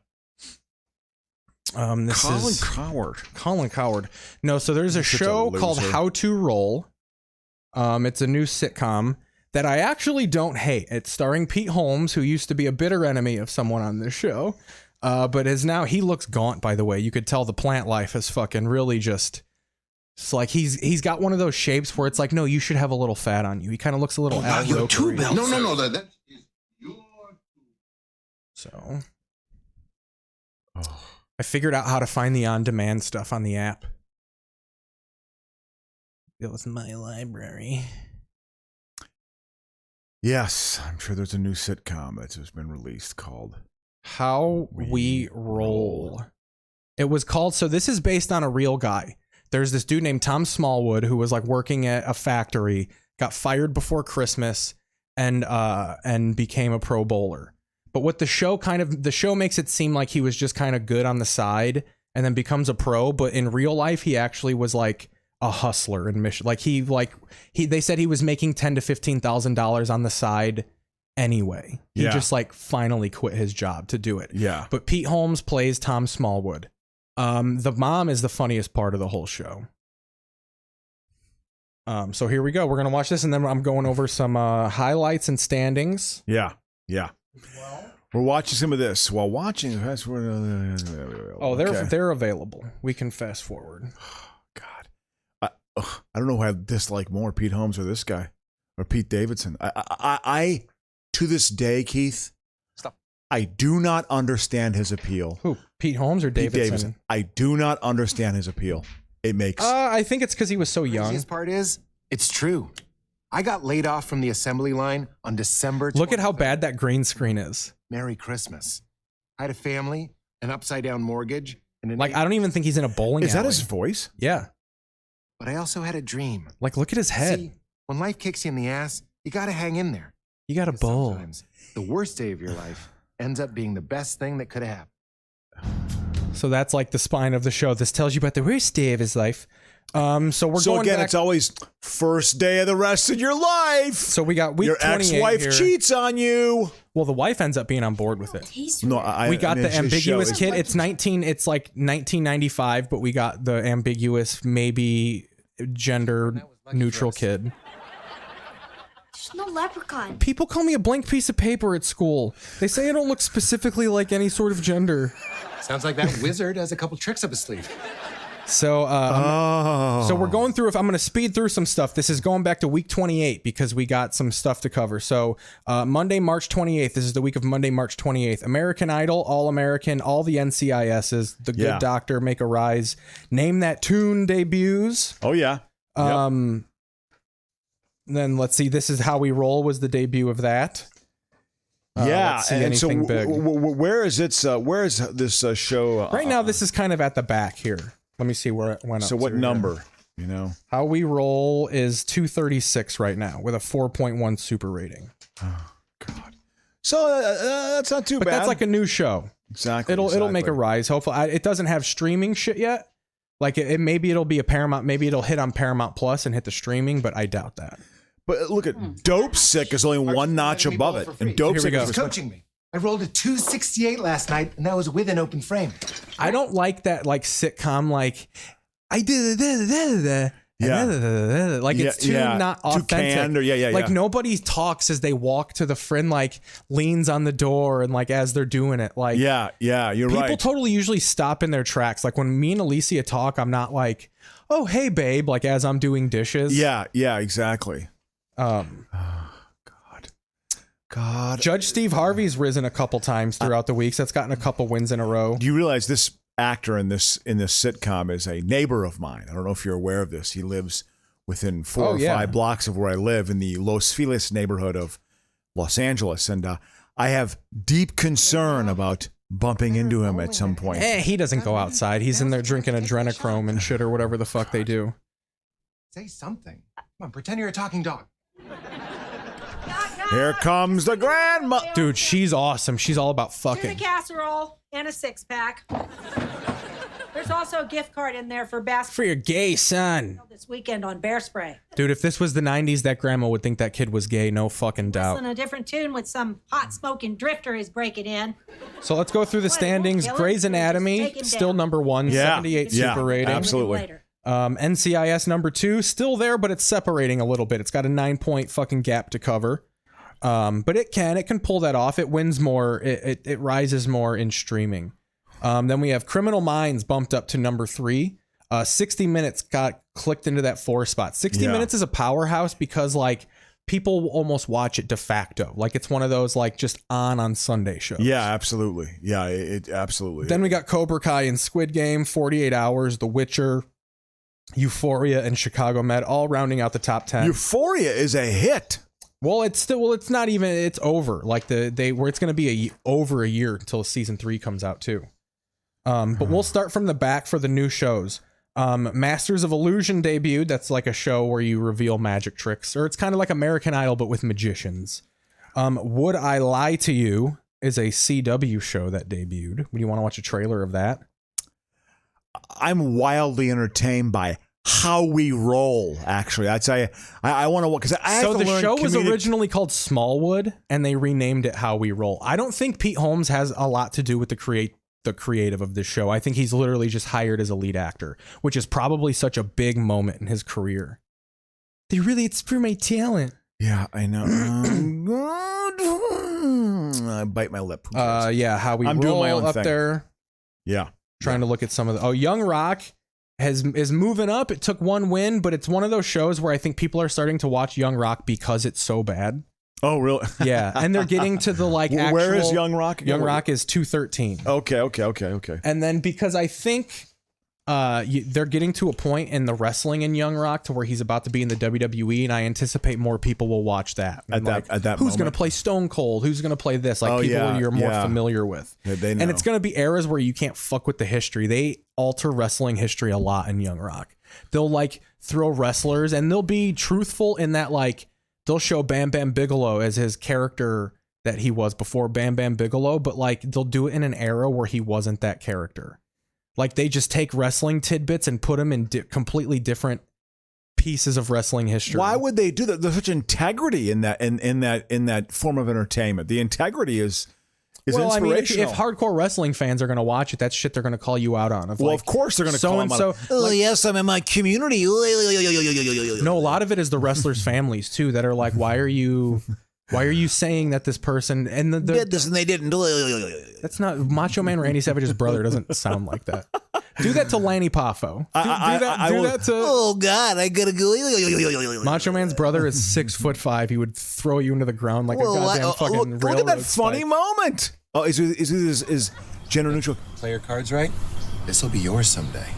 This Colin is Coward. Colin Coward. No, so there's a show called How to Roll. It's a new sitcom that I actually don't hate. It's starring Pete Holmes, who used to be a bitter enemy of someone on this show, but is now, he looks gaunt, by the way. You could tell the plant life is fucking really just, it's like he's got one of those shapes where it's like, no, you should have a little fat on you. He kind of looks a little Al Rokery. No, that is your. So I figured out how to find the on-demand stuff on the app. It was my library. Yes, I'm sure there's a new sitcom that's just been released called How We Roll. It was called, so this is based on a real guy. There's this dude named Tom Smallwood who was like working at a factory, got fired before Christmas, and became a pro bowler. But what the show makes it seem like he was just kind of good on the side and then becomes a pro, but in real life he actually was like a hustler in Michigan. They said he was making $10,000 to $15,000 on the side anyway. He just like finally quit his job to do it. Yeah. But Pete Holmes plays Tom Smallwood. The mom is the funniest part of the whole show. So here we go. We're gonna watch this, and then I'm going over some highlights and standings. Yeah. We're watching some of this while watching. Oh, they're available. We can fast forward. I don't know who I dislike more, Pete Holmes or this guy, or Pete Davidson. I to this day, Keith, stop. I do not understand his appeal. Who, Pete Holmes or Davidson? I do not understand his appeal. It makes. I think it's because he was so young. The craziest part is, it's true. I got laid off from the assembly line on December 23rd. Look at how bad that green screen is. Merry Christmas. I had a family, an upside down mortgage, and I don't even think he's in a bowling alley. Is that his voice? Yeah. But I also had a dream. Like, look at his head. See, when life kicks you in the ass, you got to hang in there. You got to bowl. Sometimes the worst day of your life ends up being the best thing that could have happened. So that's like the spine of the show. This tells you about the worst day of his life. So going again, back. it's always first day of the rest of your life. So we got week your 28 ex-wife here. cheats on you. Well, the wife ends up being on board with it. No, we got the ambiguous kid. It's like 1995, but we got the ambiguous, maybe gender neutral kid. There's no leprechaun. People call me a blank piece of paper at school. They say I don't look specifically like any sort of gender. Sounds like that wizard has a couple tricks up his sleeve. So, so we're going through. I'm going to speed through some stuff. This is going back to week 28 because we got some stuff to cover. So, Monday, March 28th. This is the week of Monday, March 28th. American Idol, All American, all the NCISs, The Good Doctor, Make a Rise, Name That Tune debuts. Oh yeah. Then let's see. This is How We Roll was the debut of that. Yeah, and so big. Where is its? Where is this show? Right now, this is kind of at the back here. Let me see where it went up. So what number? Here. You know, How We Roll is 236 right now with a 4.1 super rating. Oh God! So that's not too bad. But that's like a new show. Exactly. It'll make a rise. Hopefully, it doesn't have streaming shit yet. Like maybe it'll be a Paramount. Maybe it'll hit on Paramount Plus and hit the streaming, but I doubt that. But look at Dope Sick is only one notch above it, and Dope Sick is coaching me. I rolled a 268 last night, and that was with an open frame. I don't like that like sitcom like I did like it's too not authentic. Too canned or like nobody talks as they walk to the friend, like leans on the door and like as they're doing it. Like you're people right. People totally usually stop in their tracks. Like when me and Alicia talk, I'm not like, oh hey babe, like as I'm doing dishes. Yeah, exactly. God. Judge Steve Harvey's risen a couple times throughout the weeks. That's gotten a couple wins in a row. Do you realize this actor in this sitcom is a neighbor of mine? I don't know if you're aware of this. He lives within 4 or 5 blocks of where I live in the Los Feliz neighborhood of Los Angeles, and I have deep concern about bumping into him at some point. He doesn't go outside. He's in there drinking adrenochrome and shit or whatever the fuck they do. Say something. Come on, pretend you're a talking dog. Here comes the grandma. Dude, she's awesome. She's all about fucking. Tuna casserole and a 6-pack. There's also a gift card in there for basketball For your gay son. this weekend on Bear Spray. Dude, if this was the 90s, that grandma would think that kid was gay, no fucking doubt. Listen, a different tune with some hot smoking drifter is breaking in. So let's go through the standings. Grey's Anatomy, still number 1, 78 super rating. Absolutely. NCIS number 2, still there, but it's separating a little bit. It's got a 9-point fucking gap to cover. But it can pull that off. It wins more. It rises more in streaming. Then we have Criminal Minds bumped up to number 3. 60 Minutes got clicked into that 4 spot. 60 Minutes is a powerhouse because like people almost watch it de facto. Like it's one of those like just on Sunday shows. Yeah, absolutely. Yeah, it absolutely. Then we got Cobra Kai and Squid Game, 48 Hours, The Witcher, Euphoria, and Chicago Med, all rounding out the top 10. Euphoria is a hit. Well, it's not even. It's over. Like it's going to be over a year until season 3 comes out too. But we'll start from the back for the new shows. Masters of Illusion debuted. That's like a show where you reveal magic tricks, or it's kind of like American Idol but with magicians. Would I Lie to You is a CW show that debuted. Do you want to watch a trailer of that? I'm wildly entertained by how we roll. Actually, I'd say I want to because I have so to the learn show was originally called Smallwood, and they renamed it How We Roll. I don't think Pete Holmes has a lot to do with the creative of this show. I think he's literally just hired as a lead actor, which is probably such a big moment in his career. It's for my talent. Yeah, I know. I bite my lip. Yeah, How We I'm Roll doing my own up thing. there. Yeah. Trying to look at some of the Young Rock is moving up. It took 1 win, but it's one of those shows where I think people are starting to watch Young Rock because it's so bad. Oh, really? Yeah, and they're getting to the like actual... Where is Young Rock? Young Rock is 213. Okay. And then because I think they're getting to a point in the wrestling in Young Rock to where he's about to be in the WWE, and I anticipate more people will watch that. At that who's going to play Stone Cold? Who's going to play this? Like people you're more familiar with. Yeah, they know. And it's going to be eras where you can't fuck with the history. They alter wrestling history a lot in Young Rock. They'll like throw wrestlers, and they'll be truthful in that like they'll show Bam Bam Bigelow as his character that he was before Bam Bam Bigelow, but like they'll do it in an era where he wasn't that character. Like they just take wrestling tidbits and put them in completely different pieces of wrestling history. Why would they do that? There's such integrity in that form of entertainment. The integrity is well, inspirational. I mean, if hardcore wrestling fans are going to watch it, that's shit they're going to call you out on. Of course they're going to call them out. Oh, yes, I'm in my community. No, a lot of it is the wrestlers' families too that are like, why are you saying that this person and did this and they didn't? That's not Macho Man Randy Savage's brother. Doesn't sound like that. Do that to Lanny Poffo. Do that to. Oh God, I gotta go. Macho Man's brother is 6'5". He would throw you into the ground like a goddamn fucking railroad. Look at that funny moment. Oh, is gender neutral? Play your cards right. This will be yours someday.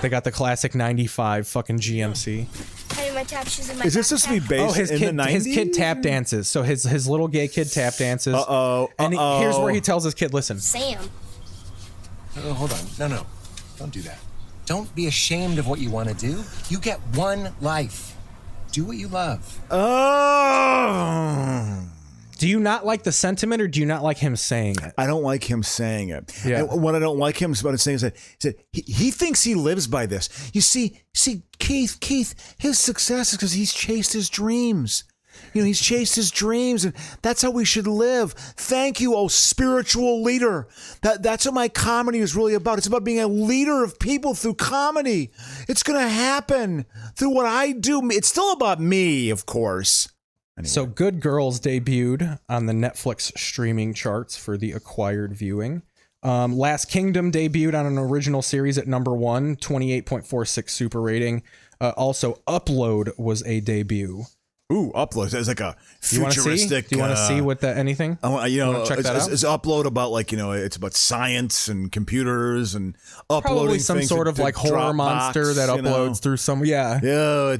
They got the classic '95 fucking GMC. My tap shoes in my Is this supposed to be based in the 90s? His kid tap dances. So his little gay kid tap dances. And here's where he tells his kid, listen. Sam. Oh, hold on. No. Don't do that. Don't be ashamed of what you want to do. You get one life. Do what you love. Oh. Do you not like the sentiment, or do you not like him saying it? I don't like him saying it. Yeah. And what I don't like him about saying is that he thinks he lives by this. You see, Keith, his success is because he's chased his dreams. You know, he's chased his dreams, and that's how we should live. Thank you, oh spiritual leader. That's what my comedy is really about. It's about being a leader of people through comedy. It's going to happen through what I do. It's still about me, of course. Anyway. So Good Girls debuted on the Netflix streaming charts for the acquired viewing. Last Kingdom debuted on an original series at number 1, 28.46 super rating. Also, Upload was a debut. Ooh, Upload is like a futuristic. Do you want to see what that anything? Check that out. Is Upload about it's about science and computers and uploading probably some things sort of like horror monster that uploads through some. Yeah. Yeah.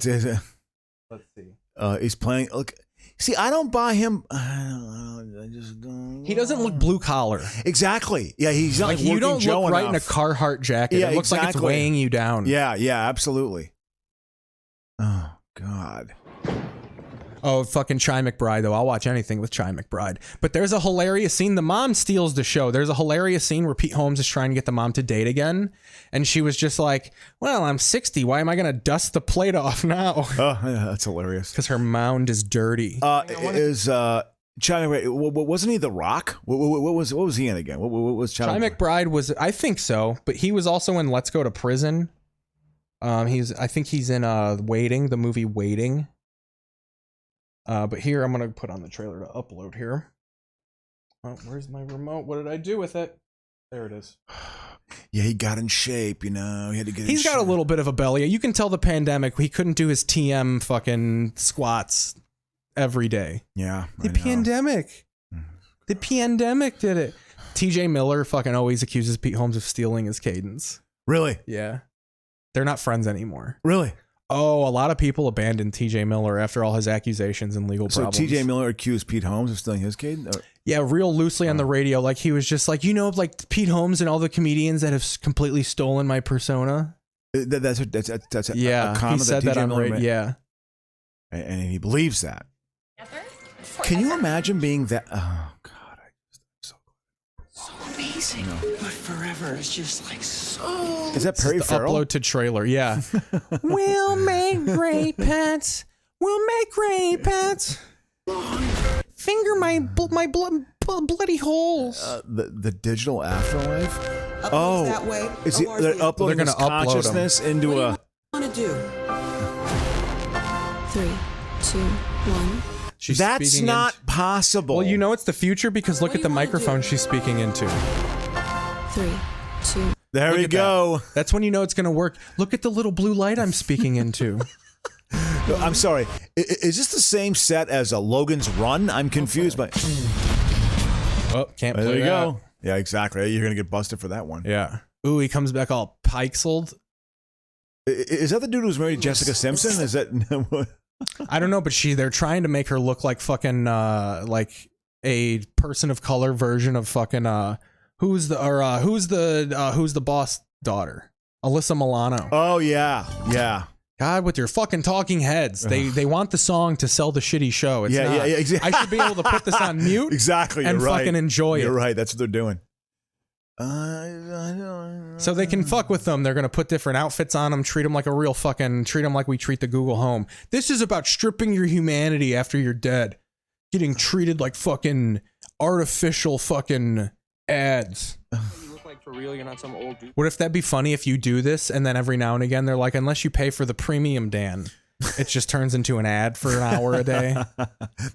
Let's see. He's playing. Look. See, I don't buy him. I just don't. He doesn't look blue collar. Exactly. Yeah, he's not like you don't Joe look right enough. in a Carhartt jacket. Yeah, it looks like it's weighing you down. Yeah, absolutely. Oh God. Oh, fucking Chi McBride, though. I'll watch anything with Chi McBride. But there's a hilarious scene. The mom steals the show. There's a hilarious scene where Pete Holmes is trying to get the mom to date again. And she was just like, well, I'm 60. Why am I going to dust the plate off now? Oh, yeah, that's hilarious. Because her mound is dirty. Is Chi McBride, wasn't he The Rock? What was he in again? What was Chi McBride was, I think so. But he was also in Let's Go to Prison. I think he's in Waiting, the movie Waiting. But here, I'm going to put on the trailer to upload here. Oh, where's my remote? What did I do with it? There it is. Yeah, he got in shape, you know. He had to get He's got a little bit of a belly. You can tell the pandemic, he couldn't do his TM fucking squats every day. Yeah. The pandemic. The pandemic did it. TJ Miller fucking always accuses Pete Holmes of stealing his cadence. Really? Yeah. They're not friends anymore. Really? Oh, a lot of people abandoned TJ Miller after all his accusations and legal problems. So TJ Miller accused Pete Holmes of stealing his cadence? Yeah, real loosely on the radio. Like he was just like, like Pete Holmes and all the comedians that have completely stolen my persona. That's yeah, a comment he said that on radio. Yeah. And he believes that. Can you imagine being that? Oh, God. So amazing. But forever is just like so. Is that Perry Farrell? Upload to trailer, yeah. We'll make great pets. We'll make great pets. Finger my bloody holes. The digital afterlife. Uploads that way. Is they're uploading his consciousness into a? What do you want to do? 3, 2, 1. That's not possible. Well, you know it's the future because look at the microphone she's speaking into. 3, 2. There we go. That's when you know it's going to work. Look at the little blue light I'm speaking into. No, I'm sorry. Is this the same set as Logan's Run? I'm confused by. Oh, can't play There you that. go. Yeah, exactly. You're gonna get busted for that one. Yeah. Ooh, he comes back all pixeled. Is that the dude who's married to Jessica Simpson? Is that? I don't know, but they're trying to make her look like fucking like a person of color version of fucking who's the boss daughter? Alyssa Milano. Oh yeah. God, with your fucking talking heads. They want the song to sell the shitty show. It's not. Yeah, exactly. I should be able to put this on mute. Exactly. And You're right. fucking enjoy it. You're right. That's what they're doing. So they can fuck with them. They're going to put different outfits on them, treat them like we treat the Google Home. This is about stripping your humanity after you're dead. Getting treated like fucking artificial fucking ads. You look like for real, you're not some old dude. What if that'd be funny if you do this and then every now and again they're like, unless you pay for the premium, Dan, it just turns into an ad for an hour a day.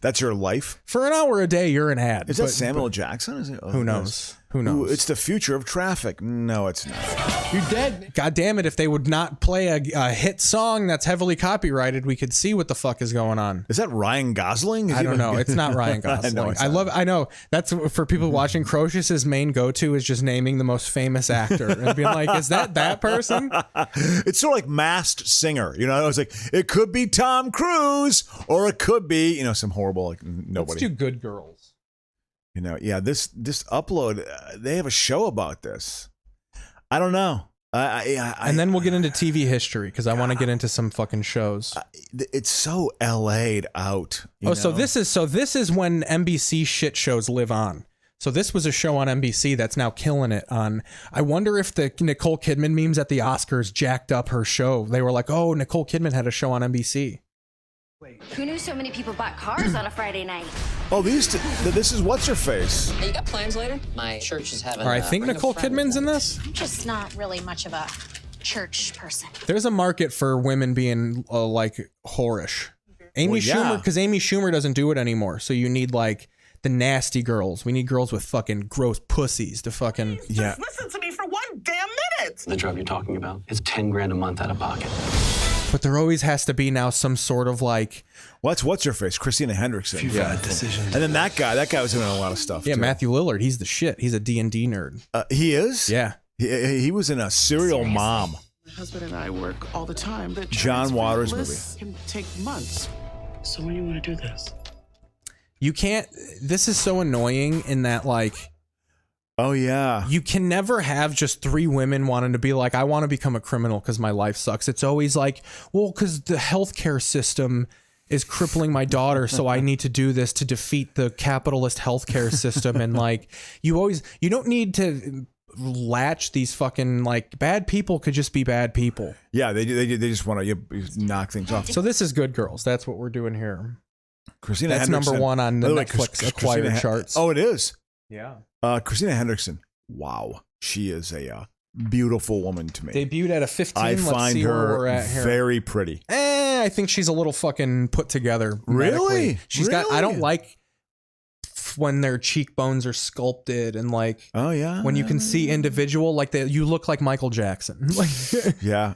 That's your life? For an hour a day, you're an ad. Is that Samuel Jackson? Is it? Who knows? Who knows? Ooh, it's the future of traffic. No, it's not. You're dead. God damn it. If they would not play a hit song that's heavily copyrighted, we could see what the fuck is going on. Is that Ryan Gosling? I don't know. It's not Ryan Gosling. I know. That's for people watching. Crocious's main go-to is just naming the most famous actor and being like, is that person? It's sort of like Masked Singer. You know, I was like, it could be Tom Cruise or it could be, some horrible, like nobody. Let's do Good Girls. This upload, they have a show about this. I don't know. And then we'll get into TV history because I want to get into some fucking shows. It's so LA'd out. So this is when NBC shit shows live on. So this was a show on NBC that's now killing it on. I wonder if the Nicole Kidman memes at the Oscars jacked up her show. They were like, oh, Nicole Kidman had a show on NBC. Who knew so many people bought cars on a Friday night? Oh, this is what's her face? Hey, you got plans later? My church is having. All right, I think Nicole Kidman's in this. I'm just not really much of a church person. There's a market for women being like whorish. Amy Schumer, because Amy Schumer doesn't do it anymore. So you need like the nasty girls. We need girls with fucking gross pussies to fucking Just listen to me for 1 damn minute. The drug you're talking about is $10,000 a month out of pocket. But there always has to be now some sort of like. What's her face? Christina Hendrickson. Yeah. Decisions. And then that guy was doing a lot of stuff. Yeah, too. Matthew Lillard. He's the shit. He's a D&D nerd. He is? Yeah. He was in a Serial Mom. My husband and I work all the time. The John Waters movie. Can take months. So when do you want to do this? You can't. This is so annoying in that like. Oh, yeah. You can never have just 3 women wanting to be like, I want to become a criminal because my life sucks. It's always like, well, because the healthcare system is crippling my daughter, so I need to do this to defeat the capitalist healthcare system. And like, you don't need to latch these fucking, like, bad people could just be bad people. Yeah, they just want to knock things off. So this is Good Girls. That's what we're doing here. Christina That's Hendrickson. number one on the By way, Netflix acquired charts. Oh, it is. Yeah. Christina Hendrickson. Wow, she is a beautiful woman to me. Debuted at a 15. I Let's find see where her we're at here. very pretty. I think she's a little fucking put together. Really? Medically. She's got. I don't like when their cheekbones are sculpted and like. Oh yeah. When you can see individual, like you look like Michael Jackson. Yeah.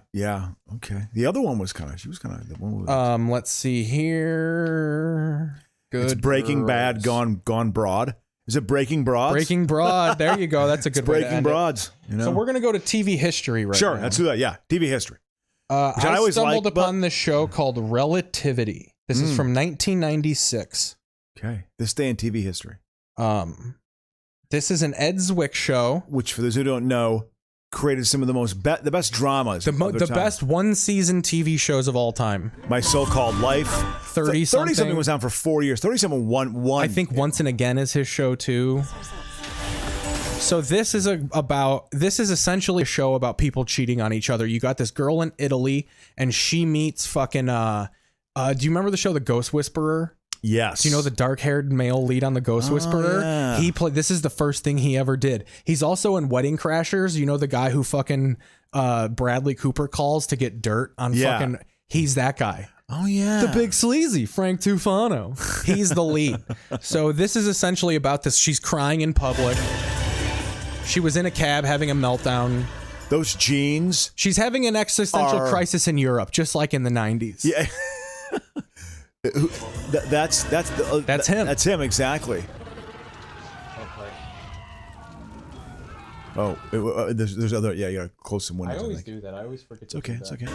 Okay. The other one was kind of. She was kind of the one. Let's see here. Good. It's Breaking Bad gone broad. Is it Breaking Broads? Breaking Broad. There you go. That's a good way to Breaking end Broads. it. You know? So we're gonna go to TV history right now. Sure, let's do that. Yeah, TV history. I always stumbled upon this show called Relativity. This is from 1996. Okay, this day in TV history. This is an Ed Zwick show, which, for those who don't know, created some of the best dramas, the best one-season TV shows of all time. My So-Called Life. 30-something was on for 4 years. 30-something one. I think Once and Again is his show too. So this is essentially a show about people cheating on each other. You got this girl in Italy, and she meets fucking. Do you remember the show The Ghost Whisperer? Yes. Do you know the dark-haired male lead on The Ghost Whisperer? Yeah. This is the first thing he ever did. He's also in Wedding Crashers. You know the guy who fucking Bradley Cooper calls to get dirt on fucking. He's that guy. Oh yeah. The big sleazy Frank Tufano. He's the lead. So this is essentially about this. She's crying in public. She was in a cab having a meltdown. Those jeans. She's having an existential crisis in Europe, just like in the 90s. Yeah. That's him. That's him, exactly. Oh, there's other. Yeah, you gotta close some windows. I always do that. I always forget. It's okay. It's okay.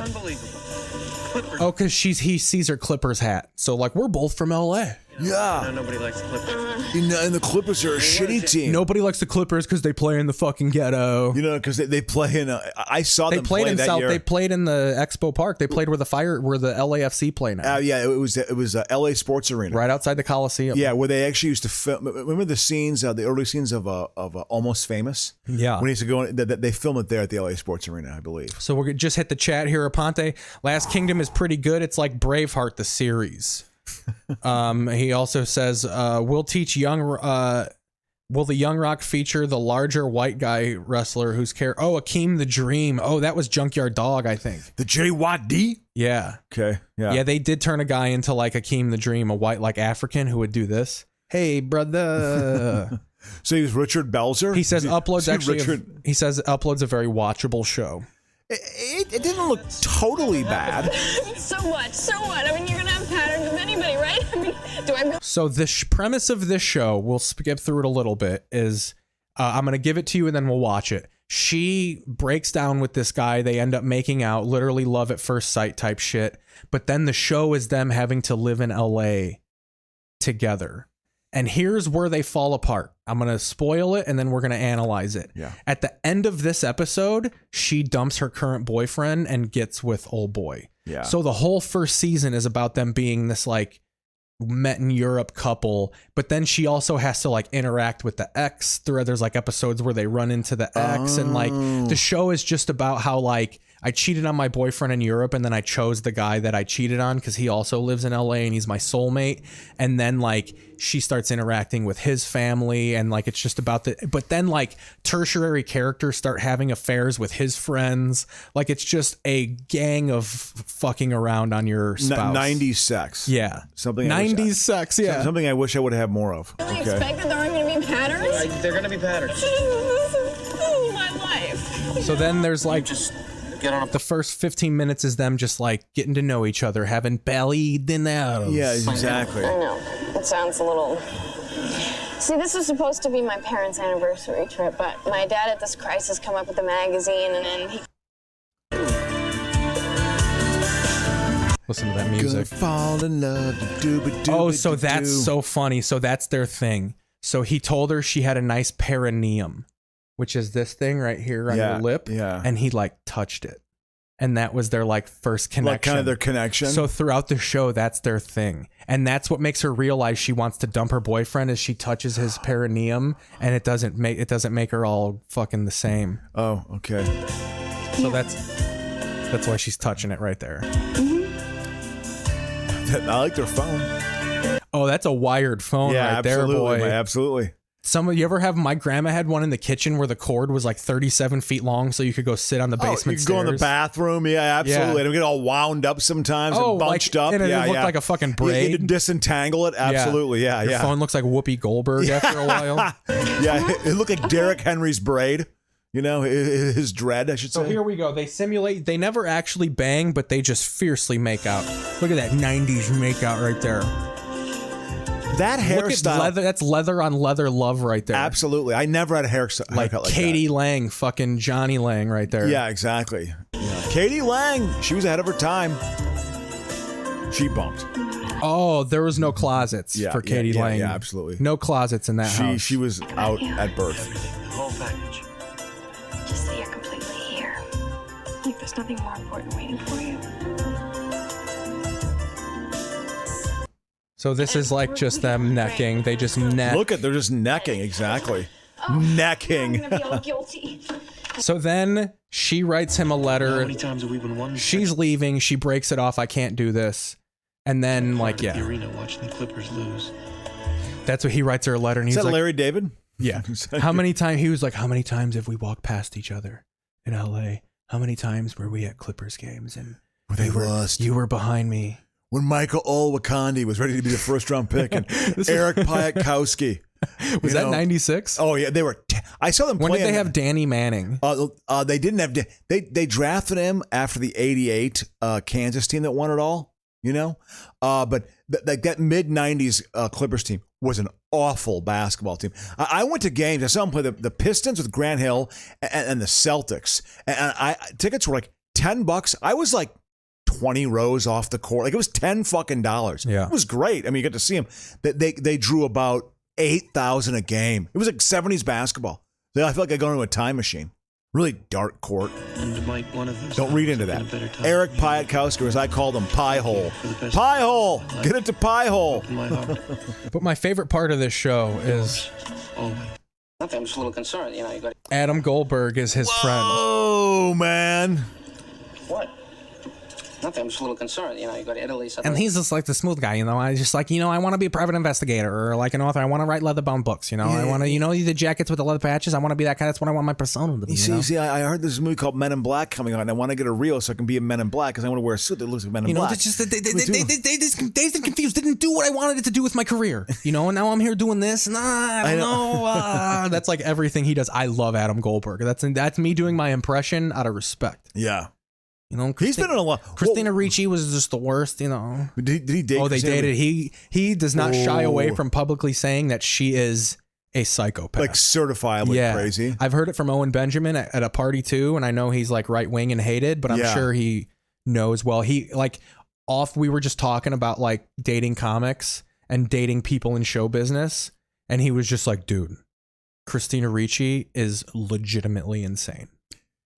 Unbelievable. Oh, because he sees her Clippers hat. So like, we're both from LA. Yeah. No, nobody likes Clippers. And the Clippers are a shitty team. Nobody likes the Clippers because they play in the fucking ghetto. You know, because they play in. I saw them play that year. They played in the Expo Park. They played where the LAFC play now. Yeah, it was LA Sports Arena, right outside the Coliseum. Yeah, where they actually used to film. Remember the scenes, the early scenes of Almost Famous. Yeah, when he used to go in, they film it there at the LA Sports Arena, I believe. So we're gonna just hit the chat here, Aponte. Last Kingdom is pretty good. It's like Braveheart the series. He also says, will the Young Rock feature the larger white guy wrestler who's Akeem the Dream? Oh, that was Junkyard Dog, I think. The JYD? Yeah. Okay. Yeah. Yeah, they did turn a guy into like Akeem the Dream, a white like African who would do this. Hey, brother. So he was Richard Belzer? He says Upload's Upload's a very watchable show. It didn't look totally bad. So what? I mean, you're gonna have patterns with anybody, right? I mean, do I really? So the premise of this show, we'll skip through it a little bit, is I'm gonna give it to you and then we'll watch it. She breaks down with this guy. They end up making out, literally love at first sight type shit. But then the show is them having to live in LA together. And here's where they fall apart. I'm going to spoil it and then we're going to analyze it. Yeah. At the end of this episode, she dumps her current boyfriend and gets with old boy. Yeah. So the whole first season is about them being this like met in Europe couple, but then she also has to like interact with the ex. There's like episodes where they run into the ex and like the show is just about how like I cheated on my boyfriend in Europe and then I chose the guy that I cheated on because he also lives in LA and he's my soulmate. And then like she starts interacting with his family and like it's just about but then like tertiary characters start having affairs with his friends. Like it's just a gang of fucking around on your spouse. 90s sex. Yeah. Something 90s sex, yeah. Something I wish I would have more of. Really expect that there aren't going to be patterns? They're going to be patterns. Oh, my life. So then there's like the first 15 minutes is them just like getting to know each other, having belly dinners. Yeah, exactly. I know. It sounds a little... See, this was supposed to be my parents' anniversary trip, but my dad at this crisis come up with a magazine and then he... Listen to that music. Fall in love. Oh, so that's so funny. So that's their thing. So he told her she had a nice perineum, which is this thing right here on your lip. Yeah. And he like touched it. and that was their like first connection. Like kind of their connection. So throughout the show, that's their thing, and that's what makes her realize she wants to dump her boyfriend. As she touches his perineum, and it doesn't make her all fucking the same. Oh, okay. So that's why she's touching it right there. I like their phone. Oh, that's a wired phone right there, boy. Absolutely. You ever have, my grandma had one in the kitchen where the cord was like 37 feet long, so you could go sit on the basement you could stairs. go in the bathroom. Yeah, absolutely. Yeah. And we get all wound up sometimes and bunched up. And it yeah, looked yeah. like a fucking You braid. had to disentangle it. Absolutely. Yeah, Your yeah. phone looks like Whoopi Goldberg after a while. Yeah, it looked like Derrick Henry's braid. You know, his dread, I should say. So here we go. They simulate. They never actually bang, but they just fiercely make out. Look at that 90s make out right there. That hairstyle. Leather, that's leather on leather love right there. Absolutely. I never had a haircut like Katie that. Lang, fucking Johnny Lang right there. Yeah, exactly. Yeah. Katie Lang, she was ahead of her time. She bumped. Oh, there was no closets for Katie Lang. Yeah, absolutely. No closets in that house. She was out at birth. Everything, the whole package. Just that you're completely here. Like there's nothing more important waiting for you. So this is like just them necking. They just neck. Look at, they're just necking, exactly. Necking. I'm gonna be all guilty. So then she writes him a letter. How many times have we been wondering? She's leaving. She breaks it off. I can't do this. And then like, The arena watching the Clippers lose. That's what he writes her a letter. And Is he's that like, Larry David? Yeah. How many times, he was like, how many times have we walked past each other in LA? How many times were we at Clippers games and they lost? You were behind me. When Michael Olowokandi was ready to be the first round pick, and Eric Piatkowski. Was that 96? Oh yeah, they were. I saw them. When playing, did they have Danny Manning? They didn't have. They drafted him after the '88 Kansas team that won it all. You know, but that mid '90s Clippers team was an awful basketball team. I went to games. I saw them play the Pistons with Grant Hill and the Celtics, and tickets were like $10. I was like 20 rows off the court. Like it was $10 fucking. Yeah. It was great. I mean, you got to see them. They drew about 8,000 a game. It was like 70s basketball. I feel like I go into a time machine. Really dark court. And might one of those Don't read into that. Eric Piatkowski, as I called him, Pie Hole. Pie Hole! Get it to Pie Hole! But my favorite part of this show is Nothing, I'm just a little concerned. You know, you got Adam Goldberg is his friend. Oh, man. What? Nothing, I'm just a little concerned. You know, you go to Italy. And he's just like the smooth guy, you know. I just like, I want to be a private investigator or like an author. I want to write leather-bound books, you know. I want to, the jackets with the leather patches. I want to be that guy. That's what I want my persona to be. See, I heard there's a movie called Men in Black coming on. And I want to get a reel so I can be a Men in Black because I want to wear a suit that looks like Men in Black. It's just that they dazed and confused. Didn't do what I wanted it to do with my career, and now I'm here doing this. And I don't know. That's like everything he does. I love Adam Goldberg. That's me doing my impression out of respect. Yeah. He's been in a lot. Christina Ricci was just the worst, Did he date? Oh, they dated. He does not shy away from publicly saying that she is a psychopath, like certifiably crazy. I've heard it from Owen Benjamin at a party too, and I know he's like right wing and hated, but I'm sure he knows well. We were just talking about like dating comics and dating people in show business, and he was just like, dude, Christina Ricci is legitimately insane.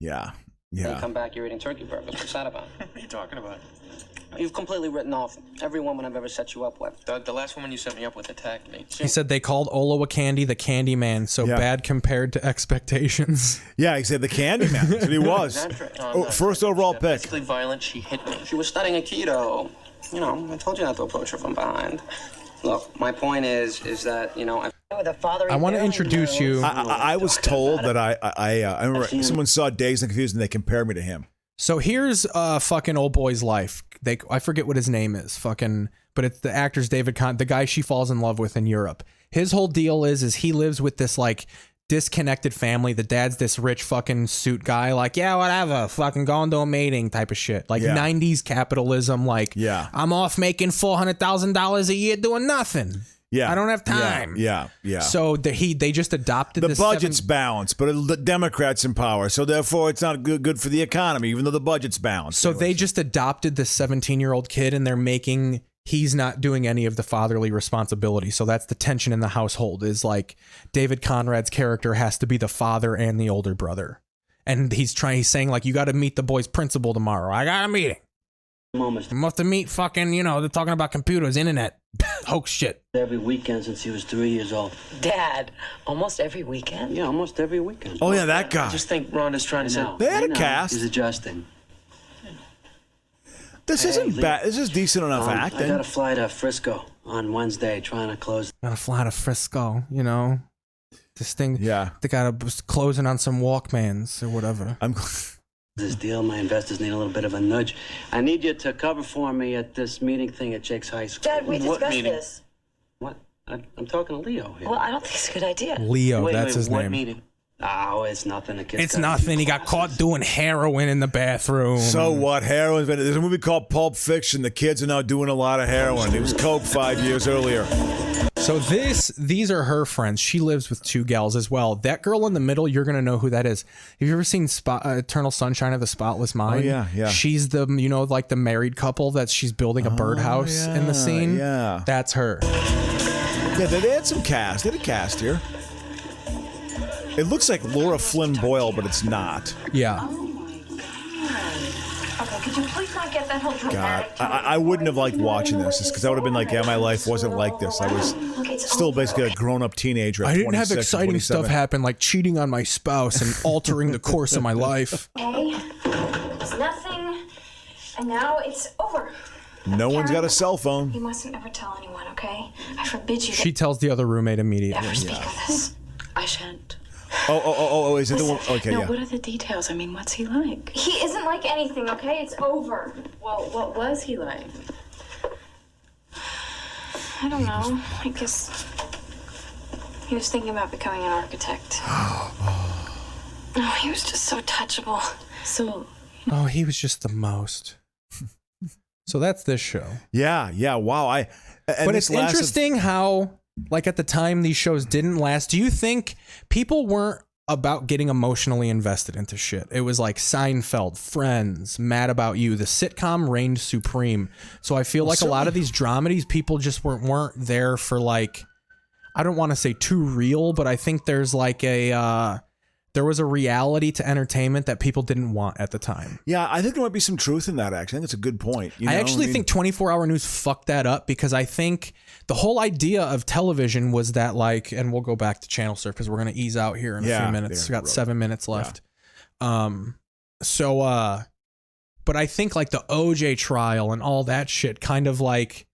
Yeah. You come back, you're eating turkey burgers. What's that about? What are you talking about? You've completely written off every woman I've ever set you up with. The last woman you set me up with attacked me. He said they called Olowokandi the Candy Man, so bad compared to expectations. Yeah, he said the Candy Man. That's what he was. First overall pick. Physically violent, she hit me. She was studying Aikido. I told you not to approach her from behind. Look, my point is that, I want to introduce you. I was told that I remember someone saw Dazed and Confused and they compared me to him. So here's fucking old boy's life. I forget what his name is. But it's the actor's David Kahn, the guy she falls in love with in Europe. His whole deal is he lives with this like disconnected family. The dad's this rich fucking suit guy, like, yeah, whatever, fucking going to a meeting type of shit. Like 90s capitalism, like, I'm off making $400,000 a year doing nothing. Yeah, I don't have time. Yeah. So they just adopted the budget's balanced, but the Democrats in power, so therefore it's not good for the economy, even though the budget's balanced. So they just adopted this 17-year-old kid, and they're making he's not doing any of the fatherly responsibility. So that's the tension in the household. Is like David Conrad's character has to be the father and the older brother, And he's saying like, you got to meet the boy's principal tomorrow. I got a meeting. Moments. I'm about to meet fucking, they're talking about computers, internet, hoax shit. Every weekend since he was 3 years old. Dad, almost every weekend? Yeah, almost every weekend. Oh, yeah, that guy. I just think Rhonda's trying to say. They had a cast. He's adjusting. This isn't bad. This is decent enough acting. I got to fly to Frisco on Wednesday, trying to close. Gotta fly to Frisco, This thing, they gotta closing on some Walkmans or whatever. This deal, my investors need a little bit of a nudge. I need you to cover for me at this meeting thing at Jake's High School. Dad, we discussed this. What? I'm talking to Leo here. Well, I don't think it's a good idea. Leo, that's his what name. Meeting? Oh, it's nothing. It's nothing. He got caught doing heroin in the bathroom. So what? Heroin. There's a movie called Pulp Fiction. The kids are now doing a lot of heroin. It was coke 5 years earlier. So these are her friends. She lives with 2 gals as well. That girl in the middle, you're gonna know who that is. Have you ever seen Eternal Sunshine of the Spotless Mind? Oh, yeah. She's the like the married couple that she's building a birdhouse in the scene. Yeah, that's her. Yeah, they had some cast. They had a cast here. It looks like Laura Flynn Boyle, but it's not. Yeah. Okay, could you please not get that whole God, dramatic? I wouldn't have liked watching this because I would have been like, yeah, my life wasn't like this. I was still basically a grown-up teenager. I didn't have exciting stuff happen like cheating on my spouse and altering the course of my life. Okay, it's nothing, and now it's over. No one's got a cell phone. You mustn't ever tell anyone, okay? I forbid you. She tells the other roommate immediately. Never speak of this. I shan't. Oh, is it the one? Okay, What are the details? I mean, what's he like? He isn't like anything, okay? It's over. Well, what was he like? I don't know. I guess he was thinking about becoming an architect. Oh, he was just so touchable. So. Oh, he was just the most. So that's this show. Yeah. Wow. But it's interesting how, like at the time, these shows didn't last. Do you think people weren't about getting emotionally invested into shit? It was like Seinfeld, Friends, Mad About You. The sitcom reigned supreme. So I feel like a lot of these dramedies, people just weren't there for like, I don't want to say too real, but I think there's like there was a reality to entertainment that people didn't want at the time. Yeah, I think there might be some truth in that, actually. I think it's a good point. I actually think 24-hour news fucked that up because I think the whole idea of television was that like, and we'll go back to channel surf because we're going to ease out here in a few minutes. We got 7 minutes left. Yeah. But I think like the OJ trial and all that shit kind of like,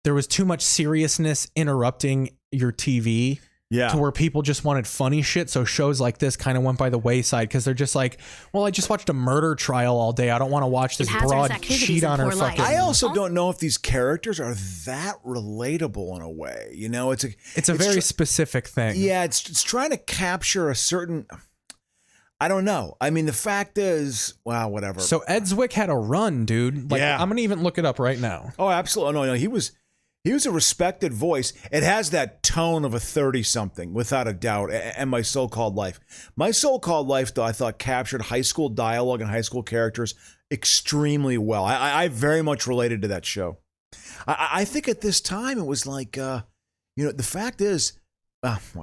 there was too much seriousness interrupting your TV. Yeah. To where people just wanted funny shit. So shows like this kind of went by the wayside because they're just like, well, I just watched a murder trial all day. I don't want to watch this broad cheat on her fucking. I also don't know if these characters are that relatable in a way. It's a very specific thing. Yeah, it's trying to capture a certain. I don't know. I mean, the fact is, wow, whatever. So Ed Zwick had a run, dude. Like, yeah. I'm gonna even look it up right now. Oh, absolutely. No, he was a respected voice. It has that tone of a 30-something, without a doubt, and My So-Called Life. My So-Called Life, though, I thought captured high school dialogue and high school characters extremely well. I very much related to that show. I think at this time it was like, the fact is,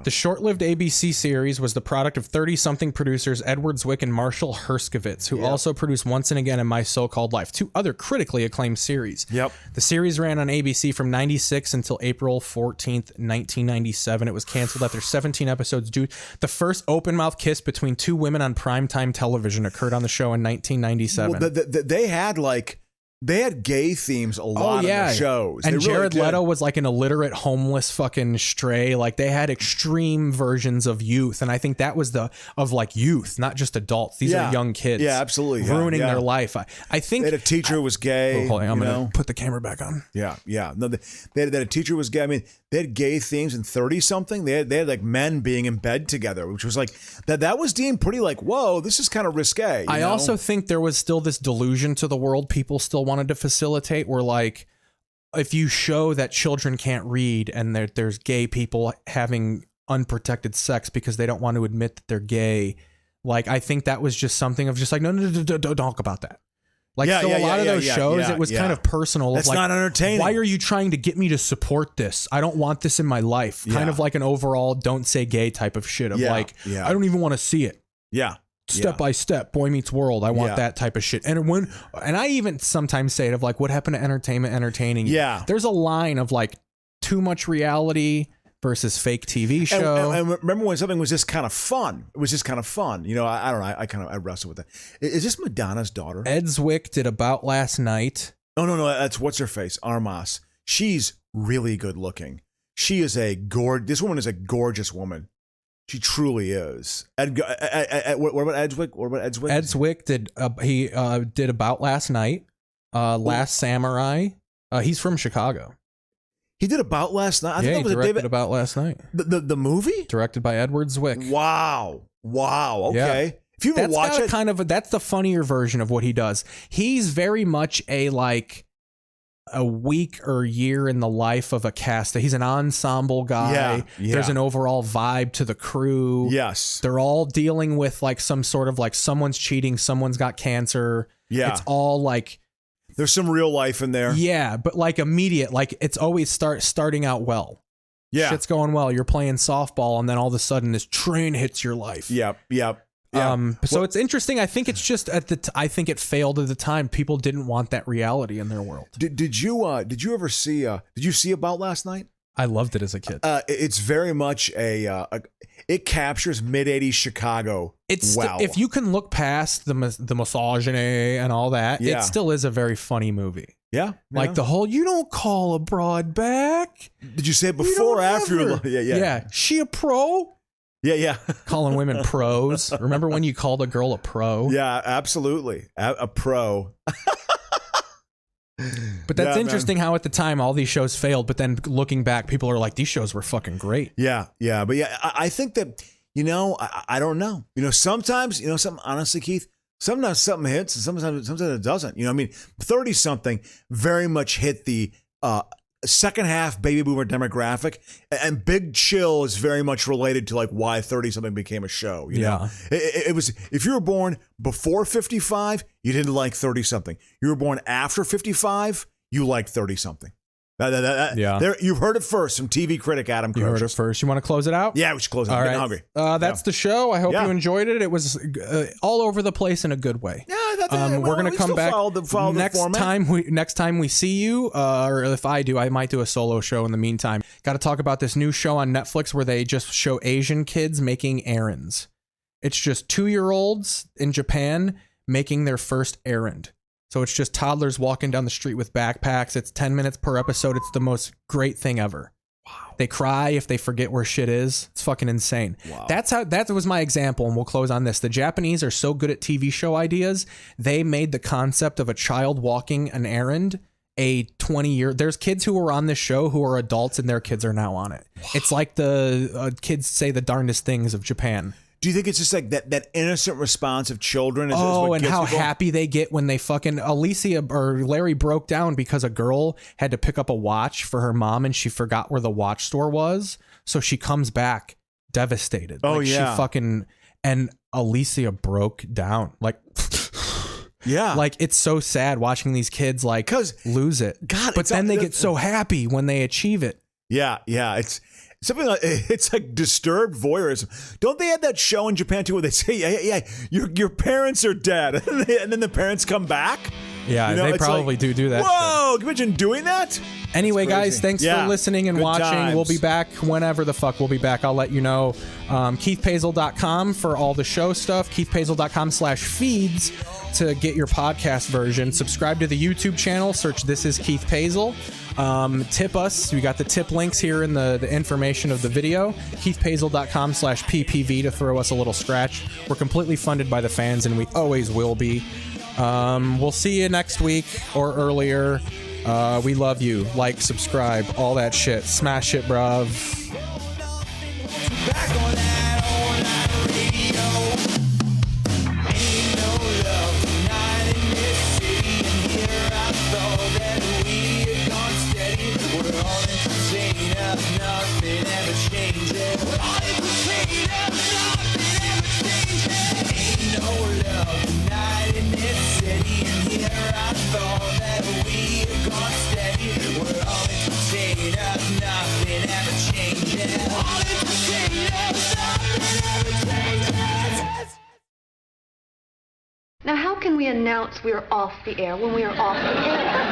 the short-lived ABC series was the product of 30-something producers Edward Zwick and Marshall Herskovitz, who also produced Once and Again and My So-Called Life, 2 other critically acclaimed series. Yep. The series ran on ABC from 96 until April 14th, 1997. It was canceled after 17 episodes due. The first open-mouth kiss between 2 women on primetime television occurred on the show in 1997. Well, they had gay themes a lot in the shows. And they Jared really Leto was like an illiterate, homeless fucking stray. Like they had extreme versions of youth. And I think that was of like youth, not just adults. These are young kids. Yeah, absolutely. Ruining their life. I think they had a teacher who was gay. Hold on, I'm going to put the camera back on. Yeah. No, they had a teacher who was gay. I mean, they had gay themes in 30-something. They had like men being in bed together, which was like, that was deemed pretty like, whoa, this is kind of risque. I also think there was still this delusion to the world people still wanted to facilitate where like, if you show that children can't read and there's gay people having unprotected sex because they don't want to admit that they're gay, like I think that was just something of just like, no, don't talk about that. Like, a lot of those shows, it was kind of personal. That's like, not entertaining. Why are you trying to get me to support this? I don't want this in my life. Kind of like an overall don't say gay type of shit of like, I don't even want to see it. Yeah. step by step, Boy Meets World. I want that type of shit. And I even sometimes say it of like, what happened to entertainment entertaining you? Yeah. There's a line of like too much reality versus fake TV show. And remember when something was just kind of fun? It was just kind of fun. You know, I don't know. I wrestle with that. Is this Madonna's daughter? Ed Zwick did About Last Night. No. That's what's her face, Armas. She's really good looking. She is this woman is a gorgeous woman. She truly is. What about Ed Zwick? Ed Zwick did About Last Night, Last Samurai. He's from Chicago. He did About Last Night. I think that was directed About Last Night. The movie? Directed by Edward Zwick. Wow. Okay. Yeah. If you ever watch it, that's the funnier version of what he does. He's very much a week or year in the life of a cast. He's an ensemble guy. Yeah. There's an overall vibe to the crew. Yes. They're all dealing with like some sort of like someone's cheating, someone's got cancer. Yeah. It's all like there's some real life in there. Yeah, but like immediate, like it's always starting out well. Yeah. Shit's going well. You're playing softball and then all of a sudden this train hits your life. Yep. So it's interesting. I think it's just I think it failed at the time. People didn't want that reality in their world. Did you ever see did you see About Last Night? I loved it as a kid. It's very much it captures mid-'80s Chicago. If you can look past the misogyny and all that, it still is a very funny movie. Yeah. Like the whole, you don't call a broad back. Did you say it before or after? Yeah. She a pro? Yeah. Calling women pros. Remember when you called a girl a pro? Yeah, absolutely. A pro. But that's interesting how at the time all these shows failed, but then looking back, people are like, these shows were fucking great. Yeah. But I think that, I don't know. Sometimes, honestly, Keith, sometimes something hits and sometimes it doesn't. 30-something very much hit the second half baby boomer demographic, and Big Chill is very much related to like why 30-something became a show. You know? It was, if you were born before 55, you didn't like 30-something. You were born after 55, you liked 30-something. There, you've heard it first from TV critic Adam Croce. You heard it first. You want to close it out? Yeah, we should close it out. I'm getting hungry. That's the show. I hope you enjoyed it. It was all over the place in a good way. Yeah, we're going to come back next time we see you, or if I do, I might do a solo show in the meantime. Got to talk about this new show on Netflix where they just show Asian kids making errands. It's just 2-year-olds in Japan making their first errand. So it's just toddlers walking down the street with backpacks. It's 10 minutes per episode. It's the most great thing ever. Wow. They cry if they forget where shit is. It's fucking insane. Wow. That was my example, and we'll close on this. The Japanese are so good at TV show ideas. They made the concept of a child walking an errand a 20-year. There's kids who were on this show who are adults, and their kids are now on it. Wow. It's like the kids say the darndest things of Japan. Do you think it's just like that innocent response of children? Is what and how happy they get when they fucking Alicia or Larry broke down because a girl had to pick up a watch for her mom and she forgot where the watch store was. So she comes back devastated. She fucking, and Alicia broke down. Like, yeah. Like, it's so sad watching these kids like lose it. God, but then they get so happy when they achieve it. Yeah. It's something like, it's like disturbed voyeurism. Don't they have that show in Japan too where they say, yeah, your parents are dead, and then the parents come back? Yeah, they probably do that. Whoa, can you imagine doing that? Anyway, guys, thanks for listening and Good watching. times. We'll be back whenever the fuck we'll be back. I'll let you know. KeithPazel.com for all the show stuff. KeithPazel.com/feeds to get your podcast version. Subscribe to the YouTube channel. Search This Is Keith Pazel. Tip us. We got the tip links here in the information of the video. KeithPazel.com/PPV to throw us a little scratch. We're completely funded by the fans, and we always will be. We'll see you next week or earlier. We love you. Like, subscribe, all that shit. Smash it, bruv. Nothing ever changes. We're all in between us, nothing ever changes. Ain't no love tonight in this city. And here I thought that we had gone steady. We're all in between us, nothing ever changes. All in between us, nothing ever changes. can we announce we are off the air when we are off the air?